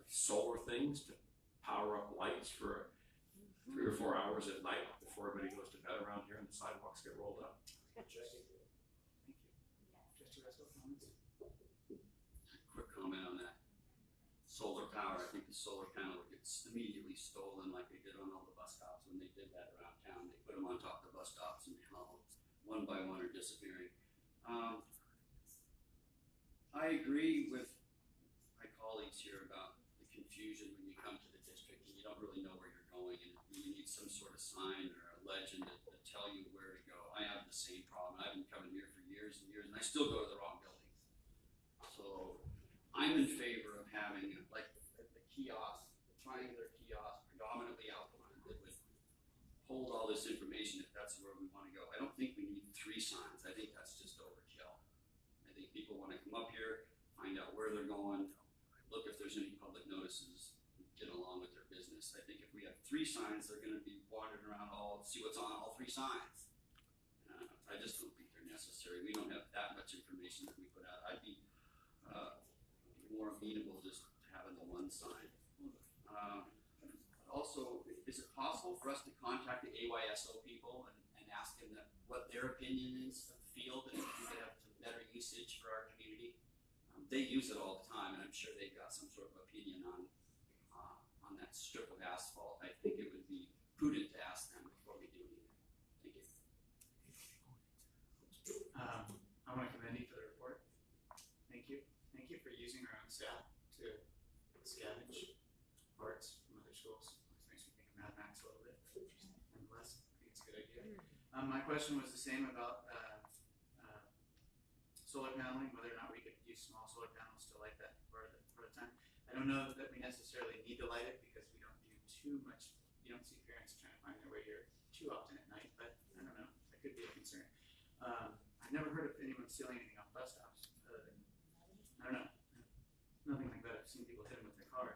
S7: solar things to power up lights for 3 or 4 hours at night before everybody goes to bed around here and the sidewalks get rolled up?
S2: Thank you. Trustee Russell, comments?
S5: Quick comment on that. Solar power, I think the solar panel gets immediately stolen like they did on all the bus stops when they did that around town. They put them on top of the bus stops and all one by one are disappearing. I agree with my colleagues here about the confusion when you come to the district and you don't really know where you're going, and you need some sort of sign or a legend that tell you where to go. I have the same problem. I've been coming here for years and years, and I still go to the wrong buildings. So I'm in favor of having like the kiosk, the triangular kiosk, predominantly outlined, that would hold all this information if that's where we want to go. I don't think we need 3 signs. I think that's just overkill. come up here, find out where they're going, look if there's any public notices, get along with their business. I think if we have 3 signs, they're going to be wandering around see what's on all 3 signs. I just don't think they're necessary. We don't have that much information that we put out. I'd be more amenable just having the 1 sign. Also, is it possible for us to contact the AYSO people and ask them what their opinion is of the field and if we could have some better usage for our community? They use it all the time, and I'm sure they've got some sort of opinion on that strip of asphalt. I think it would be prudent to ask them before we do anything. Thank you.
S2: I want to commend you for the report. Thank you. Thank you for using our own staff to scavenge parts from other schools. It makes me think of Mad Max a little bit. Nonetheless, I think it's a good idea. My question was the same about solar paneling, whether or not we could use small solar panels to light that for the time. I don't know that we necessarily need to light it because we don't do too much. You don't see parents trying to find their way here too often at night, but I don't know. That could be a concern. I've never heard of anyone stealing anything off bus stops. Other than, I don't know. Nothing like that. I've seen people hit them with their cars.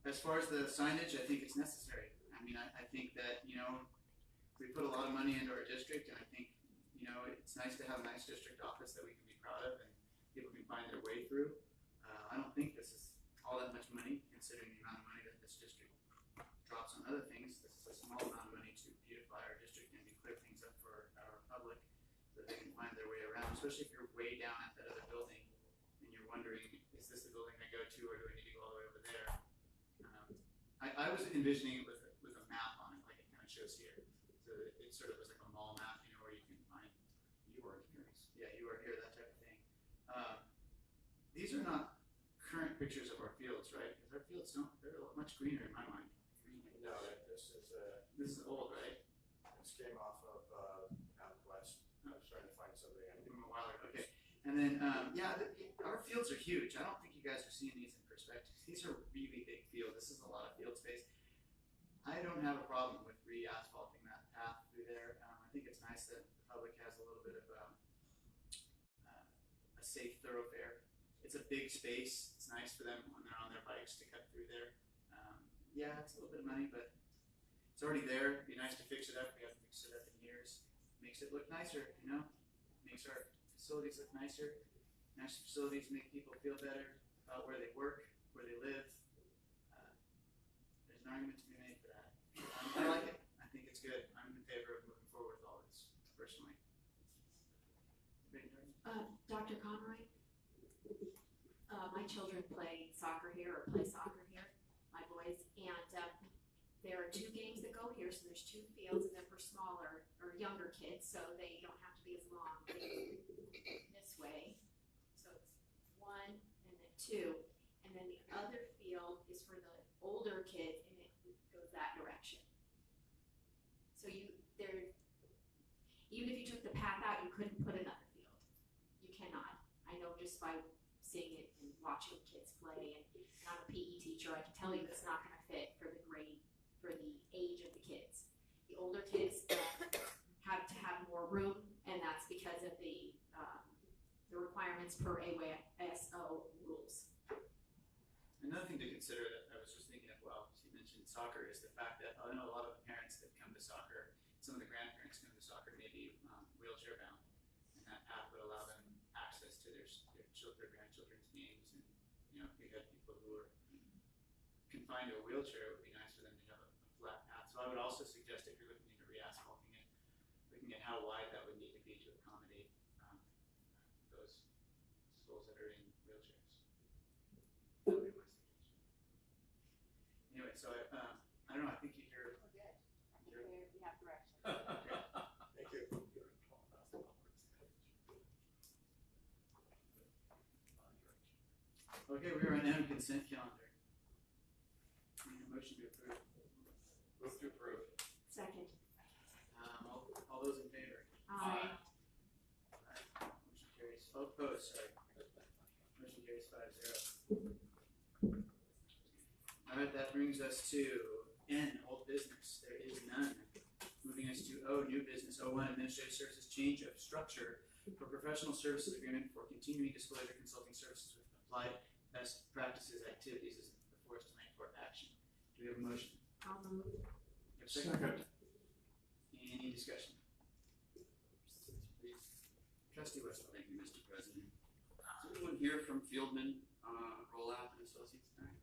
S2: As far as the signage, I think it's necessary. I mean, I think that, we put a lot of money into our district, and I think, it's nice to have a nice district office that we can be proud of and people can find their way through. I don't think this is all that much money, considering the amount of money that this district drops on other things. This is a small amount of money to beautify our district and to clear things up for our public so that they can find their way around, especially if you're way down at that other building and you're wondering, is this the building I go to, or do I need to go all the way over there? I was envisioning it with a map on it, like it kind of shows here. So it sort of was like a mall map, where you can find, you are here, that type of thing. These are not current pictures of our fields, right? Because our fields they're much greener in my mind.
S16: No,
S2: This is old, right?
S16: This came off of out west. I was trying to find something.
S2: From a while ago. Okay. And then, our fields are huge. I don't think you guys are seeing these in perspective. These are really big fields. This is a lot of field space. I don't have a problem with re-asphalting that path through there. I think it's nice that the public has a little bit of a safe thoroughfare. It's a big space. It's nice for them when they're on their bikes to cut through there. It's a little bit of money, but it's already there. It'd be nice to fix it up. We haven't fixed it up in years. Makes it look nicer, Makes our facilities look nicer. Nice facilities make people feel better about where they work, where they live. There's an argument to be made for that. I like it. I think it's good. I'm in favor of moving forward with all this, personally.
S6: Dr. Conroy, my children play soccer here, my boys, and there are 2 games that go here, so there's 2 fields, and then for smaller or younger kids, so they don't have to be as long. They go this way, so it's 1 and then 2, and then the other field is for the older kids, and it goes that direction. So even if you took the path out, you couldn't put another field. You cannot. I know just by seeing it and watching kids play, and I'm a PE teacher, I can tell you it's not going to fit for the age of the kids. The older kids have to have more room, and that's because of the requirements per AYSO rules.
S2: Another thing to consider that I was just thinking of while she mentioned soccer is the fact that I know a lot of the parents that come to soccer, some of the grandparents come to soccer may be wheelchair bound, and that path would allow them access to their grandchildren's games. And if we had people who are confined to a wheelchair, it would be nice for them to have a flat path. So I would also suggest, if you're looking into re-asphalting it, looking at how wide that would need to be to accommodate those souls that are in wheelchairs. That would be my suggestion. Anyway, so I don't know. I think you hear.
S13: We're good. We have direction.
S2: Okay.
S16: Thank you.
S2: Okay, we are on M, consent calendar. Need a motion to approve.
S16: Move to approve.
S6: Second.
S2: All those in favor?
S6: Aye.
S2: Motion carries. Opposed, sorry. Motion carries 5-0. All right, that brings us to N, old business. There is none. Moving us complaints to O, new business, O1, administrative services, change of structure for professional services agreement for continuing disclosure consulting services with applied best practices activities is before us tonight for action. Do we have a motion?
S6: I'll move.
S2: You have a second? Any discussion? Trustee Westphal.
S5: Thank you, Mr. President. Is anyone here from Fieldman, Rollout and Associates tonight?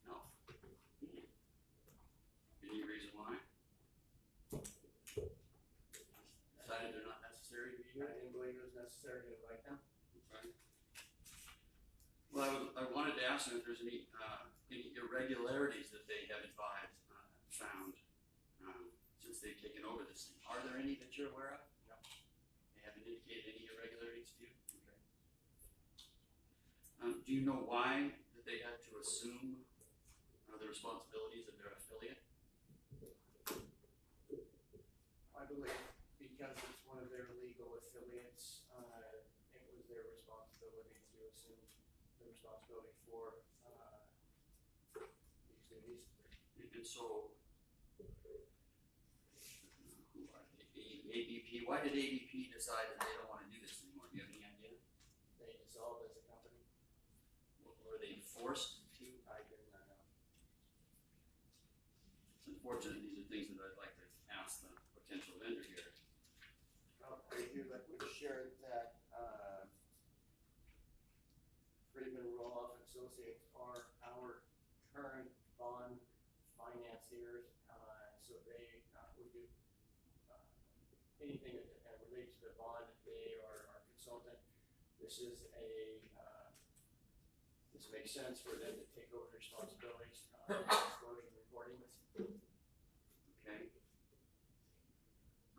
S5: No. Any reason why? Decided they're not necessary to be here?
S16: I didn't believe it was necessary to invite them.
S5: Okay. Well, I wanted to ask them if there's any irregularities that they have advised, found, since they've taken over this thing. Are there any that you're aware of?
S16: No.
S5: They haven't indicated any irregularities to you? Okay. Do you know why that they had to assume the responsibilities of their affiliate?
S16: I believe because it's one of their legal affiliates, it was their responsibility to assume the responsibility for these duties.
S5: And so, who are they? ABP. Why did ABP decide that they don't want to do this anymore? Do you have any idea?
S16: They dissolved as a company.
S5: Were they forced to?
S16: I do not know.
S5: It's unfortunate. These are things that I'd like to ask the potential vendor here.
S16: I do like to share that Friedman Roloff Associates are our current bond financiers, so they we do anything that relates to the bond. They are our consultant. This is this makes sense for them to take over responsibilities, disclosure and reporting.
S5: Okay.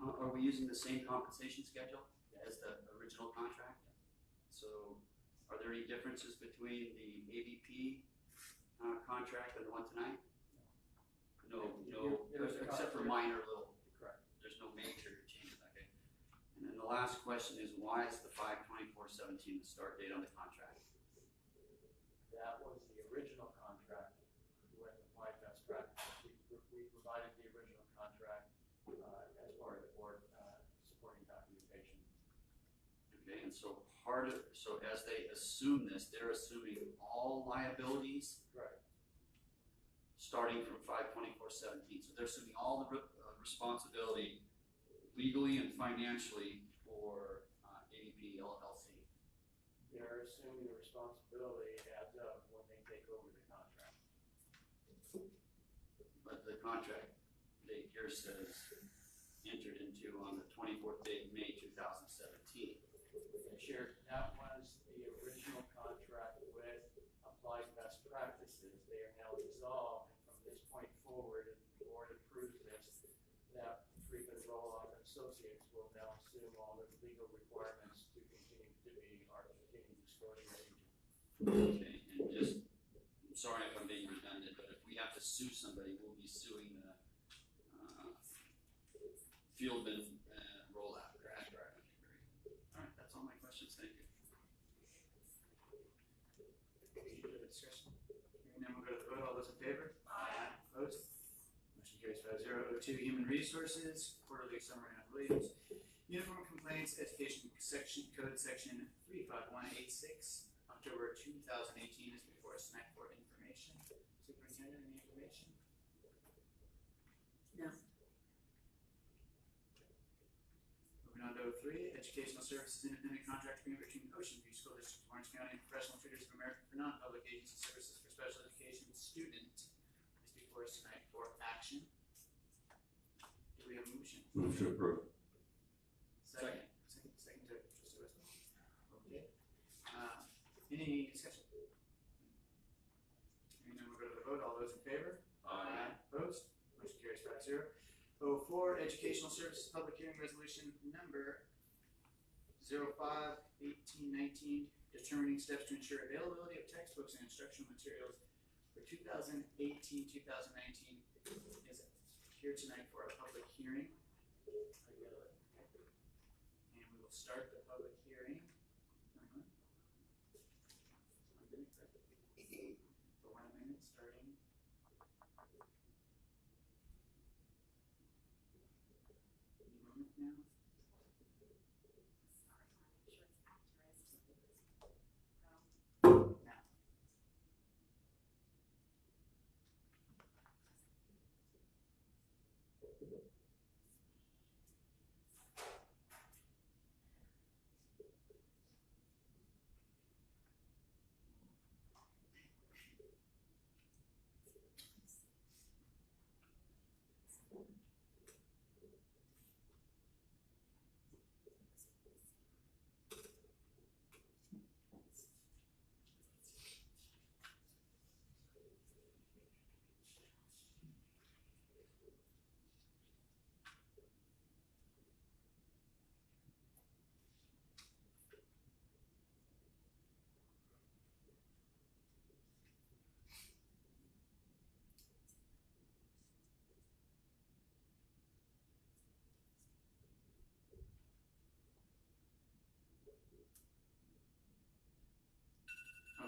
S5: Are we using the same compensation schedule as the original contract? So, are there any differences between the ABP contract and the one tonight? No, except for minor little.
S16: Correct.
S5: There's no major changes. Okay. And then the last question is, why is the 5/24/17 the start date on the contract?
S16: That was the original contract with applied best practices. We provided the original contract as part of the board supporting documentation.
S5: Okay, and so as they assume this, they're assuming all liabilities.
S16: Right.
S5: Starting from 5/24/17, so they're assuming all the responsibility legally and financially for ABP LLC.
S16: They're assuming the responsibility as of when they take over the contract.
S5: But the contract date here says entered into on the 24th day of May 2017.
S16: Sure, that was the original contract with applied best practices. They are now dissolved, and from this point forward, if the board approves this, that Friedman Roloff Associates will now assume all the legal requirements to continue to be our continuing disclosure agent.
S5: Okay, and just, I'm sorry if I'm being redundant, but if we have to sue somebody, we'll be suing the Fieldman rollout, correct? Right. Okay, very good. All right, that's all my questions. Thank you.
S2: Any further discussion? Hearing none, we'll go to the vote. All those in favor? Aye. Opposed? Motion carries 5-0. O2, Human Resources, quarterly summary on Williams. Uniform Complaints Education Section Code Section 35186, October 2018 is before us tonight for information. Superintendent, any information?
S4: No.
S2: Moving on to O3, Educational Services Independent Contract Agreement between Ocean View School District, Orange County, and Professional Tutors of America for non-public agency services for special education student is before us tonight for action. Do we have a motion?
S7: Move to approve.
S2: Second to Trustee Westphal. Okay. Any discussion? Hearing none, we'll go to the vote. All those in favor?
S7: Aye.
S2: Opposed? Motion carries 5-0. O4, Educational Services Public Hearing Resolution Number 05-1819, determining steps to ensure availability of textbooks and instructional materials for 2018-2019 is here tonight for a public hearing. And we will start the public hearing. For 1 minute, starting now? No.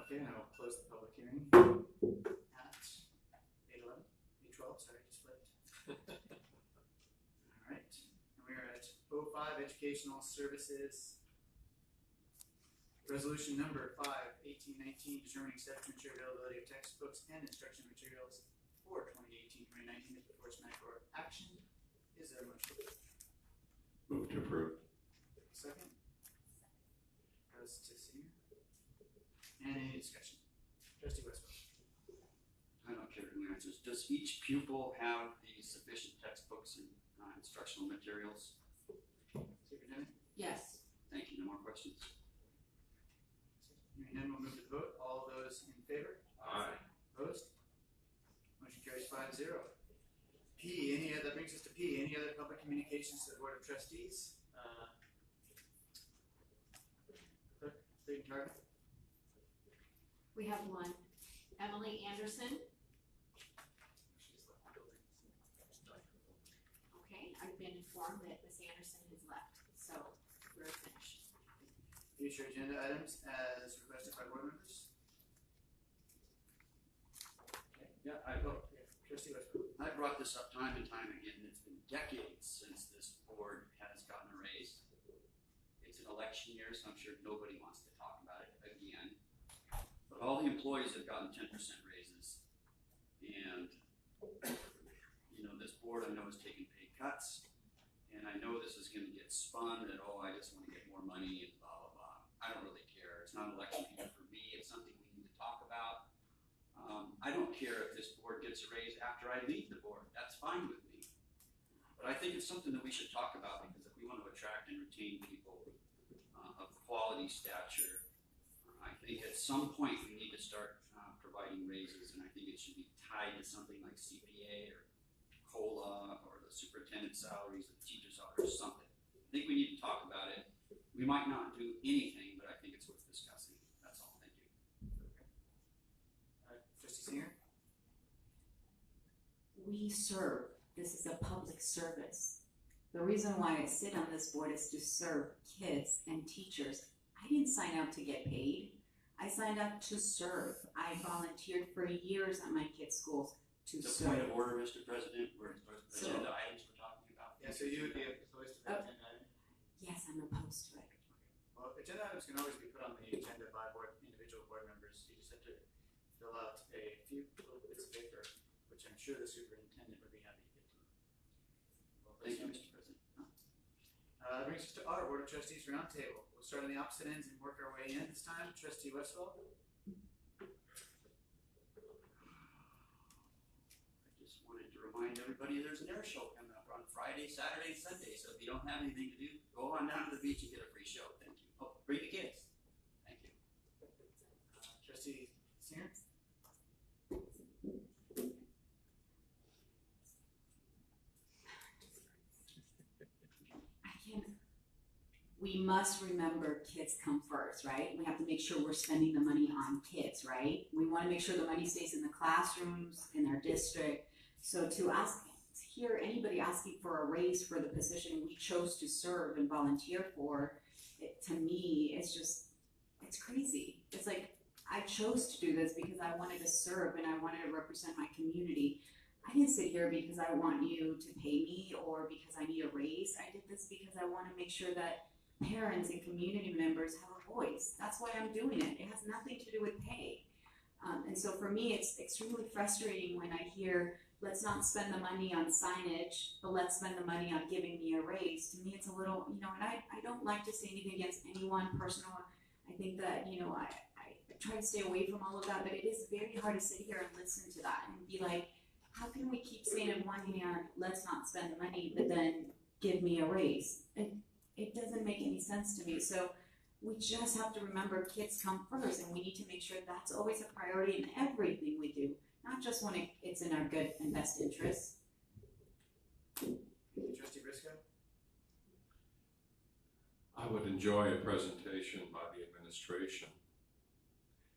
S2: Okay, now we'll close the public hearing at 8:11, 8:12, sorry, just flipped. All right, and we are at 05, Educational Services. Resolution number 5, 1819, determining statutory availability of textbooks and instruction materials for 2018-2019 is before tonight for action. Is there a motion?
S7: Move to approve.
S2: Second? Goes to senior. And any discussion? Trustee Westbrook.
S5: I don't care who answers. Does each pupil have the sufficient textbooks and instructional materials?
S2: Superintendent?
S15: Yes.
S5: Thank you. No more questions.
S2: Hearing none, we'll move to the vote. All those in favor?
S7: Aye.
S2: Opposed? Motion carries 5-0. P, that brings us to P. Any other public communications to the Board of Trustees? Clerk, Clayton Target.
S6: We have one. Emily Anderson. Okay, I've been informed that Ms. Anderson has left, so we're finished.
S2: Future agenda items as requested by board members. Okay.
S5: Yeah,
S2: Trustee Westbrook.
S5: I brought this up time and time again. It's been decades since this board has gotten a raise. It's an election year, so I'm sure nobody wants to talk about it again. But all the employees have gotten 10% raises. And, this board I know is taking pay cuts. And I know this is going to get spun that, I just want to get more money and blah, blah, blah. I don't really care. It's not an election year for me. It's something we need to talk about. I don't care if this board gets a raise after I leave the board. That's fine with me. But I think it's something that we should talk about because if we want to attract and retain people of quality stature, I think at some point we need to start providing raises, and I think it should be tied to something like CPA or COLA or the superintendent salaries, the teacher salaries, or something. I think we need to talk about it. We might not do anything, but I think it's worth discussing. That's all. Thank you.
S2: Trustee Singer?
S4: We serve. This is a public service. The reason why I sit on this board is to serve kids and teachers. I didn't sign up to get paid. I signed up to serve. I volunteered for years at my kids' schools to
S5: It's a
S4: serve.
S5: point of order, Mr. President. We're agenda items we're talking about.
S2: Yeah, so you would be opposed to that agenda item?
S4: Yes, I'm opposed to it.
S2: Well, agenda items can always be put on the agenda by individual board members. You just have to fill out a few little bits of paper, which I'm sure the superintendent would be happy to get to.
S5: Thank you, Mr. President.
S2: That brings us to our Board of Trustees roundtable. We'll start on the opposite ends and work our way in this time. Trustee Westfall.
S5: I just wanted to remind everybody there's an air show coming up on Friday, Saturday, and Sunday. So if you don't have anything to do, go on down to the beach and get a free show. Thank you. Oh, bring the kids. Thank you.
S2: Trustee Singer.
S4: We must remember kids come first, right? We have to make sure we're spending the money on kids, right? We want to make sure the money stays in the classrooms, in our district. So to hear anybody asking for a raise for the position we chose to serve and volunteer for, to me, it's crazy. It's like, I chose to do this because I wanted to serve and I wanted to represent my community. I didn't sit here because I want you to pay me or because I need a raise. I did this because I want to make sure that parents and community members have a voice. That's why I'm doing it. It has nothing to do with pay. And so for me, it's extremely frustrating when I hear, let's not spend the money on signage, but let's spend the money on giving me a raise. To me, it's a little, and I don't like to say anything against anyone personal. I think that, I try to stay away from all of that, but it is very hard to sit here and listen to that and be like, how can we keep saying in one hand, let's not spend the money, but then give me a raise? It doesn't make any sense to me. So we just have to remember kids come first, and we need to make sure that's always a priority in everything we do, not just when it's in our good and best interest.
S2: Trustee Briscoe?
S7: I would enjoy a presentation by the administration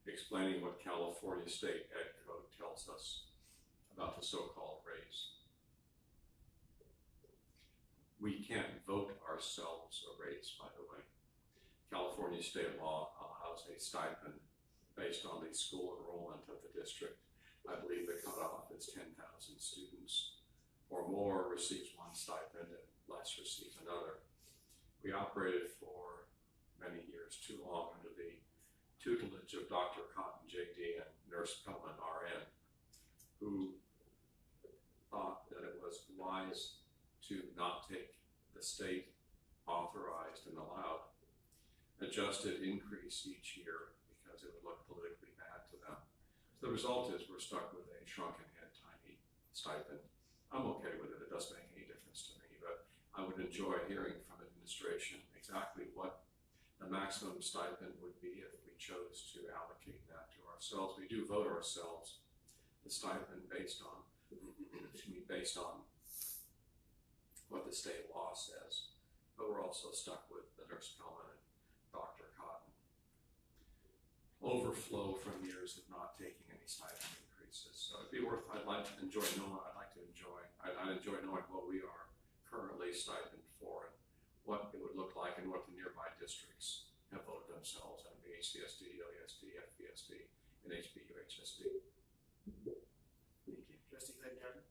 S7: explaining what California State Ed Code tells us about the so-called raise. We can't vote ourselves a raise, by the way. California state law allows a stipend based on the school enrollment of the district. I believe the cutoff is 10,000 students or more receives one stipend and less receives another. We operated for many years too long under the tutelage of Dr. Cotton, JD, and Nurse Pellman, RN, who thought that it was wise to not take the state authorized and allowed adjusted increase each year because it would look politically bad to them. So the result is we're stuck with a shrunken head, tiny stipend. I'm okay with it. It doesn't make any difference to me, but I would enjoy hearing from administration exactly what the maximum stipend would be if we chose to allocate that to ourselves. We do vote ourselves the stipend based on what the state law says, but we're also stuck with the Nurse Pellman and Dr. Cotton overflow from years of not taking any stipend increases. So it'd be worth, I'd enjoy knowing what we are currently stipend for and what it would look like and what the nearby districts have voted themselves on BHCSD, OVSD, FBSD, and HBUHSD.
S2: Thank you. Trustee Clayton.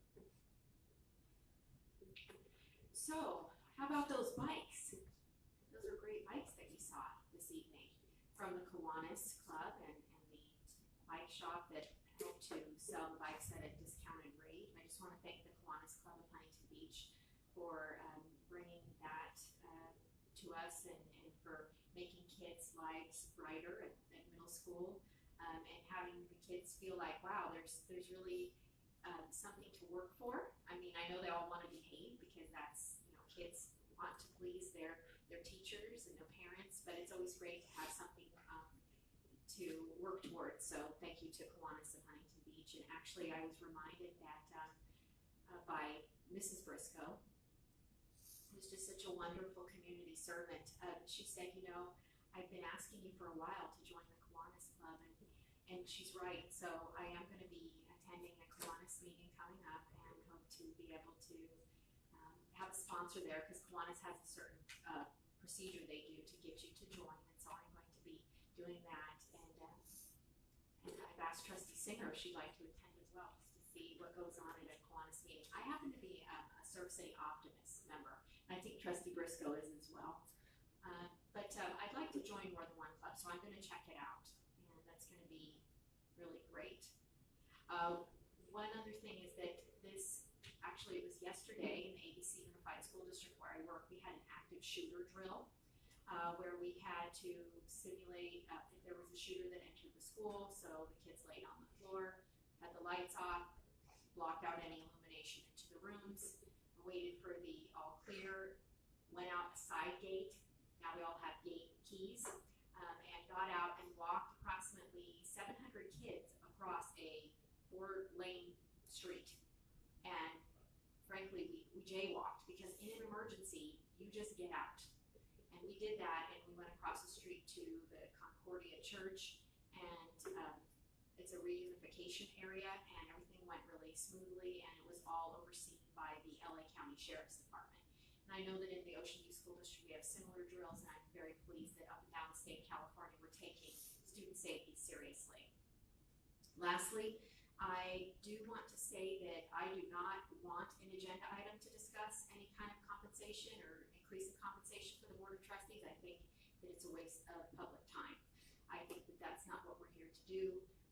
S6: So, how about those bikes? Those are great bikes that you saw this evening from the Kiwanis Club and the bike shop that helped to sell the bikes at a discounted rate. I just want to thank the Kiwanis Club of Huntington Beach for bringing that to us and for making kids' lives brighter at middle school and having the kids feel like, wow, there's really something to work for. I mean, I know they all want to behave because that's, kids want to please their teachers and their parents, but it's always great to have something to work towards. So thank you to Kiwanis of Huntington Beach. And actually, I was reminded that by Mrs. Briscoe, who's just such a wonderful community servant. She said, I've been asking you for a while to join the Kiwanis Club, and she's right. So I am going to be attending a Kiwanis meeting coming up and hope to be able to have a sponsor there because Kiwanis has a certain procedure they do to get you to join, and so I'm going to be doing that. And I've asked Trustee Singer if she'd like to attend as well, just to see what goes on at a Kiwanis meeting. I happen to be a Surf City Optimist member, and I think Trustee Briscoe is as well. But I'd like to join more than one club, so I'm going to check it out, and that's going to be really great. One other thing is that it was yesterday in the ABC Unified School District where I work, we had an active shooter drill where we had to simulate if there was a shooter that entered the school, so the kids laid on the floor, had the lights off, blocked out any illumination into the rooms, waited for the all clear, went out a side gate, now we all have gate keys, and got out and walked approximately 700 kids across a 4-lane street. And frankly, we jaywalked because in an emergency, you just get out. And we did that, and we went across the street to the Concordia Church, and it's a reunification area, and everything went really smoothly, and it was all overseen by the LA County Sheriff's Department. And I know that in the Ocean View School District, we have similar drills, and I'm very pleased that up and down the state of California, we're taking student safety seriously. Lastly, I do want to say that I do not want an agenda item to discuss any kind of compensation or increase of compensation for the Board of Trustees. I think that it's a waste of public time. I think that that's not what we're here to do.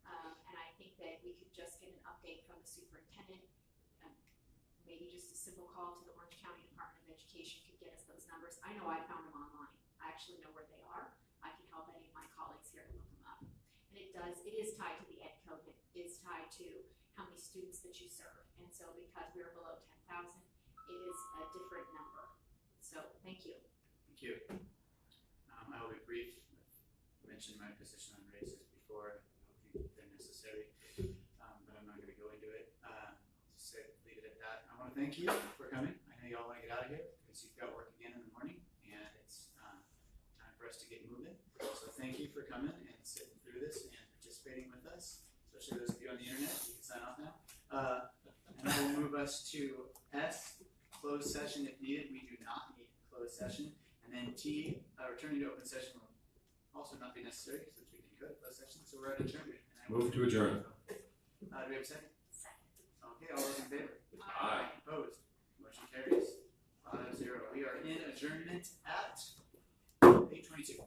S6: And I think that we could just get an update from the superintendent. Maybe just a simple call to the Orange County Department of Education could get us those numbers. I know I found them online. I actually know where they are. I can help any of my colleagues here to look them up. And it is tied to the ed code. It is tied to how many students that you serve. And so because we're below 10,000, it is a different number. So thank you.
S2: Thank you. I will be brief. I've mentioned my position on raises before. I don't think they're necessary, but I'm not going to go into it. Just leave it at that. I want to thank you for coming. I know you all want to get out of here because you've got work again in the morning, and it's time for us to get moving. So thank you for coming and sitting through this and participating with us, especially those of you on the internet. You can sign off now. And that will move us to S, closed session if needed. We do not need closed session. And then T, returning to open session will also not be necessary since we can go to closed session. So we're at adjournment.
S7: Move to adjourn.
S2: Do we have a second? Second. Okay, all those in favor?
S7: Aye.
S2: Opposed? Motion carries 5-0. We are in adjournment at 8:22.